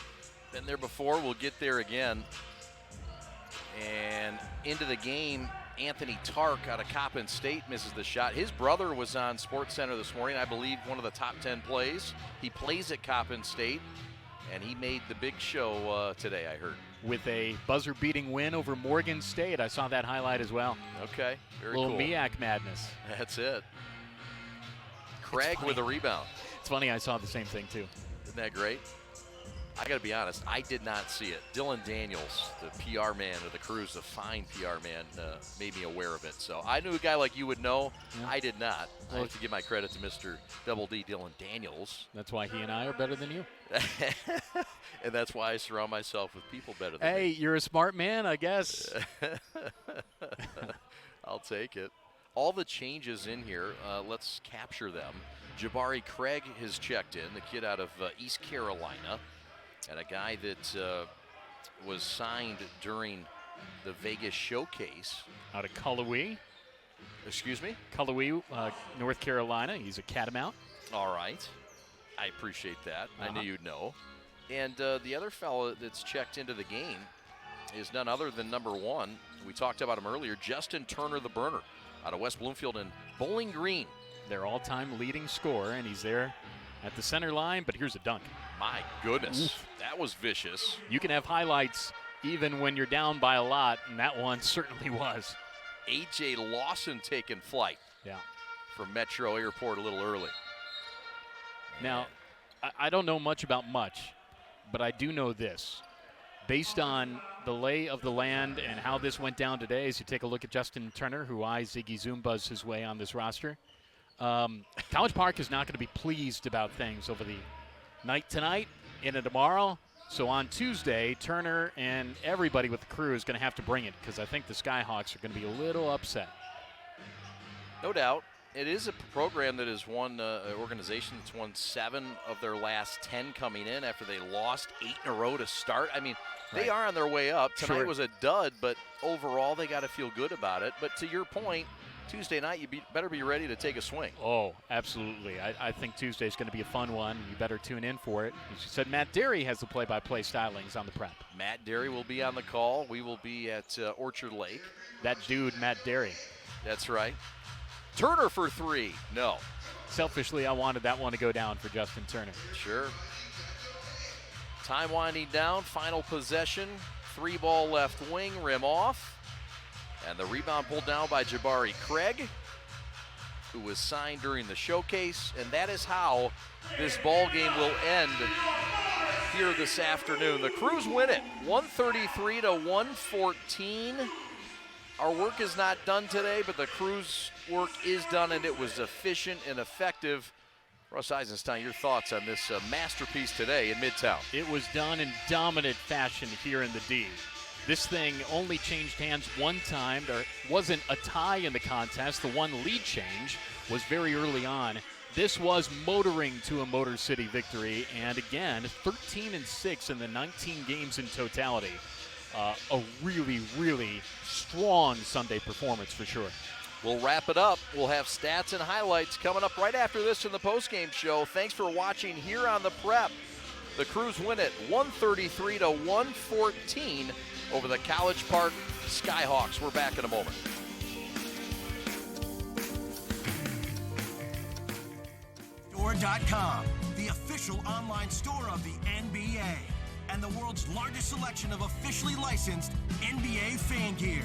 been there before. We'll get there again. And into the game, Anthony Tark out of Coppin State misses the shot. His brother was on SportsCenter this morning, I believe one of the top 10 plays. He plays at Coppin State, and he made the big show today, I heard. With a buzzer-beating win over Morgan State. I saw that highlight as well. Okay, very cool. cool. MEAC madness. That's it. Craig with a rebound. It's funny, I saw the same thing too. Isn't that great? I got to be honest, I did not see it. Dylan Daniels, the PR man of the Crews, the fine PR man, made me aware of it. So I knew a guy like you would know. Yeah. I did not. I have to give my credit to Mr. Double D, Dylan Daniels. That's why he and I are better than you. And that's why I surround myself with people better than me. Hey, you're a smart man, I guess. I'll take it. All the changes in here, let's capture them. Jabari Craig has checked in, the kid out of East Carolina, and a guy that was signed during the Vegas showcase. Out of Cullowhee. Excuse me? Cullowhee, North Carolina. He's a Catamount. All right. I appreciate that. I knew you'd know. And the other fellow that's checked into the game is none other than #1. We talked about him earlier, Justin Turner, the burner, out of West Bloomfield and Bowling Green. Their all-time leading scorer, and he's there at the center line, but here's a dunk. My goodness, that was vicious. You can have highlights even when you're down by a lot, and that one certainly was. A.J. Lawson taking flight from Metro Airport a little early. Now, I don't know much about much, but I do know this. Based on the lay of the land and how this went down today, as you take a look at Justin Turner, who eyes Ziggy Zumbas his way on this roster, College Park is not going to be pleased about things over the night tonight, into tomorrow. So on Tuesday, Turner and everybody with the Crew is going to have to bring it, because I think the Skyhawks are going to be a little upset. No doubt. It is a program that has won, an organization that's won 7 of their last 10 coming in after they lost 8 in a row to start. I mean, they are on their way up. Tonight was a dud, but overall they got to feel good about it. But to your point, Tuesday night, you better be ready to take a swing. Oh, absolutely. I think Tuesday's going to be a fun one. You better tune in for it. As you said, Matt Derry has the play-by-play stylings on the prep. Matt Derry will be on the call. We will be at Orchard Lake. That dude, Matt Derry. That's right. Turner for 3. No. Selfishly, I wanted that one to go down for Justin Turner. Sure. Time winding down. Final possession. 3-ball left wing. Rim off. And the rebound pulled down by Jabari Craig, who was signed during the showcase. And that is how this ball game will end here this afternoon. The Crews win it, 133-114. Our work is not done today, but the Crews' work is done, and it was efficient and effective. Russ Eisenstein, your thoughts on this masterpiece today in Midtown? It was done in dominant fashion here in the D. This thing only changed hands one time. There wasn't a tie in the contest. The one lead change was very early on. This was motoring to a Motor City victory, and again, 13-6 in the 19 games in totality. A really, really strong Sunday performance for sure. We'll wrap it up. We'll have stats and highlights coming up right after this in the postgame show. Thanks for watching here on the Prep. The Crews win it 133-114 over the College Park Skyhawks. We're back in a moment. Store.com, the official online store of the NBA and the world's largest selection of officially licensed NBA fan gear.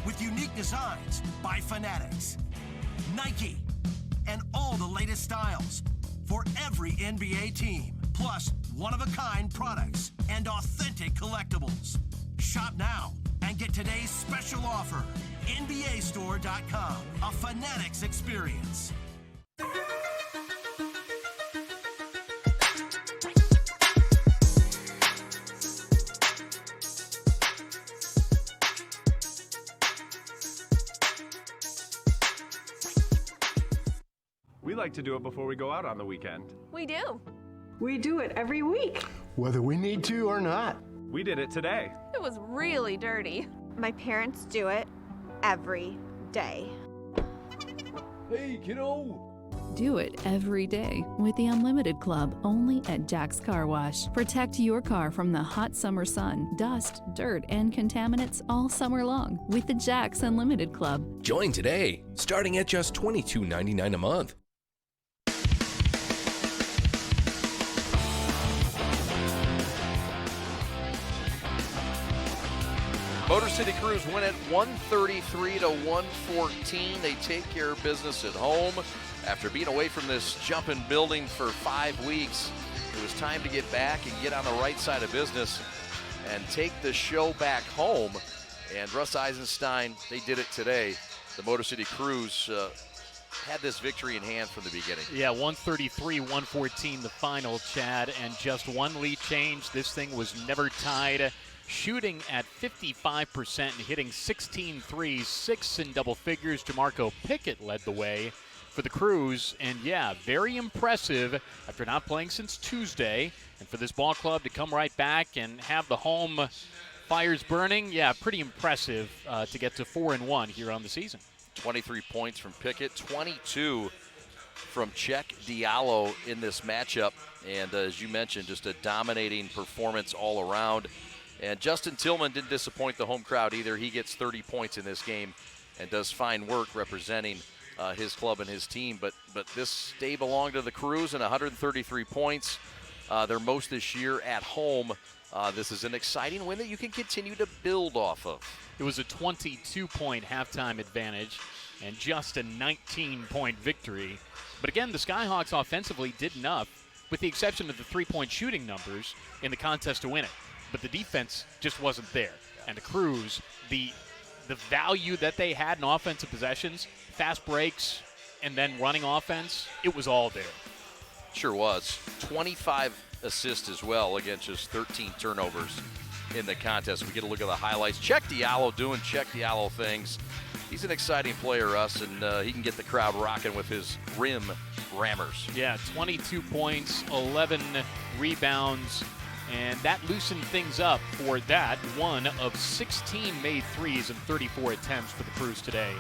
With unique designs by Fanatics, Nike, and all the latest styles for every NBA team, plus one-of-a-kind products and authentic collectibles. Shop now and get today's special offer. NBAstore.com, a Fanatics experience. We like to do it before we go out on the weekend. We do. We do it every week. Whether we need to or not. We did it today. It was really dirty. My parents do it every day. Hey, kiddo. Do it every day with the Unlimited Club only at Jack's Car Wash. Protect your car from the hot summer sun, dust, dirt, and contaminants all summer long with the Jack's Unlimited Club. Join today, starting at just $22.99 a month. Motor City Crews win it 133-114. They take care of business at home. After being away from this jumping building for 5 weeks, it was time to get back and get on the right side of business and take the show back home. And Russ Eisenstein, they did it today. The Motor City Crews had this victory in hand from the beginning. Yeah, 133-114 the final, Chad, and just one lead change. This thing was never tied. Shooting at 55% and hitting 16 threes, 6 in double figures. DeMarco Pickett led the way for the Crews, and yeah, very impressive after not playing since Tuesday, and for this ball club to come right back and have the home fires burning. Yeah, pretty impressive to get to 4-1 here on the season. 23 points from Pickett, 22 from Check Diallo in this matchup, and as you mentioned, just a dominating performance all around. And Justin Tillman didn't disappoint the home crowd either. He gets 30 points in this game and does fine work representing his club and his team. But this day belonged to the Crews, and 133 points, their most this year at home. This is an exciting win that you can continue to build off of. It was a 22-point halftime advantage and just a 19-point victory. But again, the Skyhawks offensively did enough, with the exception of the three-point shooting numbers, in the contest to win it. But the defense just wasn't there. And the Crews, the value that they had in offensive possessions, fast breaks, and then running offense, it was all there. Sure was. 25 assists as well against just 13 turnovers in the contest. We get a look at the highlights. Check Diallo doing Check Diallo things. He's an exciting player, Russ, and he can get the crowd rocking with his rim rammers. Yeah, 22 points, 11 rebounds, and that loosened things up for that one of 16 made threes and 34 attempts for the Crews today.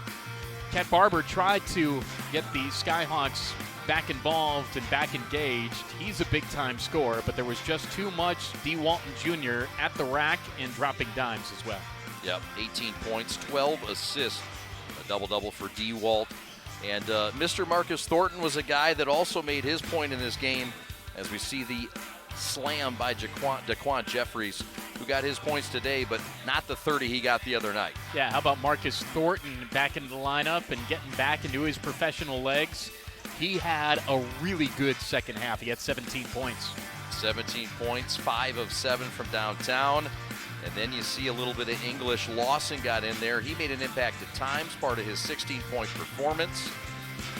Cat Barber tried to get the Skyhawks back involved and back engaged. He's a big-time scorer, but there was just too much D. Walton Jr. at the rack and dropping dimes as well. Yep, 18 points, 12 assists, a double-double for D. Walt. And Mr. Marcus Thornton was a guy that also made his point in this game, as we see the slam by Daquan Jeffries, who got his points today, but not the 30 he got the other night. Yeah, how about Marcus Thornton back into the lineup and getting back into his professional legs? He had a really good second half. He had 17 points. 17 points, 5 of 7 from downtown. And then you see a little bit of English. Lawson got in there. He made an impact at times, part of his 16-point performance.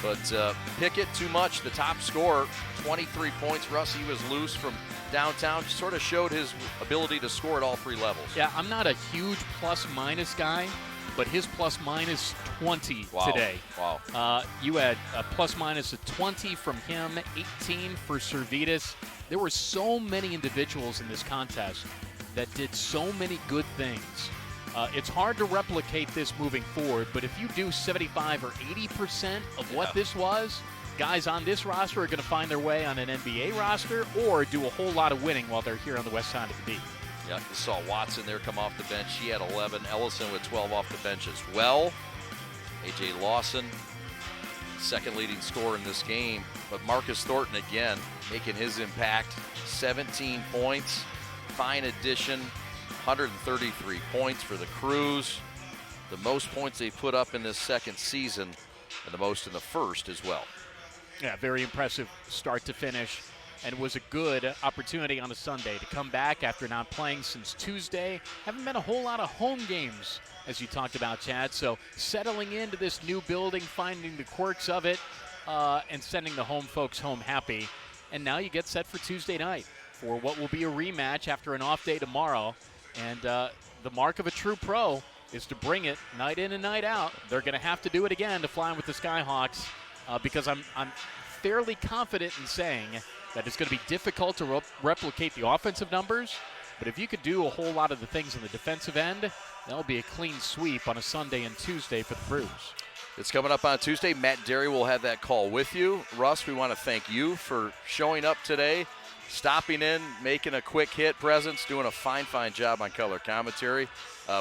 But Pickett, too much, the top scorer, 23 points. Russ, he was loose from downtown, sort of showed his ability to score at all three levels. Yeah, I'm not a huge plus-minus guy, but his plus-minus 20 today. Wow. You had a plus-minus of 20 from him, 18 for Servetus. There were so many individuals in this contest that did so many good things. It's hard to replicate this moving forward, but if you do 75 or 80% of what this was, guys on this roster are going to find their way on an NBA roster or do a whole lot of winning while they're here on the west side of the D. Yeah, you saw Watson there come off the bench. She had 11. Ellison with 12 off the bench as well. A.J. Lawson, second leading scorer in this game. But Marcus Thornton again making his impact. 17 points. Fine addition. 133 points for the Cruise. The most points they put up in this second season and the most in the first as well. Yeah, very impressive start to finish. And it was a good opportunity on a Sunday to come back after not playing since Tuesday. Haven't been a whole lot of home games, as you talked about, Chad. So settling into this new building, finding the quirks of it, and sending the home folks home happy. And now you get set for Tuesday night for what will be a rematch after an off day tomorrow. And the mark of a true pro is to bring it night in and night out. They're going to have to do it again to fly with the Skyhawks because I'm fairly confident in saying that it's going to be difficult to replicate the offensive numbers, but if you could do a whole lot of the things on the defensive end, that'll be a clean sweep on a Sunday and Tuesday for the Cruise. It's coming up on Tuesday. Matt Derry will have that call with you. Russ, we want to thank you for showing up today, stopping in, making a quick hit presence, doing a fine job on color commentary.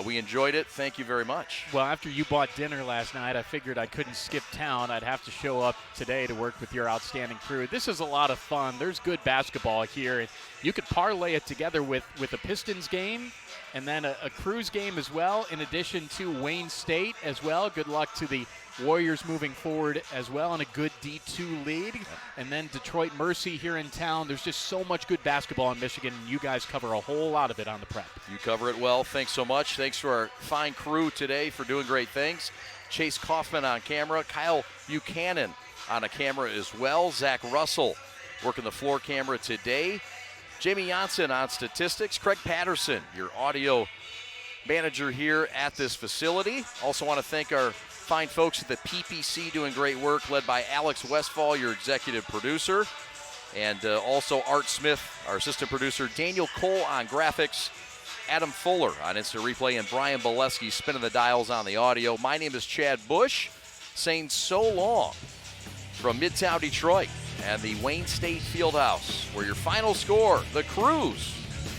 We enjoyed it. Thank you very much. Well, after you bought dinner last night, I figured I couldn't skip town. I'd have to show up today to work with your outstanding crew. This is a lot of fun. There's good basketball here. You could parlay it together with a Pistons game and then a Cruise game as well, in addition to Wayne State as well. Good luck to the Warriors moving forward as well in a good D2 league. And then Detroit Mercy here in town. There's just so much good basketball in Michigan, and you guys cover a whole lot of it on the prep. You cover it well. Thanks so much. Thanks to our fine crew today for doing great things. Chase Kaufman on camera. Kyle Buchanan on a camera as well. Zach Russell working the floor camera today. Jamie Janssen on statistics. Craig Patterson, your audio manager here at this facility. Also want to thank our fine folks at the PPC doing great work, led by Alex Westfall, your executive producer. And also Art Smith, our assistant producer. Daniel Cole on graphics. Adam Fuller on instant replay, and Brian Bolesky spinning the dials on the audio. My name is Chad Bush, saying so long from Midtown Detroit and the Wayne State Fieldhouse, where your final score, the Cruise,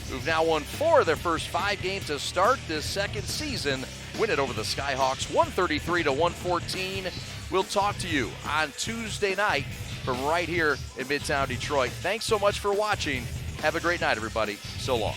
who've now won 4 of their first 5 games to start this second season, win it over the Skyhawks 133-114. We'll talk to you on Tuesday night from right here in Midtown Detroit. Thanks so much for watching. Have a great night, everybody. So long.